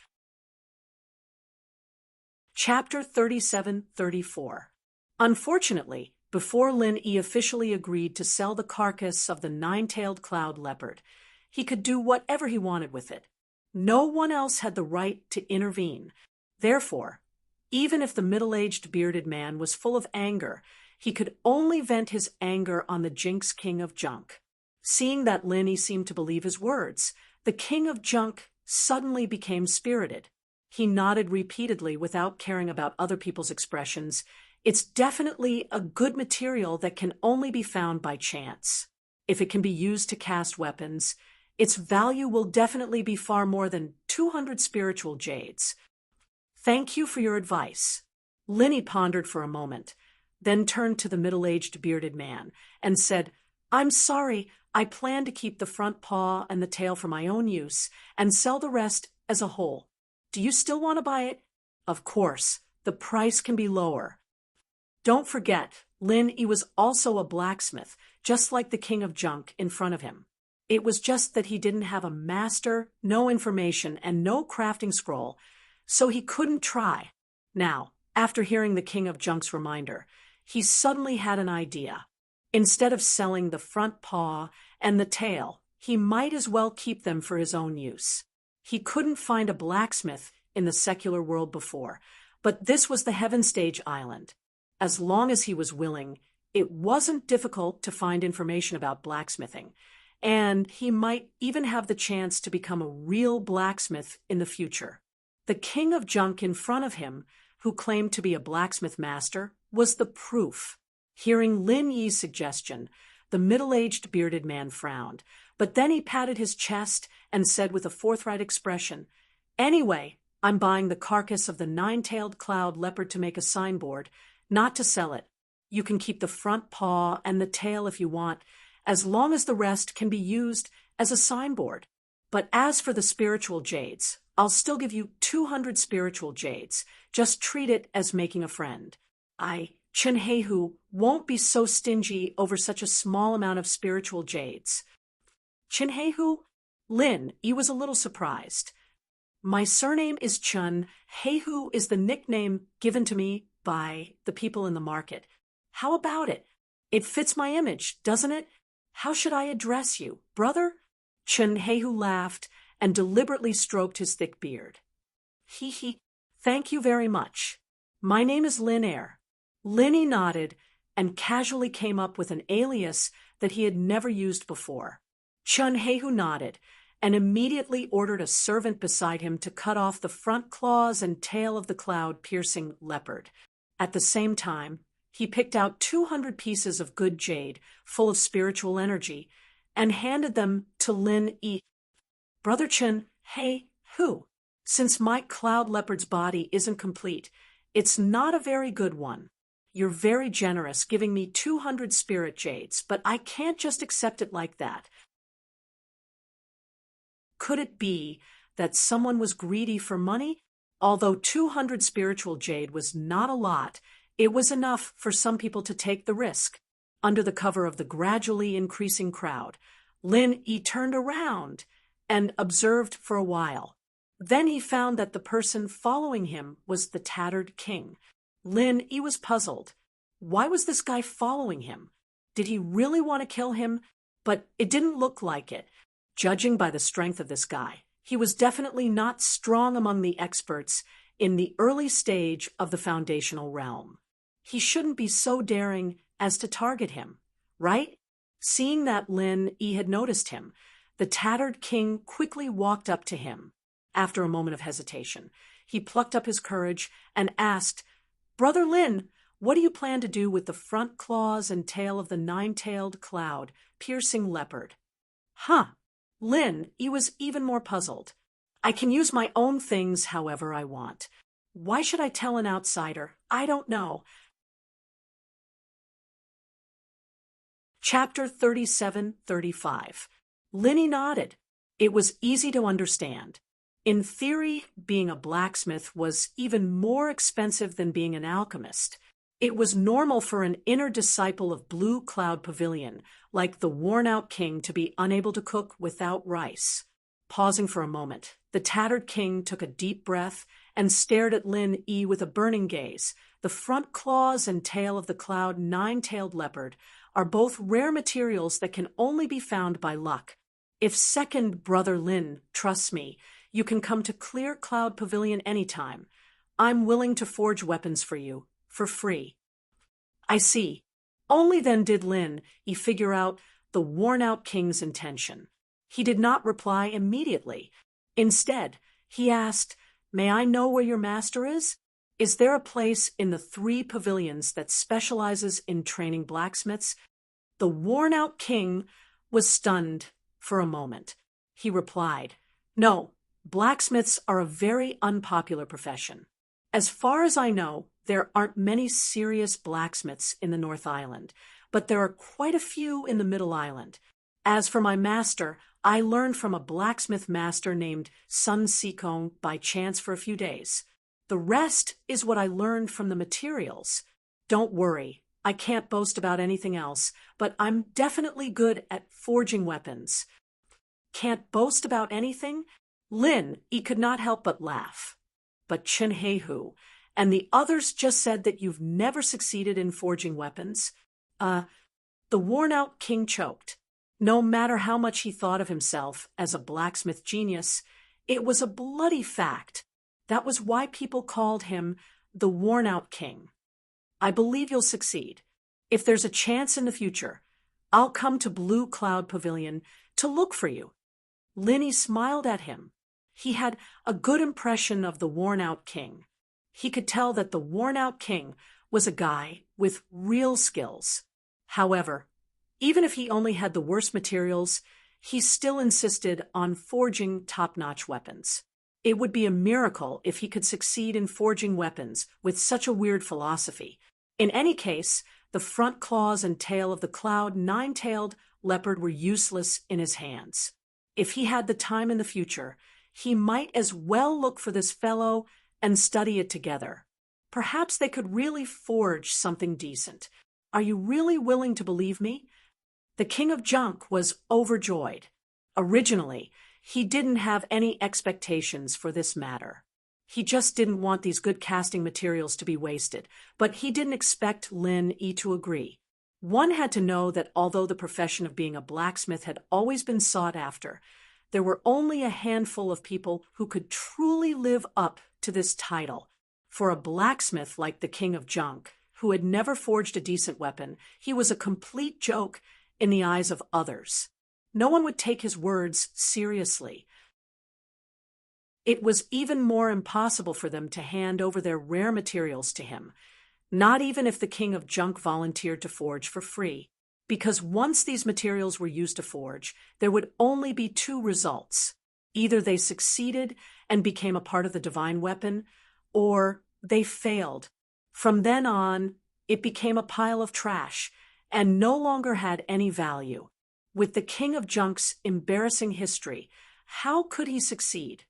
Chapter 37-34. Unfortunately, before Lin Yi officially agreed to sell the carcass of the nine-tailed cloud leopard, he could do whatever he wanted with it. No one else had the right to intervene. Therefore, even if the middle-aged bearded man was full of anger, he could only vent his anger on the Jinx King of Junk. Seeing that Lin Yi seemed to believe his words, the King of Junk suddenly became spirited. He nodded repeatedly without caring about other people's expressions. "It's definitely a good material that can only be found by chance. If it can be used to cast weapons, its value will definitely be far more than 200 spiritual jades. Thank you for your advice." Linny pondered for a moment, then turned to the middle-aged bearded man and said, "I'm sorry, I plan to keep the front paw and the tail for my own use and sell the rest as a whole. Do you still want to buy it? Of course, the price can be lower." Don't forget, Lin Yi was also a blacksmith, just like the King of Junk in front of him. It was just that he didn't have a master, no information, and no crafting scroll, so he couldn't try. Now, after hearing the King of Junk's reminder, he suddenly had an idea. Instead of selling the front paw and the tail, he might as well keep them for his own use. He couldn't find a blacksmith in the secular world before, but this was the Heaven Stage Island. As long as he was willing, it wasn't difficult to find information about blacksmithing, and he might even have the chance to become a real blacksmith in the future. The King of Junk in front of him, who claimed to be a blacksmith master, was the proof. Hearing Lin Yi's suggestion, the middle-aged bearded man frowned, but then he patted his chest and said with a forthright expression, "Anyway, I'm buying the carcass of the nine-tailed cloud leopard to make a signboard, not to sell it. You can keep the front paw and the tail if you want, as long as the rest can be used as a signboard." But as for the spiritual jades, I'll still give you 200 spiritual jades. Just treat it as making a friend. Chenhehu, won't be so stingy over such a small amount of spiritual jades. Chenhehu? Lin, he was a little surprised. My surname is Chun. Hehu is the nickname given to me by the people in the market. How about it? It fits my image, doesn't it? How should I address you, brother? Chenhehu laughed and deliberately stroked his thick beard. He, thank you very much. My name is Lin Air. Linny nodded and casually came up with an alias that he had never used before. Chenhehu nodded and immediately ordered a servant beside him to cut off the front claws and tail of the cloud-piercing leopard. At the same time, he picked out 200 pieces of good jade, full of spiritual energy, and handed them to Lin Yi. Brother Chenhehu, since my cloud leopard's body isn't complete, it's not a very good one. You're very generous, giving me 200 spirit jades, but I can't just accept it like that. Could it be that someone was greedy for money? Although 200 spiritual jade was not a lot, it was enough for some people to take the risk. Under the cover of the gradually increasing crowd, Lin Yi turned around and observed for a while. Then he found that the person following him was the tattered king. Lin Yi was puzzled. Why was this guy following him? Did he really want to kill him? But it didn't look like it. Judging by the strength of this guy, he was definitely not strong among the experts in the early stage of the foundational realm. He shouldn't be so daring as to target him, right? Seeing that Lin Yi had noticed him, the tattered king quickly walked up to him. After a moment of hesitation, he plucked up his courage and asked, Brother Lin, what do you plan to do with the front claws and tail of the nine-tailed cloud-piercing leopard? Huh. Lin, he was even more puzzled. I can use my own things however I want. Why should I tell an outsider? I don't know. Chapter 37-35. Linny nodded. It was easy to understand. In theory, being a blacksmith was even more expensive than being an alchemist. It was normal for an inner disciple of Blue Cloud Pavilion, like the worn-out king, to be unable to cook without rice. Pausing for a moment, the tattered king took a deep breath and stared at Lin Yi with a burning gaze. The front claws and tail of the cloud nine-tailed leopard are both rare materials that can only be found by luck. If second brother Lin trusts me, you can come to Clear Cloud Pavilion anytime. I'm willing to forge weapons for you, for free. I see. Only then did Lin Yi figure out the worn-out king's intention. He did not reply immediately. Instead, he asked, May I know where your master is? Is there a place in the 3 pavilions that specializes in training blacksmiths? The worn-out king was stunned for a moment. He replied, No, blacksmiths are a very unpopular profession. As far as I know, there aren't many serious blacksmiths in the North Island, but there are quite a few in the Middle Island. As for my master, I learned from a blacksmith master named Sun Sikong by chance for a few days. The rest is what I learned from the materials. Don't worry, I can't boast about anything else, but I'm definitely good at forging weapons. Can't boast about anything? Lin Yi could not help but laugh. But Chenhehu and the others just said that you've never succeeded in forging weapons. The worn-out king choked. No matter how much he thought of himself as a blacksmith genius, it was a bloody fact. That was why people called him the worn-out king. I believe you'll succeed. If there's a chance in the future, I'll come to Blue Cloud Pavilion to look for you. Linny smiled at him. He had a good impression of the worn-out king. He could tell that the worn-out king was a guy with real skills. However, even if he only had the worst materials, he still insisted on forging top-notch weapons. It would be a miracle if he could succeed in forging weapons with such a weird philosophy. In any case, the front claws and tail of the cloud nine-tailed leopard were useless in his hands. If he had the time in the future, he might as well look for this fellow and study it together. Perhaps they could really forge something decent. Are you really willing to believe me? The king of junk was overjoyed. Originally, he didn't have any expectations for this matter. He just didn't want these good casting materials to be wasted, but he didn't expect Lin Yi to agree. One had to know that although the profession of being a blacksmith had always been sought after, there were only a handful of people who could truly live up to this title. For a blacksmith like the king of junk, who had never forged a decent weapon, he was a complete joke in the eyes of others. No one would take his words seriously. It was even more impossible for them to hand over their rare materials to him, not even if the king of junk volunteered to forge for free, because once these materials were used to forge, there would only be two results. Either they succeeded and became a part of the divine weapon, or they failed. From then on, it became a pile of trash and no longer had any value. With the king of junk's embarrassing history, how could he succeed?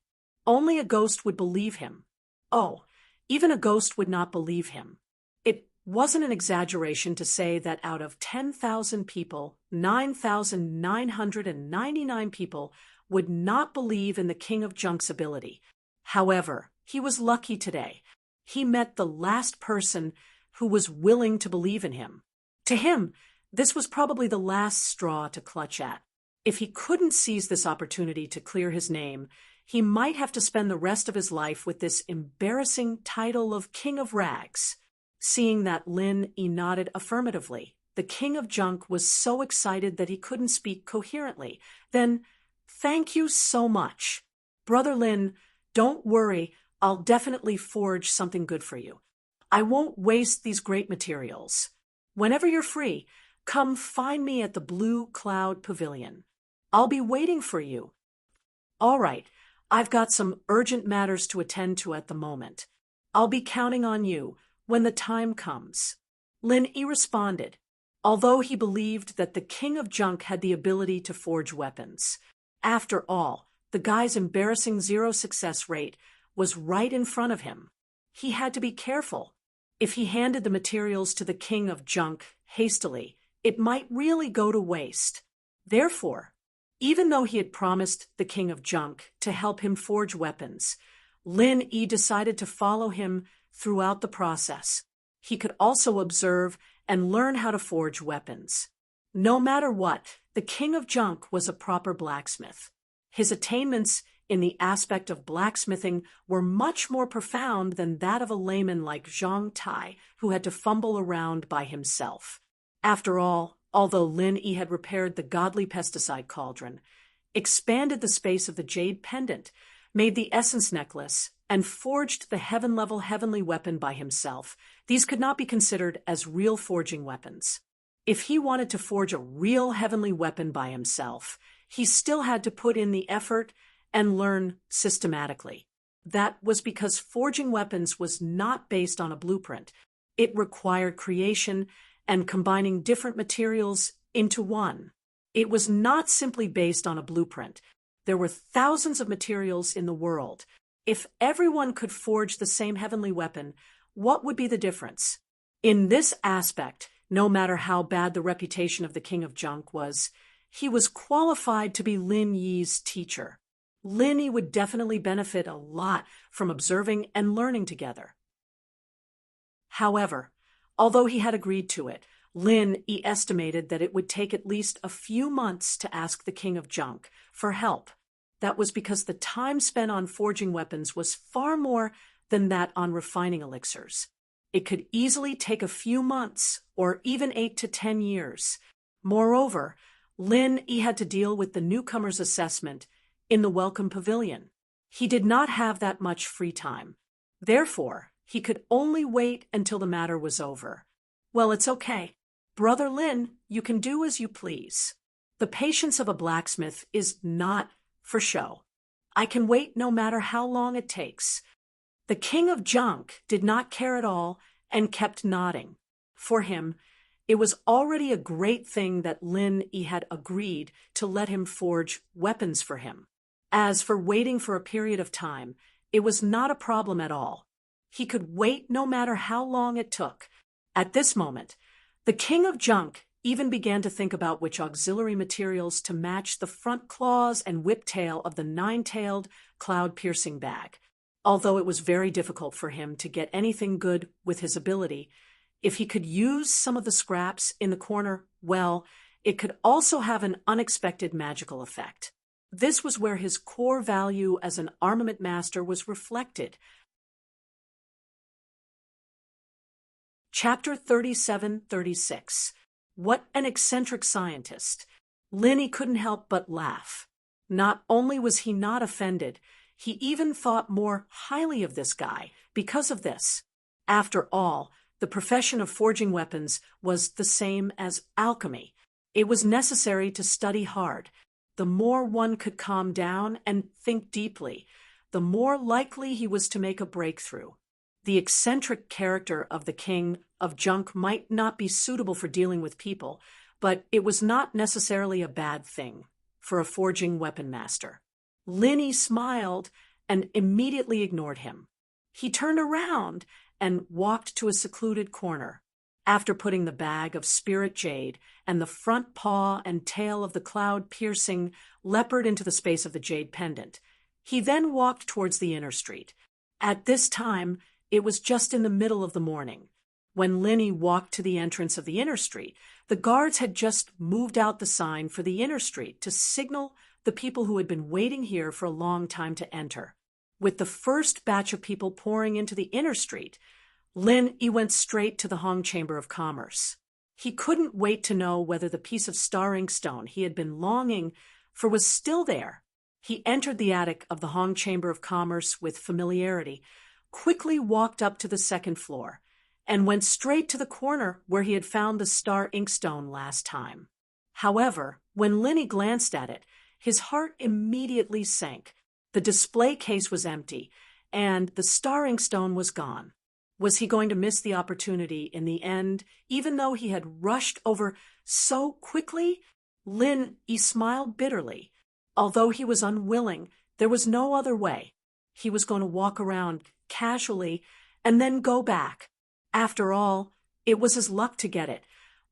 Only a ghost would believe him. Oh, even a ghost would not believe him. It wasn't an exaggeration to say that out of 10,000 people, 9,999 people would not believe in the king of junk's ability. However, he was lucky today. He met the last person who was willing to believe in him. To him, this was probably the last straw to clutch at. If he couldn't seize this opportunity to clear his name, he might have to spend the rest of his life with this embarrassing title of King of Rags. Seeing that Lin Yi nodded affirmatively, the king of junk was so excited that he couldn't speak coherently. Then, thank you so much. Brother Lin, don't worry, I'll definitely forge something good for you. I won't waste these great materials. Whenever you're free, come find me at the Blue Cloud Pavilion. I'll be waiting for you. All right, I've got some urgent matters to attend to at the moment. I'll be counting on you when the time comes. Lin Yi responded, although he believed that the king of junk had the ability to forge weapons. After all, the guy's embarrassing zero success rate was right in front of him. He had to be careful. If he handed the materials to the king of junk hastily, it might really go to waste. Therefore, even though he had promised the king of junk to help him forge weapons, Lin Yi decided to follow him throughout the process. He could also observe and learn how to forge weapons. No matter what, the king of junk was a proper blacksmith. His attainments in the aspect of blacksmithing were much more profound than that of a layman like Zhang Tai, who had to fumble around by himself. After all, although Lin Yi had repaired the godly pesticide cauldron, expanded the space of the jade pendant, made the essence necklace, and forged the heaven-level heavenly weapon by himself, these could not be considered as real forging weapons. If he wanted to forge a real heavenly weapon by himself, he still had to put in the effort and learn systematically. That was because forging weapons was not based on a blueprint. It required creation and combining different materials into one. It was not simply based on a blueprint. There were thousands of materials in the world. If everyone could forge the same heavenly weapon, what would be the difference? In this aspect, no matter how bad the reputation of the king of junk was, he was qualified to be Lin Yi's teacher. Lin Yi would definitely benefit a lot from observing and learning together. However, although he had agreed to it, Lin Yi estimated that it would take at least a few months to ask the king of junk for help. That was because the time spent on forging weapons was far more than that on refining elixirs. It could easily take a few months, or even 8 to 10 years. Moreover, Lin Yi had to deal with the newcomer's assessment in the Welcome Pavilion. He did not have that much free time. Therefore, he could only wait until the matter was over. Well, it's okay. Brother Lin, you can do as you please. The patience of a blacksmith is not for show. I can wait no matter how long it takes. The king of junk did not care at all and kept nodding. For him, It was already a great thing that Lin Yi had agreed to let him forge weapons for him. As for waiting for a period of time, it was not a problem at all. He could wait no matter how long it took. At this moment, the king of junk even began to think about which auxiliary materials to match the front claws and whiptail of the nine-tailed, cloud-piercing bag. Although it was very difficult for him to get anything good with his ability, if he could use some of the scraps in the corner, well, it could also have an unexpected magical effect. This was where his core value as an armament master was reflected. Chapter 37-36. What an eccentric scientist. Lin Yi couldn't help but laugh. Not only was he not offended, he even thought more highly of this guy because of this. After all, the profession of forging weapons was the same as alchemy. It was necessary to study hard. The more one could calm down and think deeply, the more likely he was to make a breakthrough. The eccentric character of the king of junk might not be suitable for dealing with people, but it was not necessarily a bad thing for a forging weapon master. Lin Yi smiled and immediately ignored him. He turned around and walked to a secluded corner. After putting the bag of spirit jade and the front paw and tail of the cloud-piercing leopard into the space of the jade pendant, he then walked towards the inner street. At this time, it was just in the middle of the morning. When Lin Yi walked to the entrance of the inner street, the guards had just moved out the sign for the inner street to signal the people who had been waiting here for a long time to enter. With the first batch of people pouring into the inner street, Lin Yi went straight to the Hong Chamber of Commerce. He couldn't wait to know whether the piece of star inkstone he had been longing for was still there. He entered the attic of the Hong Chamber of Commerce with familiarity, quickly walked up to the second floor, and went straight to the corner where he had found the star inkstone last time. However, when Lin Yi glanced at it, his heart immediately sank. The display case was empty, and the star inkstone was gone. Was he going to miss the opportunity in the end, even though he had rushed over so quickly? Lin Yi smiled bitterly. Although he was unwilling, there was no other way. He was going to walk around casually and then go back. After all, it was his luck to get it,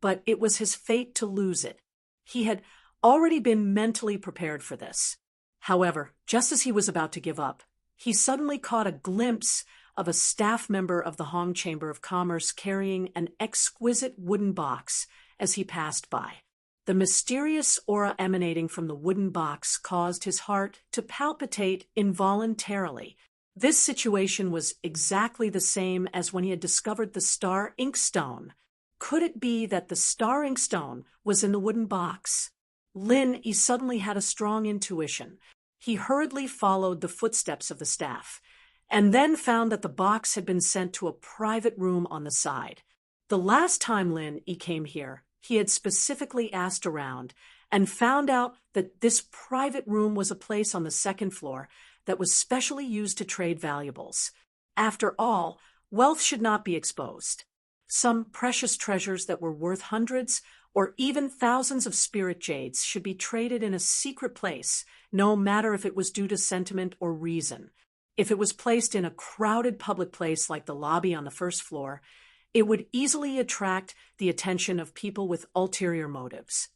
but it was his fate to lose it. He had already been mentally prepared for this. However, just as he was about to give up, he suddenly caught a glimpse of a staff member of the Hong Chamber of Commerce carrying an exquisite wooden box as he passed by. The mysterious aura emanating from the wooden box caused his heart to palpitate involuntarily. This situation was exactly the same as when he had discovered the star inkstone. Could it be that the star inkstone was in the wooden box? Lin Yi suddenly had a strong intuition. He hurriedly followed the footsteps of the staff, and then found that the box had been sent to a private room on the side. The last time Lin Yi came here, he had specifically asked around and found out that this private room was a place on the second floor that was specially used to trade valuables. After all, wealth should not be exposed. Some precious treasures that were worth hundreds or even thousands of spirit jades should be traded in a secret place, no matter if it was due to sentiment or reason. If it was placed in a crowded public place like the lobby on the first floor, it would easily attract the attention of people with ulterior motives.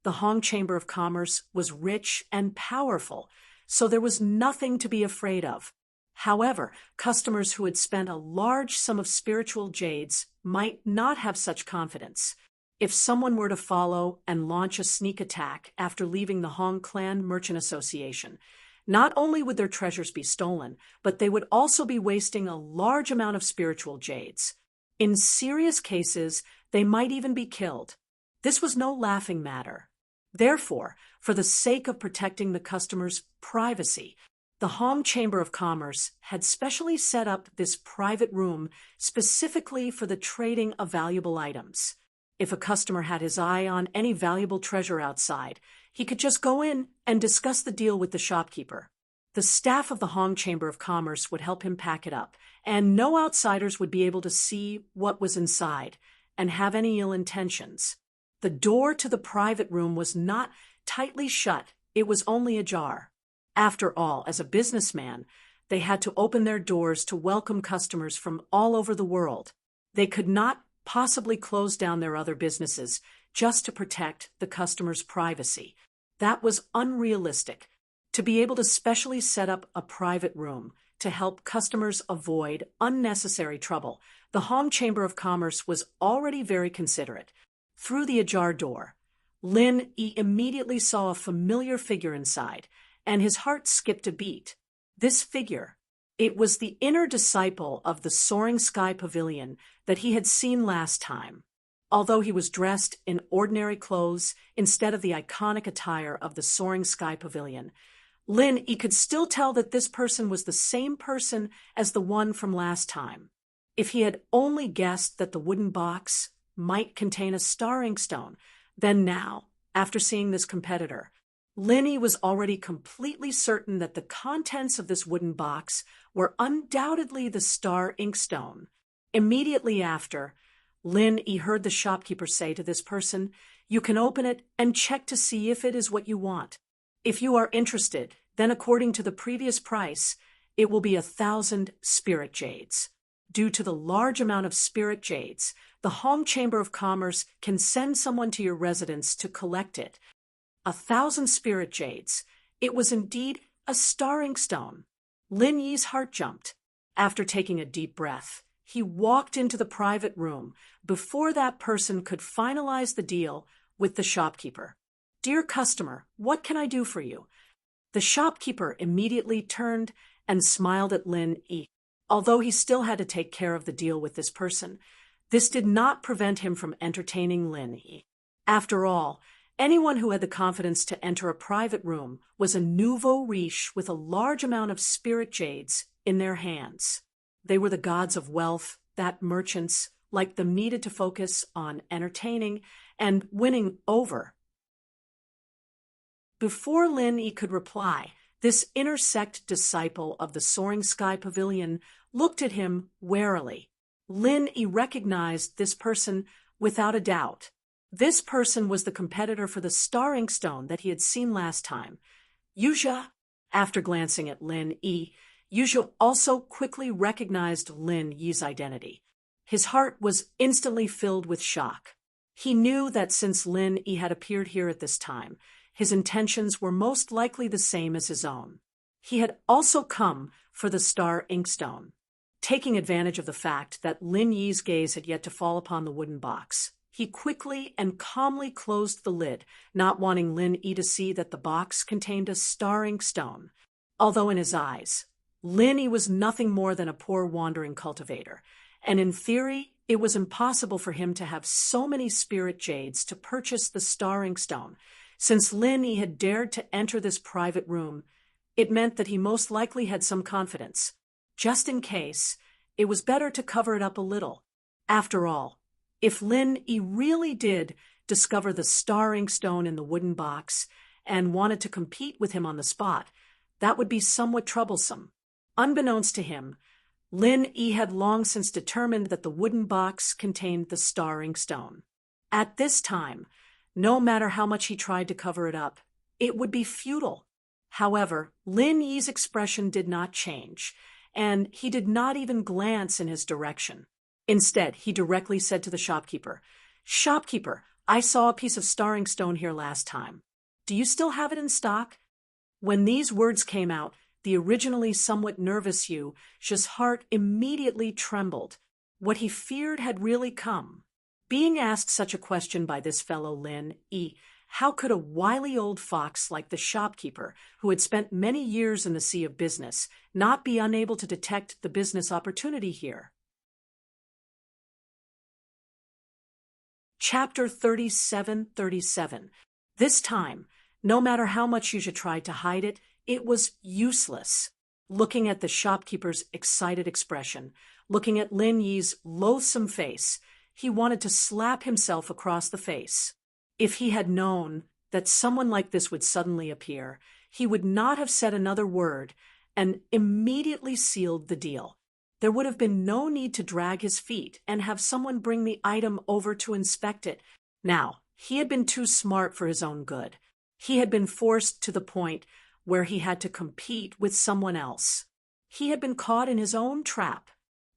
The Hong Chamber of Commerce was rich and powerful, so there was nothing to be afraid of. However, customers who had spent a large sum of spiritual jades might not have such confidence. If someone were to follow and launch a sneak attack after leaving the Hong Clan Merchant Association, not only would their treasures be stolen, but they would also be wasting a large amount of spiritual jades. In serious cases, they might even be killed. This was no laughing matter. Therefore, for the sake of protecting the customer's privacy, the Hong Chamber of Commerce had specially set up this private room specifically for the trading of valuable items. If a customer had his eye on any valuable treasure outside, he could just go in and discuss the deal with the shopkeeper. The staff of the Hong Chamber of Commerce would help him pack it up, and no outsiders would be able to see what was inside. and have any ill intentions. The door to the private room was not tightly shut, it was only ajar. After all, as a businessman, they had to open their doors to welcome customers from all over the world. They could not possibly close down their other businesses just to protect the customer's privacy. That was unrealistic. To be able to specially set up a private room to help customers avoid unnecessary trouble, the Hong Chamber of Commerce was already very considerate. Through the ajar door, Lin Yi immediately saw a familiar figure inside, and his heart skipped a beat. This figure, it was the inner disciple of the Soaring Sky Pavilion that he had seen last time. Although he was dressed in ordinary clothes instead of the iconic attire of the Soaring Sky Pavilion, Lin Yi could still tell that this person was the same person as the one from last time. If he had only guessed that the wooden box might contain a star inkstone, then now, after seeing this competitor, Lin Yi was already completely certain that the contents of this wooden box were undoubtedly the star inkstone. Immediately after, Lin Yi heard the shopkeeper say to this person, "You can open it and check to see if it is what you want. If you are interested, then according to the previous price, it will be 1,000 spirit jades." Due to the large amount of spirit jades, the Hong Chamber of Commerce can send someone to your residence to collect it. 1,000 spirit jades. It was indeed a star inkstone. Lin Yi's heart jumped. After taking a deep breath, he walked into the private room before that person could finalize the deal with the shopkeeper. "Dear customer, what can I do for you?" The shopkeeper immediately turned and smiled at Lin Yi. Although he still had to take care of the deal with this person, this did not prevent him from entertaining Lin Yi. After all, anyone who had the confidence to enter a private room was a nouveau riche with a large amount of spirit jades in their hands. They were the gods of wealth that merchants like them needed to focus on entertaining and winning over. Before Lin Yi could reply, this inner sect disciple of the Soaring Sky Pavilion looked at him warily. Lin Yi recognized this person without a doubt. This person was the competitor for the star inkstone that he had seen last time. Yuzha, after glancing at Lin Yi, Yuzha also quickly recognized Lin Yi's identity. His heart was instantly filled with shock. He knew that since Lin Yi had appeared here at this time, his intentions were most likely the same as his own. He had also come for the star inkstone. Taking advantage of the fact that Lin Yi's gaze had yet to fall upon the wooden box, he quickly and calmly closed the lid, not wanting Lin Yi to see that the box contained a star inkstone. Although in his eyes, Lin Yi was nothing more than a poor wandering cultivator, and in theory, it was impossible for him to have so many spirit jades to purchase the star inkstone. Since Lin Yi had dared to enter this private room, it meant that he most likely had some confidence. Just in case, it was better to cover it up a little. After all, if Lin Yi really did discover the star inkstone in the wooden box and wanted to compete with him on the spot, that would be somewhat troublesome. Unbeknownst to him, Lin Yi had long since determined that the wooden box contained the star inkstone. At this time, no matter how much he tried to cover it up, it would be futile. However, Lin Yi's expression did not change, and he did not even glance in his direction. Instead, he directly said to the shopkeeper, "Shopkeeper, I saw a piece of star inkstone here last time. Do you still have it in stock?" When these words came out, the originally somewhat nervous Yuzha's heart immediately trembled. What he feared had really come. Being asked such a question by this fellow Lin Yi, how could a wily old fox like the shopkeeper, who had spent many years in the sea of business, not be unable to detect the business opportunity here? Chapter 37:37. This time, no matter how much Yuzha tried to hide it, it was useless. Looking at the shopkeeper's excited expression, looking at Lin Yi's loathsome face, he wanted to slap himself across the face. If he had known that someone like this would suddenly appear, he would not have said another word and immediately sealed the deal. there would have been no need to drag his feet and have someone bring the item over to inspect it. Now, he had been too smart for his own good. He had been forced to the point where he had to compete with someone else. He had been caught in his own trap.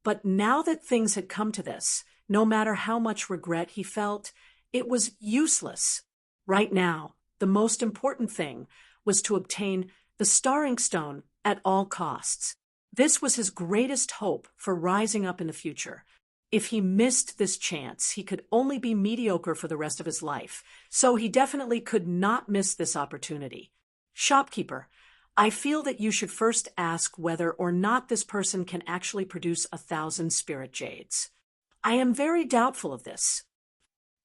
But now that things had come to this, no matter how much regret he felt, it was useless. Right now, the most important thing was to obtain the Starring Stone at all costs. This was his greatest hope for rising up in the future. If he missed this chance, he could only be mediocre for the rest of his life, so he definitely could not miss this opportunity. Shopkeeper, I feel that you should first ask whether or not this person can actually produce 1,000 spirit jades. I am very doubtful of this.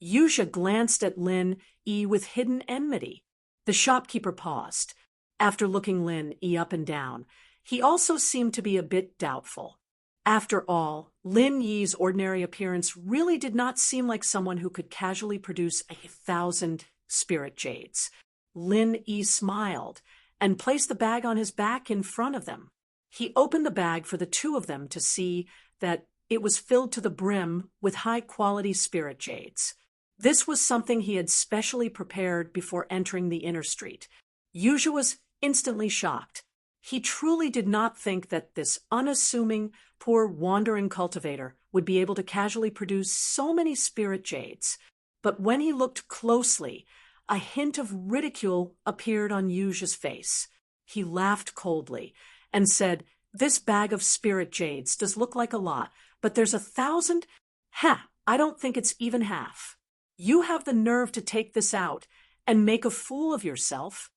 Yuzha glanced at Lin Yi with hidden enmity. The shopkeeper paused. After looking Lin Yi up and down, he also seemed to be a bit doubtful. After all, Lin Yi's ordinary appearance really did not seem like someone who could casually produce 1,000 spirit jades. Lin Yi smiled and placed the bag on his back in front of them. He opened the bag for the two of them to see that it was filled to the brim with high-quality spirit jades. This was something he had specially prepared before entering the inner street. Yuzha was instantly shocked. He truly did not think that this unassuming, poor wandering cultivator would be able to casually produce so many spirit jades. But when he looked closely, a hint of ridicule appeared on Yuzha's face. He laughed coldly and said, "This bag of spirit jades does look like a lot, but there's 1,000? Ha! I don't think it's even half. You have the nerve to take this out and make a fool of yourself."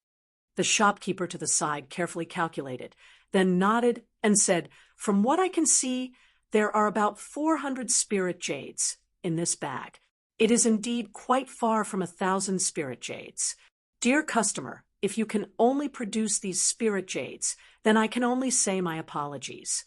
The shopkeeper to the side carefully calculated, then nodded and said, "From what I can see, there are about 400 spirit jades in this bag. It is indeed quite far from 1,000 spirit jades. Dear customer, if you can only produce these spirit jades, then I can only say my apologies."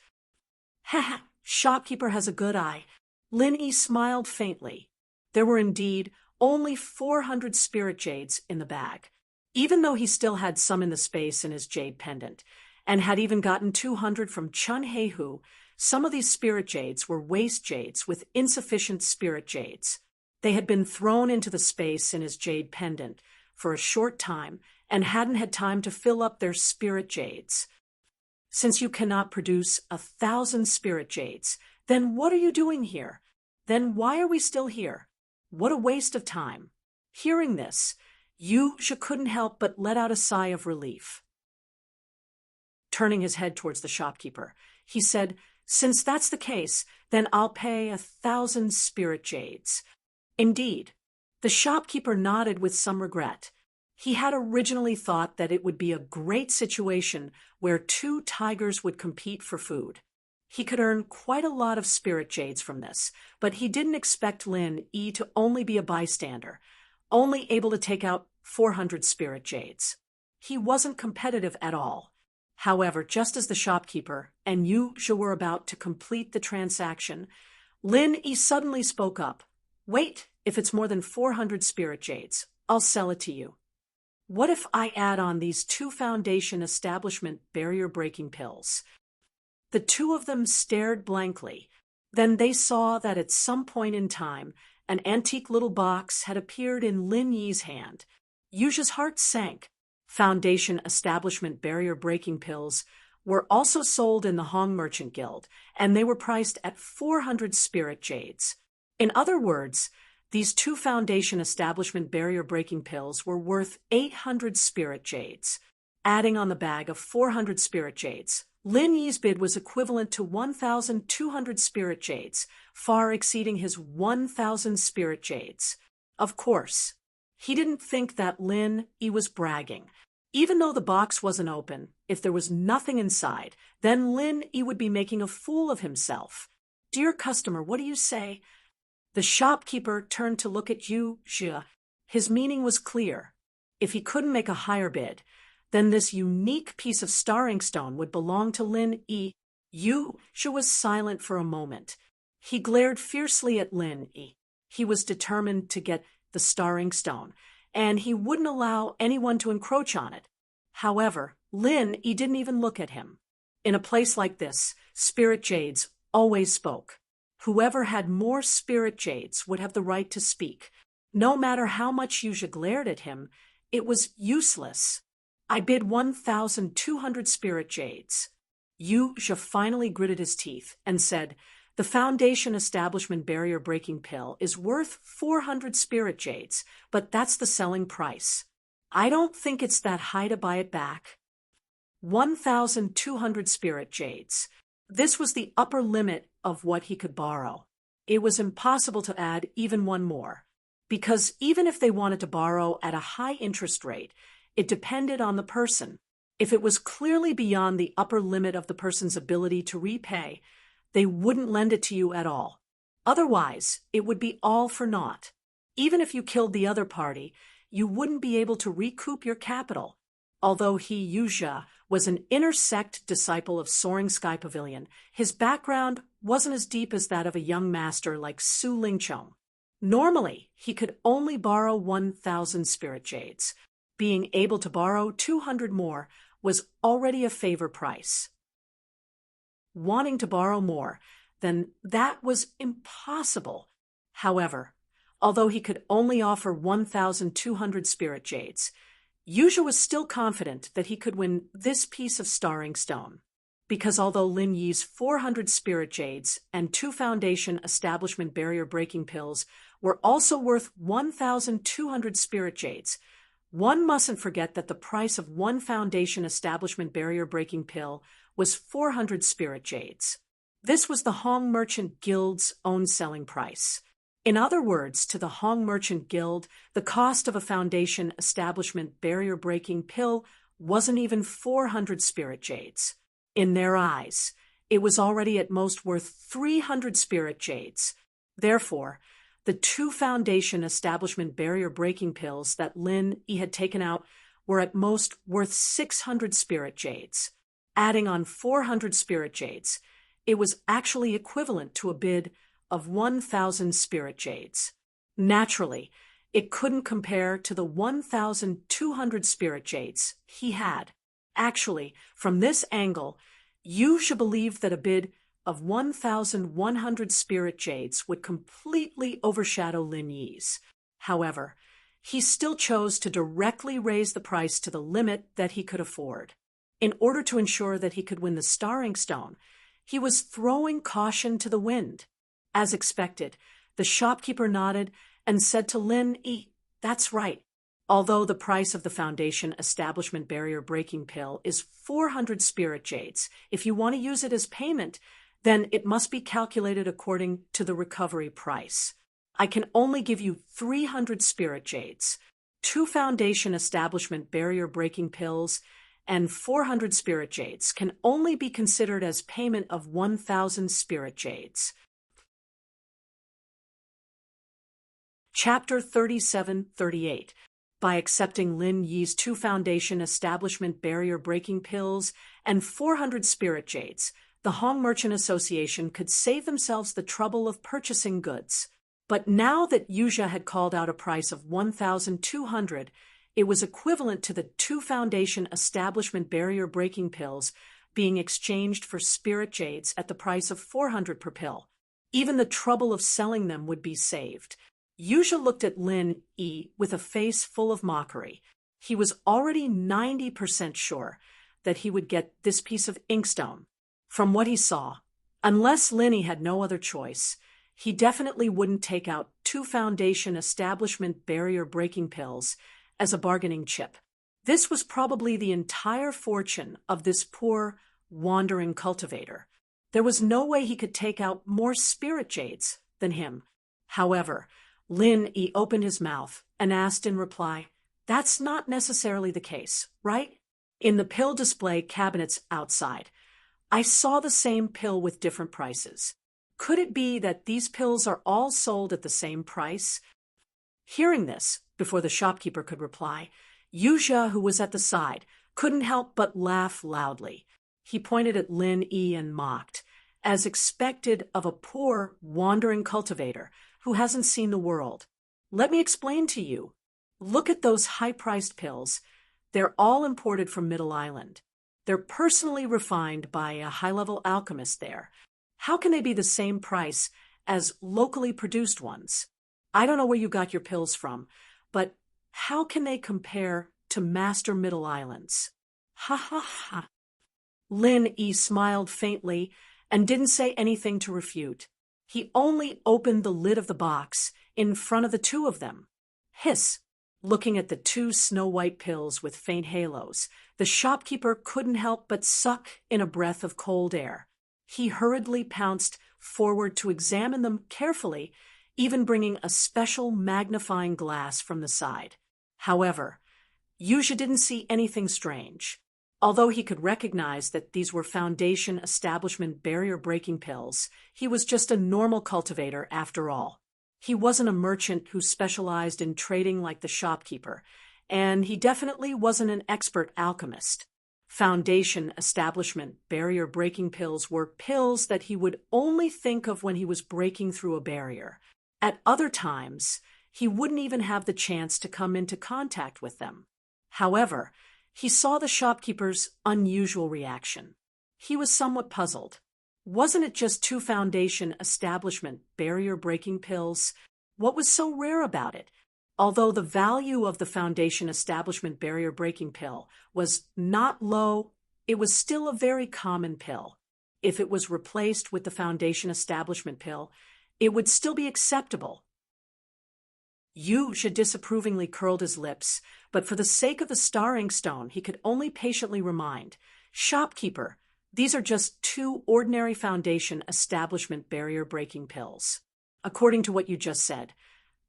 "Ha ha, shopkeeper has a good eye." Lin Yi smiled faintly. There were indeed only 400 spirit jades in the bag. Even though he still had some in the space in his jade pendant, and had even gotten 200 from Chun Heihu, some of these spirit jades were waste jades with insufficient spirit jades. They had been thrown into the space in his jade pendant for a short time and hadn't had time to fill up their spirit jades. "Since you cannot produce 1,000 spirit jades, then what are you doing here? Then why are we still here? What a waste of time." Hearing this, Yuzha couldn't help but let out a sigh of relief. Turning his head towards the shopkeeper, he said, "Since that's the case, then I'll pay 1,000 spirit jades." Indeed, the shopkeeper nodded with some regret. He had originally thought that it would be a great situation where two tigers would compete for food. He could earn quite a lot of spirit jades from this, but he didn't expect Lin Yi to only be a bystander, only able to take out 400 spirit jades. He wasn't competitive at all. However, just as the shopkeeper and Yuzha were about to complete the transaction, Lin Yi suddenly spoke up. "Wait, if it's more than 400 spirit jades, I'll sell it to you. What if I add on these 2 foundation establishment barrier-breaking pills?" The two of them stared blankly. Then they saw that at some point in time, an antique little box had appeared in Lin Yi's hand. Yuzha's heart sank. Foundation establishment barrier-breaking pills were also sold in the Hong Merchant Guild, and they were priced at 400 spirit jades. In other words, these 2 foundation establishment barrier-breaking pills were worth 800 spirit jades. Adding on the bag of 400 spirit jades, Lin Yi's bid was equivalent to 1,200 spirit jades, far exceeding his 1,000 spirit jades. Of course, he didn't think that Lin Yi was bragging. Even though the box wasn't open, if there was nothing inside, then Lin Yi would be making a fool of himself. "Dear customer, what do you say?" The shopkeeper turned to look at Yuzha. His meaning was clear. If he couldn't make a higher bid, then this unique piece of starring stone would belong to Lin Yi. Yuzha was silent for a moment. He glared fiercely at Lin Yi. He was determined to get the starring stone, and he wouldn't allow anyone to encroach on it. However, Lin Yi didn't even look at him. In a place like this, spirit jades always spoke. Whoever had more spirit jades would have the right to speak. No matter how much Yuzha glared at him, it was useless. I bid 1,200 spirit jades. Yuzha finally gritted his teeth and said, the Foundation Establishment barrier-breaking pill is worth 400 spirit jades, but that's the selling price. I don't think it's that high to buy it back. 1,200 spirit jades. This was the upper limit of what he could borrow. It was impossible to add even one more, because even if they wanted to borrow at a high interest rate, it depended on the person. If it was clearly beyond the upper limit of the person's ability to repay, they wouldn't lend it to you at all. Otherwise, it would be all for naught. Even if you killed the other party, you wouldn't be able to recoup your capital. Although he, Yuzha, was an inner sect disciple of Soaring Sky Pavilion, his background wasn't as deep as that of a young master like Su Lingchong. Normally, he could only borrow 1,000 spirit jades. Being able to borrow 200 more was already a favor price. Wanting to borrow more, then that was impossible. However, although he could only offer 1,200 spirit jades, Yuzha was still confident that he could win this piece of starring stone. Because although Lin Yi's 400 spirit jades and 2 Foundation Establishment barrier-breaking pills were also worth 1,200 spirit jades, one mustn't forget that the price of 1 Foundation Establishment barrier-breaking pill was 400 spirit jades. This was the Hong Merchant Guild's own selling price. In other words, to the Hong Merchant Guild, the cost of a Foundation Establishment barrier-breaking pill wasn't even 400 spirit jades. In their eyes, it was already at most worth 300 spirit jades. Therefore, the 2 Foundation Establishment barrier-breaking pills that Lin Yi had taken out were at most worth 600 spirit jades. Adding on 400 spirit jades, it was actually equivalent to a bid of 1,000 spirit jades. Naturally, it couldn't compare to the 1,200 spirit jades he had. Actually, from this angle, Yuzha believed that a bid of 1,100 spirit jades would completely overshadow Lin Yi's. However, he still chose to directly raise the price to the limit that he could afford. In order to ensure that he could win the starring stone, he was throwing caution to the wind. As expected, the shopkeeper nodded and said to Lin Yi, "That's right. Although the price of the Foundation Establishment barrier-breaking pill is 400 spirit jades, if you want to use it as payment, then it must be calculated according to the recovery price. I can only give you 300 spirit jades, 2 Foundation Establishment barrier-breaking pills, and 400 spirit jades can only be considered as payment of 1,000 spirit jades." Chapter 37-38. By accepting Lin Yi's 2 Foundation Establishment barrier-breaking pills and 400 spirit jades, the Hong Merchant Association could save themselves the trouble of purchasing goods. But now that Yuzha had called out a price of 1,200, it was equivalent to the 2 Foundation Establishment barrier-breaking pills being exchanged for spirit jades at the price of 400 per pill. Even the trouble of selling them would be saved. Yuzha looked at Lin Yi with a face full of mockery. He was already 90% sure that he would get this piece of inkstone. From what he saw, unless Lin Yi had no other choice, he definitely wouldn't take out 2 Foundation Establishment barrier-breaking pills as a bargaining chip. This was probably the entire fortune of this poor, wandering cultivator. There was no way he could take out more spirit jades than him. However, Lin Yi opened his mouth and asked in reply, "That's not necessarily the case, right? In the pill display cabinets outside, I saw the same pill with different prices. Could it be that these pills are all sold at the same price?" Hearing this, before the shopkeeper could reply, Yuzha, who was at the side, couldn't help but laugh loudly. He pointed at Lin Yi and mocked, as expected of a poor, wandering cultivator who hasn't seen the world. "Let me explain to you. Look at those high-priced pills. They're all imported from Middle Island. They're personally refined by a high-level alchemist there. How can they be the same price as locally produced ones? I don't know where you got your pills from, but how can they compare to Master Middle Islands? Ha ha ha. Lin E smiled faintly and didn't say anything to refute. He only opened the lid of the box in front of the two of them. Hiss. Looking at the two snow-white pills with faint halos, the shopkeeper couldn't help but suck in a breath of cold air. He hurriedly pounced forward to examine them carefully, even bringing a special magnifying glass from the side. However, Yuzha didn't see anything strange. Although he could recognize that these were Foundation Establishment barrier-breaking pills, he was just a normal cultivator after all. He wasn't a merchant who specialized in trading like the shopkeeper, and he definitely wasn't an expert alchemist. Foundation Establishment barrier-breaking pills were pills that he would only think of when he was breaking through a barrier. At other times, he wouldn't even have the chance to come into contact with them. However, he saw the shopkeeper's unusual reaction. He was somewhat puzzled. Wasn't it just two Foundation Establishment barrier-breaking pills? What was so rare about it? Although the value of the Foundation Establishment barrier-breaking pill was not low, it was still a very common pill. If it was replaced with the Foundation Establishment pill, it would still be acceptable. Yuzha disapprovingly curled his lips, but for the sake of the star ink stone, he could only patiently remind, "Shopkeeper, these are just two ordinary Foundation Establishment barrier-breaking pills. According to what you just said,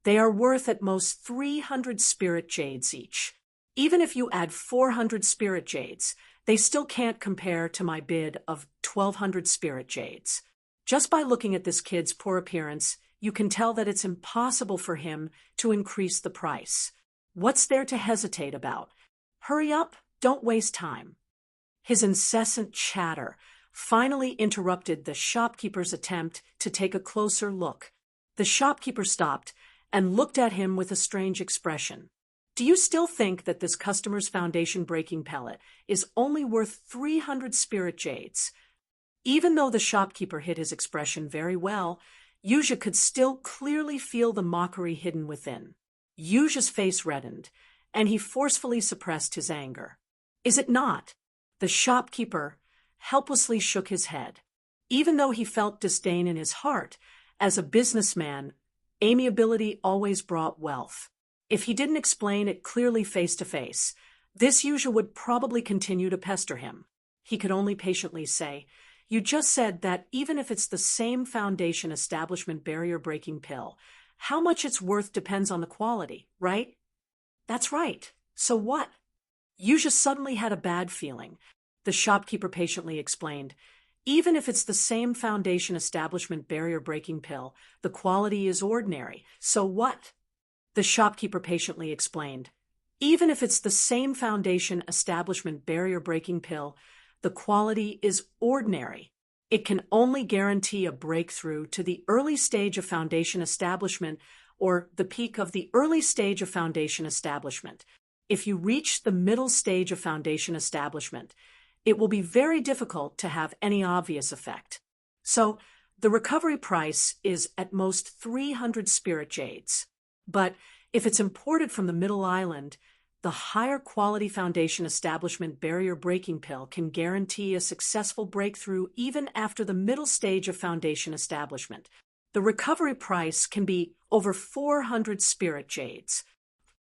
they are worth at most 300 spirit jades each. Even if you add 400 spirit jades, they still can't compare to my bid of 1,200 spirit jades. Just by looking at this kid's poor appearance, you can tell that it's impossible for him to increase the price. What's there to hesitate about? Hurry up, don't waste time." His incessant chatter finally interrupted the shopkeeper's attempt to take a closer look. The shopkeeper stopped and looked at him with a strange expression. "Do you still think that this customer's Foundation breaking pellet is only worth 300 spirit jades?" Even though the shopkeeper hid his expression very well, Yuzha could still clearly feel the mockery hidden within. Yuzha's face reddened, and he forcefully suppressed his anger. "Is it not?" The shopkeeper helplessly shook his head. Even though he felt disdain in his heart, as a businessman, amiability always brought wealth. If he didn't explain it clearly face to face, this Yuzha would probably continue to pester him. He could only patiently say, "You just said that even if it's the same Foundation Establishment barrier-breaking pill, how much it's worth depends on the quality, right?" "That's right. So what?" Yuzha suddenly had a bad feeling. The shopkeeper patiently explained, "Even if it's the same Foundation Establishment barrier-breaking pill, the quality is ordinary. So what?" The shopkeeper patiently explained, "Even if it's the same Foundation Establishment barrier-breaking pill, the quality is ordinary. It can only guarantee a breakthrough to the early stage of Foundation establishment or the peak of the early stage of Foundation establishment. If you reach the middle stage of Foundation establishment, it will be very difficult to have any obvious effect. So, the recovery price is at most 300 spirit jades. But if it's imported from the Middle Island, the higher quality Foundation Establishment barrier-breaking pill can guarantee a successful breakthrough even after the middle stage of Foundation establishment. The recovery price can be over 400 spirit jades."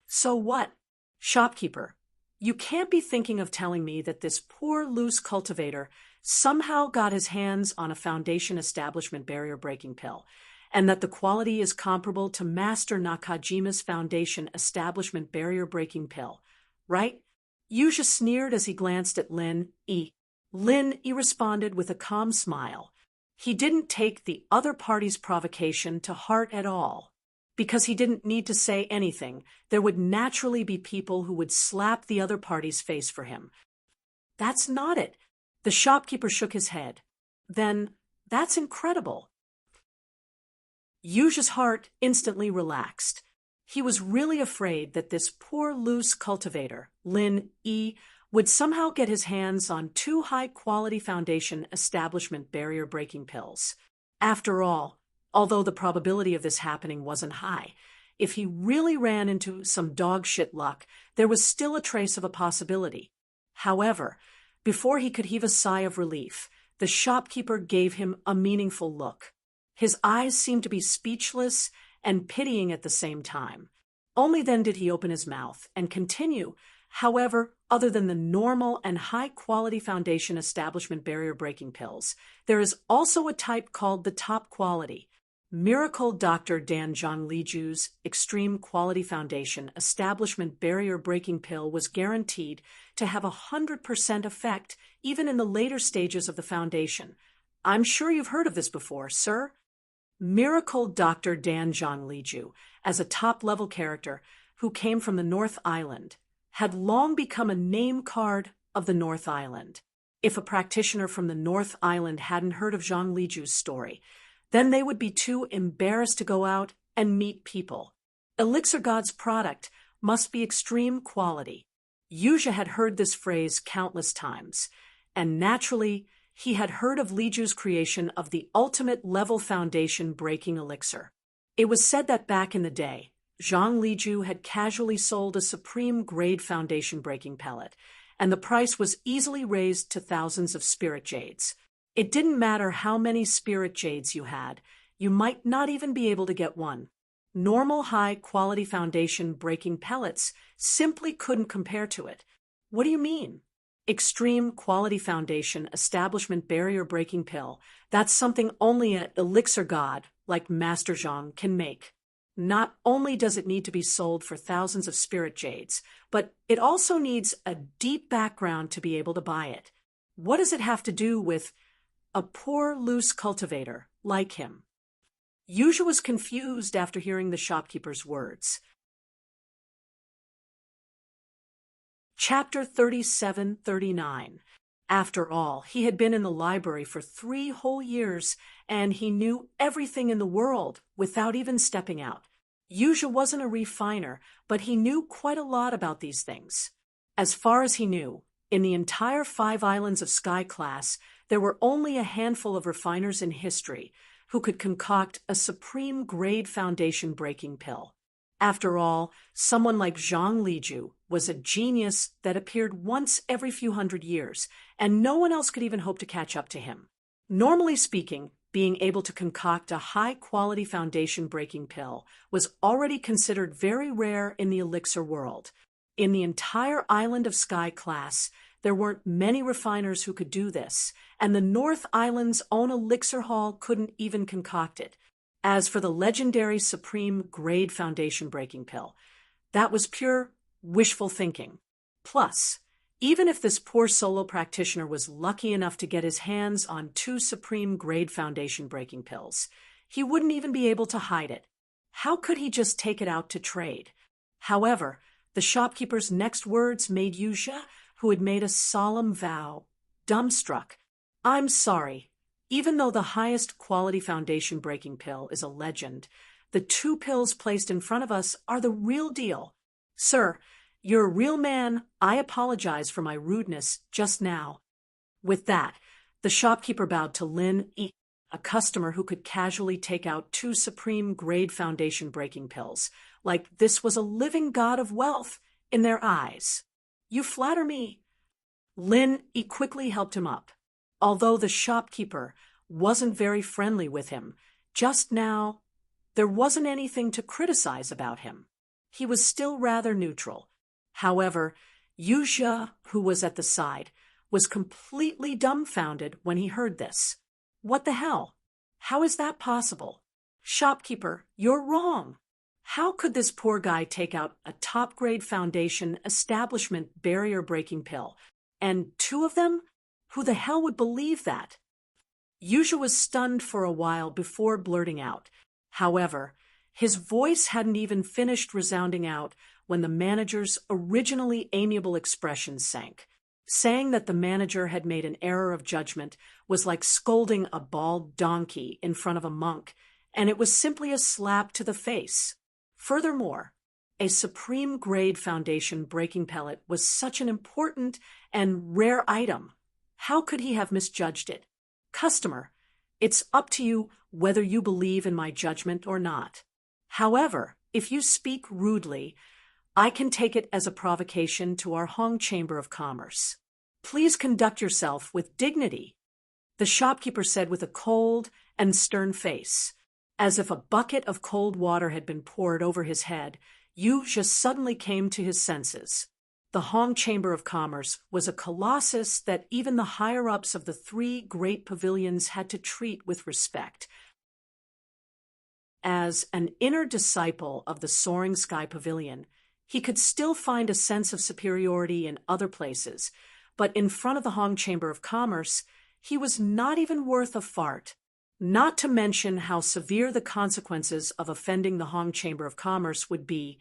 "So what?" "Shopkeeper, you can't be thinking of telling me that this poor loose cultivator somehow got his hands on a Foundation Establishment barrier-breaking pill, and that the quality is comparable to Master Nakajima's Foundation Establishment barrier-breaking pill, right?" Yuzha sneered as he glanced at Lin E. Lin E responded with a calm smile. He didn't take the other party's provocation to heart at all. Because he didn't need to say anything, there would naturally be people who would slap the other party's face for him. "That's not it." The shopkeeper shook his head. "Then, that's incredible." Yuzha's heart instantly relaxed. He was really afraid that this poor loose cultivator, Lin E, would somehow get his hands on 2 high-quality Foundation establishment barrier-breaking pills. After all, although the probability of this happening wasn't high, if he really ran into some dog-shit luck, there was still a trace of a possibility. However, before he could heave a sigh of relief, the shopkeeper gave him a meaningful look. His eyes seemed to be speechless and pitying at the same time. Only then did he open his mouth and continue. However, other than the normal and high-quality Foundation establishment barrier-breaking pills, there is also a type called the top quality. Miracle Dr. Dan Zhongliju's Extreme Quality Foundation establishment barrier-breaking pill was guaranteed to have 100% effect even in the later stages of the foundation. I'm sure you've heard of this before, sir. Miracle Dr. Dan Zhongliju, as a top-level character who came from the North Island, had long become a name card of the North Island. If a practitioner from the North Island hadn't heard of Zhongliju's story, then they would be too embarrassed to go out and meet people. Elixir God's product must be extreme quality. Yuzha had heard this phrase countless times, and naturally, he had heard of Liju's creation of the ultimate level foundation breaking elixir. It was said that back in the day, Zhang Liju had casually sold a supreme grade foundation breaking pellet, and the price was easily raised to thousands of spirit jades. It didn't matter how many spirit jades you had, you might not even be able to get one. Normal high-quality foundation breaking pellets simply couldn't compare to it. What do you mean? Extreme quality foundation establishment barrier breking pill, that's something only an elixir god like Master Zhang can make. Not only does it need to be sold for thousands of spirit jades, but it also needs a deep background to be able to buy it. What does it have to do with a poor, loose cultivator like him? Yuzha was confused after hearing the shopkeeper's words. Chapter 37-39. After all, he had been in the library for 3 whole years, and he knew everything in the world without even stepping out. Yuzha wasn't a refiner, but he knew quite a lot about these things. As far as he knew, in the entire 5 islands of Sky Class, there were only a handful of refiners in history who could concoct a supreme grade foundation breaking pill. After all, someone like Zhang Liju was a genius that appeared once every few hundred years, and no one else could even hope to catch up to him. Normally speaking, being able to concoct a high-quality foundation-breaking pill was already considered very rare in the elixir world. In the entire island of Sky Class, there weren't many refiners who could do this, and the North Island's own elixir hall couldn't even concoct it. As for the legendary Supreme Grade Foundation Breaking Pill, that was pure wishful thinking. Plus, even if this poor solo practitioner was lucky enough to get his hands on 2 Supreme Grade Foundation Breaking Pills, he wouldn't even be able to hide it. How could he just take it out to trade? However, the shopkeeper's next words made Yuzha, who had made a solemn vow, dumbstruck. I'm sorry. Even though the highest quality foundation breaking pill is a legend, the 2 pills placed in front of us are the real deal. Sir, you're a real man. I apologize for my rudeness just now. With that, the shopkeeper bowed to Lin E, a customer who could casually take out 2 supreme grade foundation breaking pills, like this was a living god of wealth in their eyes. You flatter me. Lin E quickly helped him up. Although the shopkeeper wasn't very friendly with him, just now, there wasn't anything to criticize about him. He was still rather neutral. However, Yuzha, who was at the side, was completely dumbfounded when he heard this. What the hell? How is that possible? Shopkeeper, you're wrong. How could this poor guy take out a top-grade foundation establishment barrier-breaking pill? And 2 of them? Who the hell would believe that? Yuzha was stunned for a while before blurting out. However, his voice hadn't even finished resounding out when the manager's originally amiable expression sank. Saying that the manager had made an error of judgment was like scolding a bald donkey in front of a monk, and it was simply a slap to the face. Furthermore, a supreme grade foundation breaking pellet was such an important and rare item. How could he have misjudged it? Customer, it's up to you whether you believe in my judgment or not. However, if you speak rudely, I can take it as a provocation to our Hong Chamber of Commerce. Please conduct yourself with dignity, the shopkeeper said with a cold and stern face. As if a bucket of cold water had been poured over his head, Yu just suddenly came to his senses. The Hong Chamber of Commerce was a colossus that even the higher-ups of the three great pavilions had to treat with respect. As an inner disciple of the Soaring Sky Pavilion, he could still find a sense of superiority in other places, but in front of the Hong Chamber of Commerce, he was not even worth a fart. Not to mention how severe the consequences of offending the Hong Chamber of Commerce would be.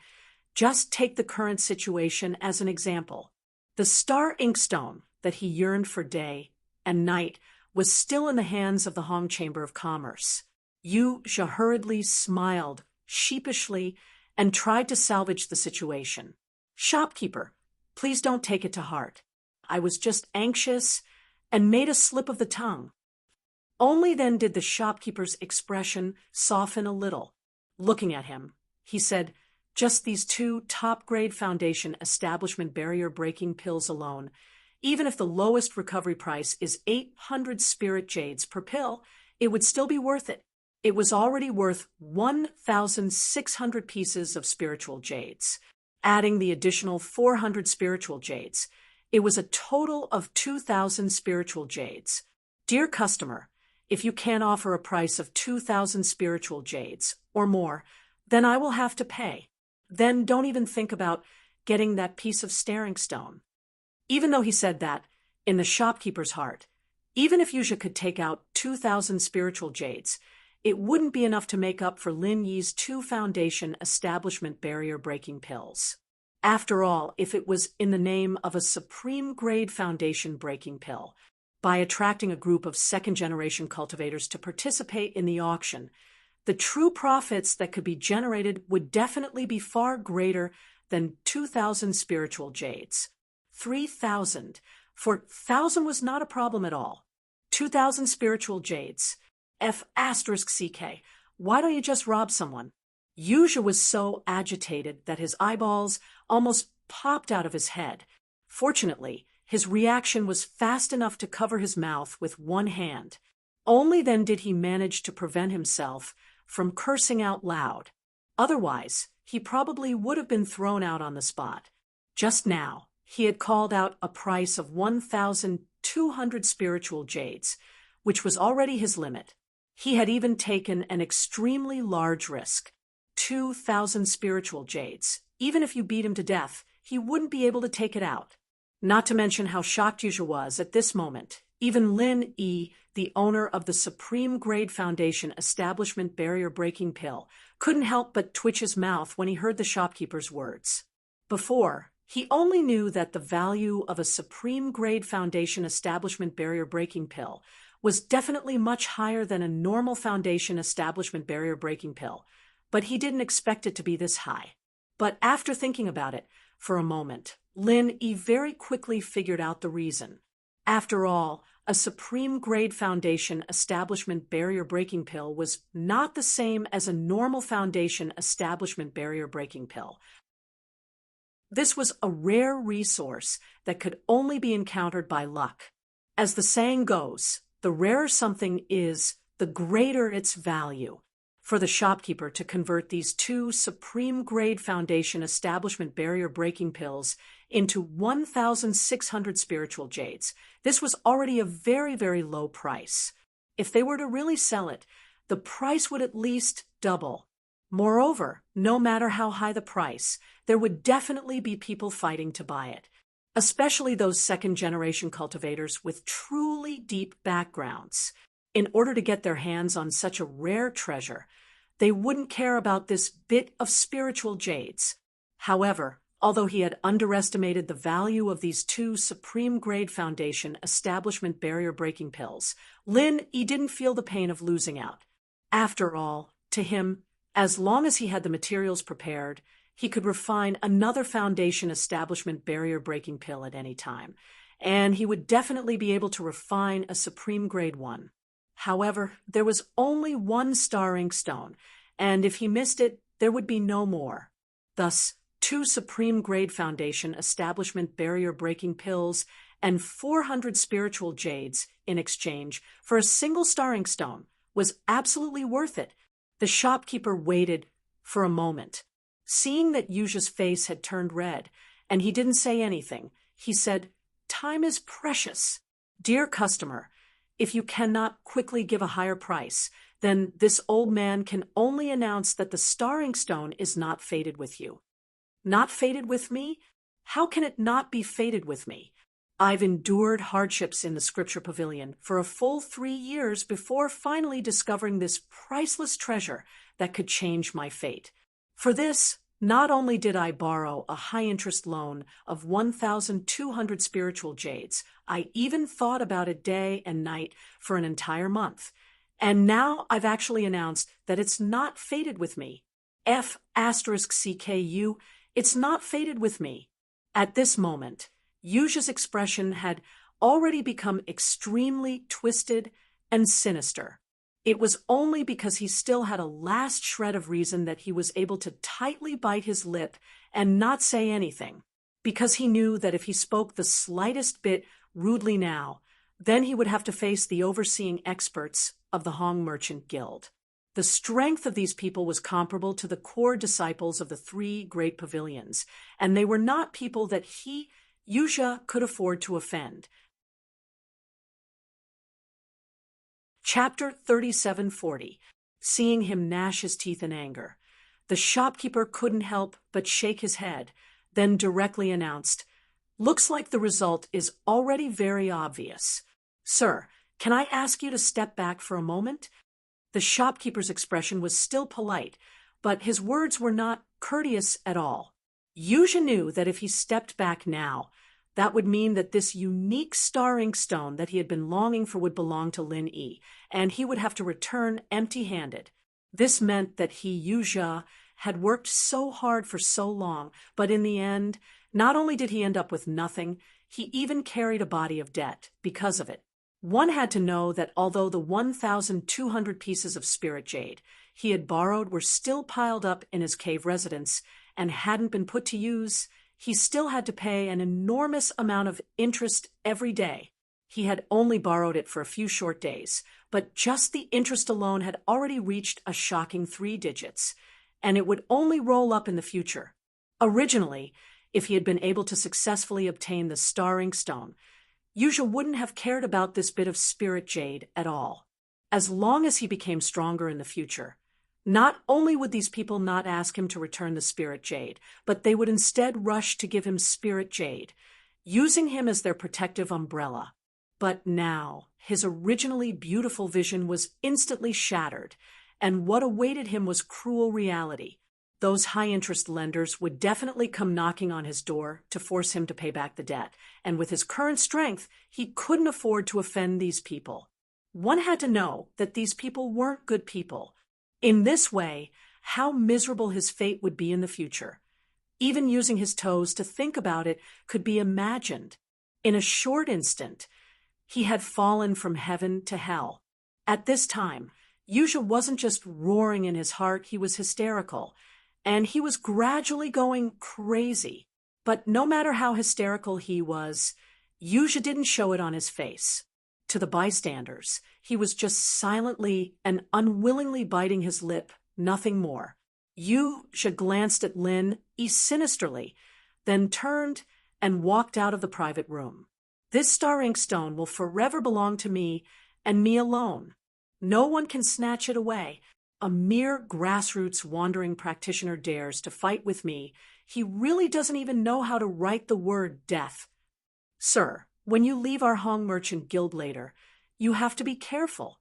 Just take the current situation as an example. The star inkstone that he yearned for day and night was still in the hands of the Hong Chamber of Commerce. Yu Zhe hurriedly smiled sheepishly and tried to salvage the situation. Shopkeeper, please don't take it to heart. I was just anxious and made a slip of the tongue. Only then did the shopkeeper's expression soften a little. Looking at him, he said, just these 2 top-grade foundation establishment barrier-breaking pills alone, even if the lowest recovery price is 800 spirit jades per pill, it would still be worth it. It was already worth 1,600 pieces of spiritual jades. Adding the additional 400 spiritual jades, it was a total of 2,000 spiritual jades. Dear customer, if you can't offer a price of 2,000 spiritual jades or more, then I will have to pay. Then don't even think about getting that piece of staring stone. Even though he said that, in the shopkeeper's heart, even if Yuzha could take out 2,000 spiritual jades, it wouldn't be enough to make up for Lin Yi's 2 foundation establishment barrier-breaking pills. After all, if it was in the name of a supreme-grade foundation-breaking pill, by attracting a group of second-generation cultivators to participate in the auction, the true profits that could be generated would definitely be far greater than 2,000 spiritual jades. 3,000. For 1,000 was not a problem at all. 2,000 spiritual jades. F***CK. Why don't you just rob someone? Yuzha was so agitated that his eyeballs almost popped out of his head. Fortunately, his reaction was fast enough to cover his mouth with one hand. Only then did he manage to prevent himself from cursing out loud. Otherwise, he probably would have been thrown out on the spot. Just now, he had called out a price of 1,200 spiritual jades, which was already his limit. He had even taken an extremely large risk. 2,000 spiritual jades. Even if you beat him to death, he wouldn't be able to take it out. Not to mention how shocked Yuzha was at this moment. Even Lin Yi, the owner of the Supreme Grade Foundation Establishment Barrier-Breaking Pill, couldn't help but twitch his mouth when he heard the shopkeeper's words. Before, he only knew that the value of a Supreme Grade Foundation Establishment Barrier-Breaking Pill was definitely much higher than a normal Foundation Establishment Barrier-Breaking Pill, but he didn't expect it to be this high. But after thinking about it for a moment, Lin Yi very quickly figured out the reason. After all, a Supreme Grade Foundation Establishment Barrier-Breaking Pill was not the same as a normal Foundation Establishment Barrier-Breaking Pill. This was a rare resource that could only be encountered by luck. As the saying goes, the rarer something is, the greater its value. For the shopkeeper to convert these 2 Supreme Grade Foundation Establishment Barrier-Breaking Pills into 1,600 spiritual jades, this was already a very, very low price. If they were to really sell it, the price would at least double. Moreover, no matter how high the price, there would definitely be people fighting to buy it, especially those second-generation cultivators with truly deep backgrounds. In order to get their hands on such a rare treasure, they wouldn't care about this bit of spiritual jades. However, although he had underestimated the value of these 2 Supreme Grade Foundation Establishment Barrier-Breaking Pills, Lin Yi didn't feel the pain of losing out. After all, to him, as long as he had the materials prepared, he could refine another foundation establishment barrier-breaking pill at any time, and he would definitely be able to refine a supreme grade one. However, there was only one star inkstone, and if he missed it, there would be no more. Thus, 2 supreme grade foundation establishment barrier-breaking pills and 400 spiritual jades in exchange for a single star inkstone was absolutely worth it. The shopkeeper waited for a moment. Seeing that Yuja's face had turned red, and he didn't say anything, he said, "Time is precious. Dear customer, if you cannot quickly give a higher price, then this old man can only announce that the star inkstone is not fated with you." Not fated with me? How can it not be fated with me? I've endured hardships in the Scripture Pavilion for a full 3 years before finally discovering this priceless treasure that could change my fate. For this, not only did I borrow a high-interest loan of 1,200 spiritual jades, I even thought about it day and night for an entire month. And now I've actually announced that it's not fated with me. F*CKU, it's not fated with me. At this moment, Yuja's expression had already become extremely twisted and sinister. It was only because he still had a last shred of reason that he was able to tightly bite his lip and not say anything, because he knew that if he spoke the slightest bit rudely now, then he would have to face the overseeing experts of the Hong Merchant Guild. The strength of these people was comparable to the core disciples of the 3 great pavilions, and they were not people that Yuja, could afford to offend. Chapter 3740. Seeing him gnash his teeth in anger. The shopkeeper couldn't help but shake his head, then directly announced, "Looks like the result is already very obvious. Sir, can I ask you to step back for a moment?" The shopkeeper's expression was still polite, but his words were not courteous at all. Yuja knew that if he stepped back now, that would mean that this unique star inkstone that he had been longing for would belong to Lin Yi, and he would have to return empty-handed. This meant that Yuja, had worked so hard for so long, but in the end, not only did he end up with nothing, he even carried a body of debt because of it. One had to know that although the 1,200 pieces of spirit jade he had borrowed were still piled up in his cave residence and hadn't been put to use, he still had to pay an enormous amount of interest every day. He had only borrowed it for a few short days, but just the interest alone had already reached a shocking 3 digits, and it would only roll up in the future. Originally, if he had been able to successfully obtain the star inkstone, Yuja wouldn't have cared about this bit of spirit jade at all. As long as he became stronger in the future, not only would these people not ask him to return the spirit jade, but they would instead rush to give him spirit jade, using him as their protective umbrella. But now, his originally beautiful vision was instantly shattered, and what awaited him was cruel reality. Those high-interest lenders would definitely come knocking on his door to force him to pay back the debt, and with his current strength, he couldn't afford to offend these people. One had to know that these people weren't good people. In this way, how miserable his fate would be in the future. Even using his toes to think about it could be imagined. In a short instant, he had fallen from heaven to hell. At this time, Yuja wasn't just roaring in his heart, he was hysterical. And he was gradually going crazy. But no matter how hysterical he was, Yuja didn't show it on his face. To the bystanders, he was just silently and unwillingly biting his lip, nothing more. Yuja glanced at Lin Yi sinisterly, then turned and walked out of the private room. "This star inkstone will forever belong to me and me alone. No one can snatch it away. A mere grassroots wandering practitioner dares to fight with me. He really doesn't even know how to write the word death. Sir, when you leave our Hong Merchant Guild later, you have to be careful."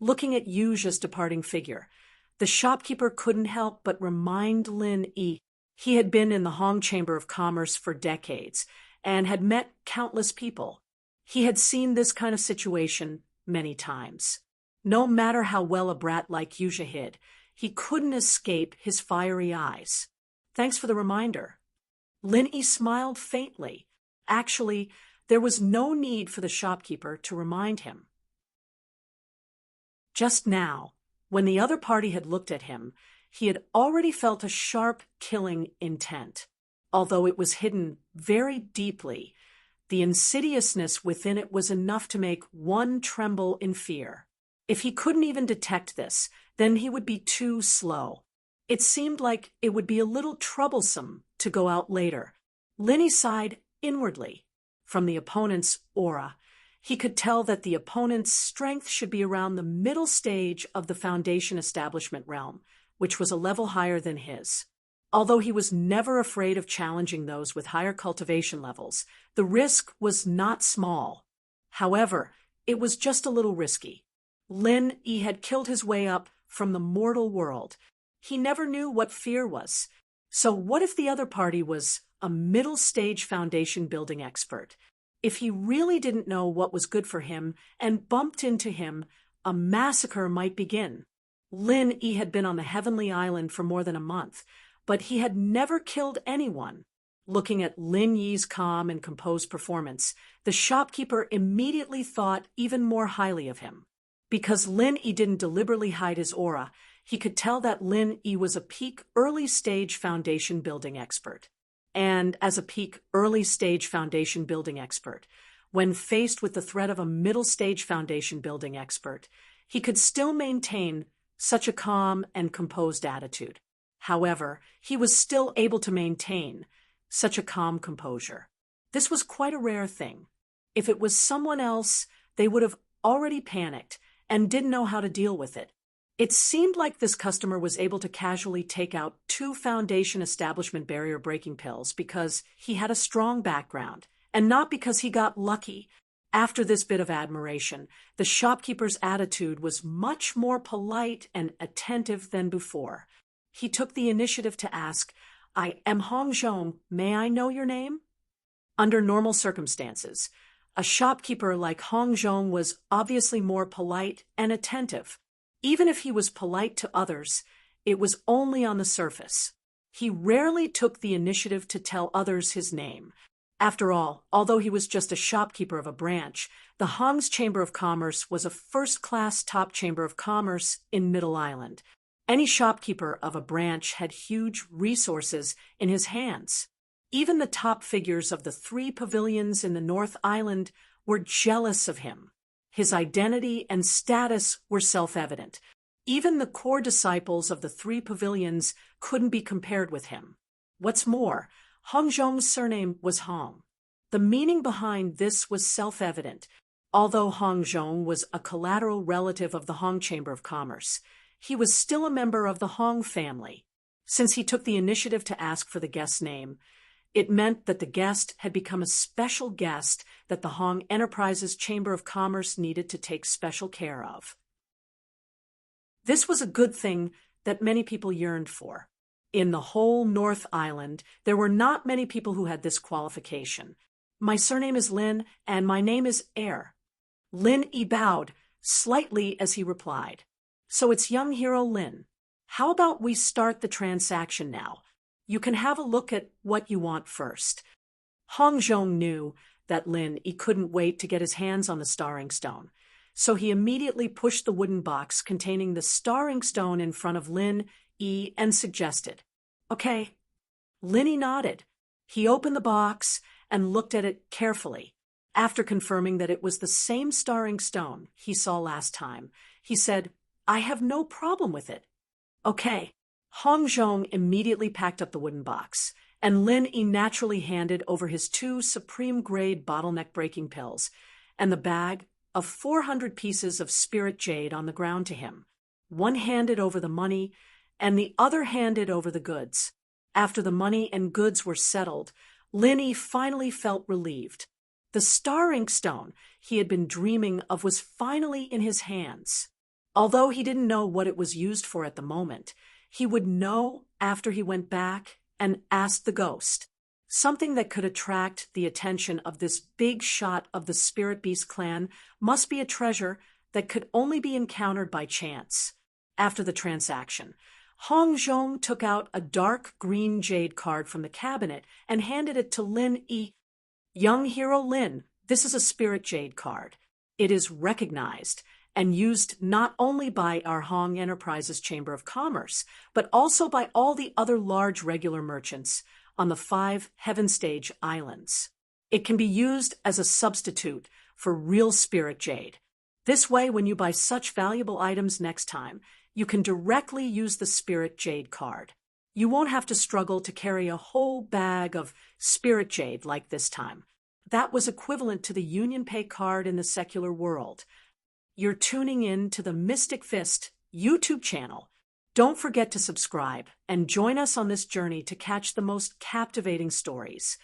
Looking at Yuja's departing figure, the shopkeeper couldn't help but remind Lin Yi he had been in the Hong Chamber of Commerce for decades and had met countless people. He had seen this kind of situation many times. No matter how well a brat like Yuja hid, he couldn't escape his fiery eyes. Thanks for the reminder. Lin Yi smiled faintly. Actually, there was no need for the shopkeeper to remind him. Just now, when the other party had looked at him, he had already felt a sharp, killing intent. Although it was hidden very deeply, the insidiousness within it was enough to make one tremble in fear. If he couldn't even detect this, then he would be too slow. It seemed like it would be a little troublesome to go out later. Lin Yi sighed inwardly. From the opponent's aura, he could tell that the opponent's strength should be around the middle stage of the Foundation establishment realm, which was a level higher than his. Although he was never afraid of challenging those with higher cultivation levels, the risk was not small. However, it was just a little risky. Lin Yi had killed his way up from the mortal world. He never knew what fear was. So what if the other party was a middle-stage foundation building expert? If he really didn't know what was good for him and bumped into him, a massacre might begin. Lin Yi had been on the Heavenly Island for more than a month, but he had never killed anyone. Looking at Lin Yi's calm and composed performance, the shopkeeper immediately thought even more highly of him. Because Lin Yi didn't deliberately hide his aura, he could tell that Lin Yi was a peak early-stage foundation building expert. And as a peak early-stage foundation building expert, when faced with the threat of a middle-stage foundation building expert, he could still maintain such a calm and composed attitude. However, he was still able to maintain such a calm composure. This was quite a rare thing. If it was someone else, they would have already panicked and didn't know how to deal with it. It seemed like this customer was able to casually take out 2 foundation establishment barrier breaking pills because he had a strong background, and not because he got lucky. After this bit of admiration, the shopkeeper's attitude was much more polite and attentive than before. He took the initiative to ask, "I am Hong Zhong. May I know your name?" Under normal circumstances, a shopkeeper like Hong Zhong was obviously more polite and attentive. Even if he was polite to others, it was only on the surface. He rarely took the initiative to tell others his name. After all, although he was just a shopkeeper of a branch, the Hong's Chamber of Commerce was a first-class top chamber of commerce in Middle Island. Any shopkeeper of a branch had huge resources in his hands. Even the top figures of the 3 pavilions in the North Island were jealous of him. His identity and status were self-evident. Even the core disciples of the 3 pavilions couldn't be compared with him. What's more, Hong Zhong's surname was Hong. The meaning behind this was self-evident. Although Hong Zhong was a collateral relative of the Hong Chamber of Commerce, he was still a member of the Hong family. Since he took the initiative to ask for the guest's name, it meant that the guest had become a special guest that the Hong Enterprises Chamber of Commerce needed to take special care of. This was a good thing that many people yearned for. In the whole North Island, there were not many people who had this qualification. "My surname is Lin, and my name is Air." Lin Yi bowed slightly as he replied, "So it's young hero Lin. How about we start the transaction now? You can have a look at what you want first." Hong Zhong knew that Lin Yi couldn't wait to get his hands on the starring stone, so he immediately pushed the wooden box containing the starring stone in front of Lin Yi and suggested, "Okay." Lin Yi nodded. He opened the box and looked at it carefully. After confirming that it was the same starring stone he saw last time, he said, "I have no problem with it." "Okay." Hong Zhong immediately packed up the wooden box, and Lin Yi naturally handed over his 2 supreme-grade bottleneck-breaking pills and the bag of 400 pieces of spirit jade on the ground to him. One handed over the money, and the other handed over the goods. After the money and goods were settled, Lin Yi finally felt relieved. The starring stone he had been dreaming of was finally in his hands. Although he didn't know what it was used for at the moment, he would know after he went back and asked the ghost. Something that could attract the attention of this big shot of the Spirit Beast clan must be a treasure that could only be encountered by chance. After the transaction, Hong Zhong took out a dark green jade card from the cabinet and handed it to Lin Yi. Young hero Lin, this is a spirit jade card. It is recognized and used not only by our Hong Enterprises Chamber of Commerce, but also by all the other large regular merchants on the 5 Heaven Stage islands. It can be used as a substitute for real spirit jade. This way, when you buy such valuable items next time, you can directly use the spirit jade card. You won't have to struggle to carry a whole bag of spirit jade like this time. That was equivalent to the Union Pay card in the secular world. You're tuning in to the Mystic Fist YouTube channel. Don't forget to subscribe and join us on this journey to catch the most captivating stories.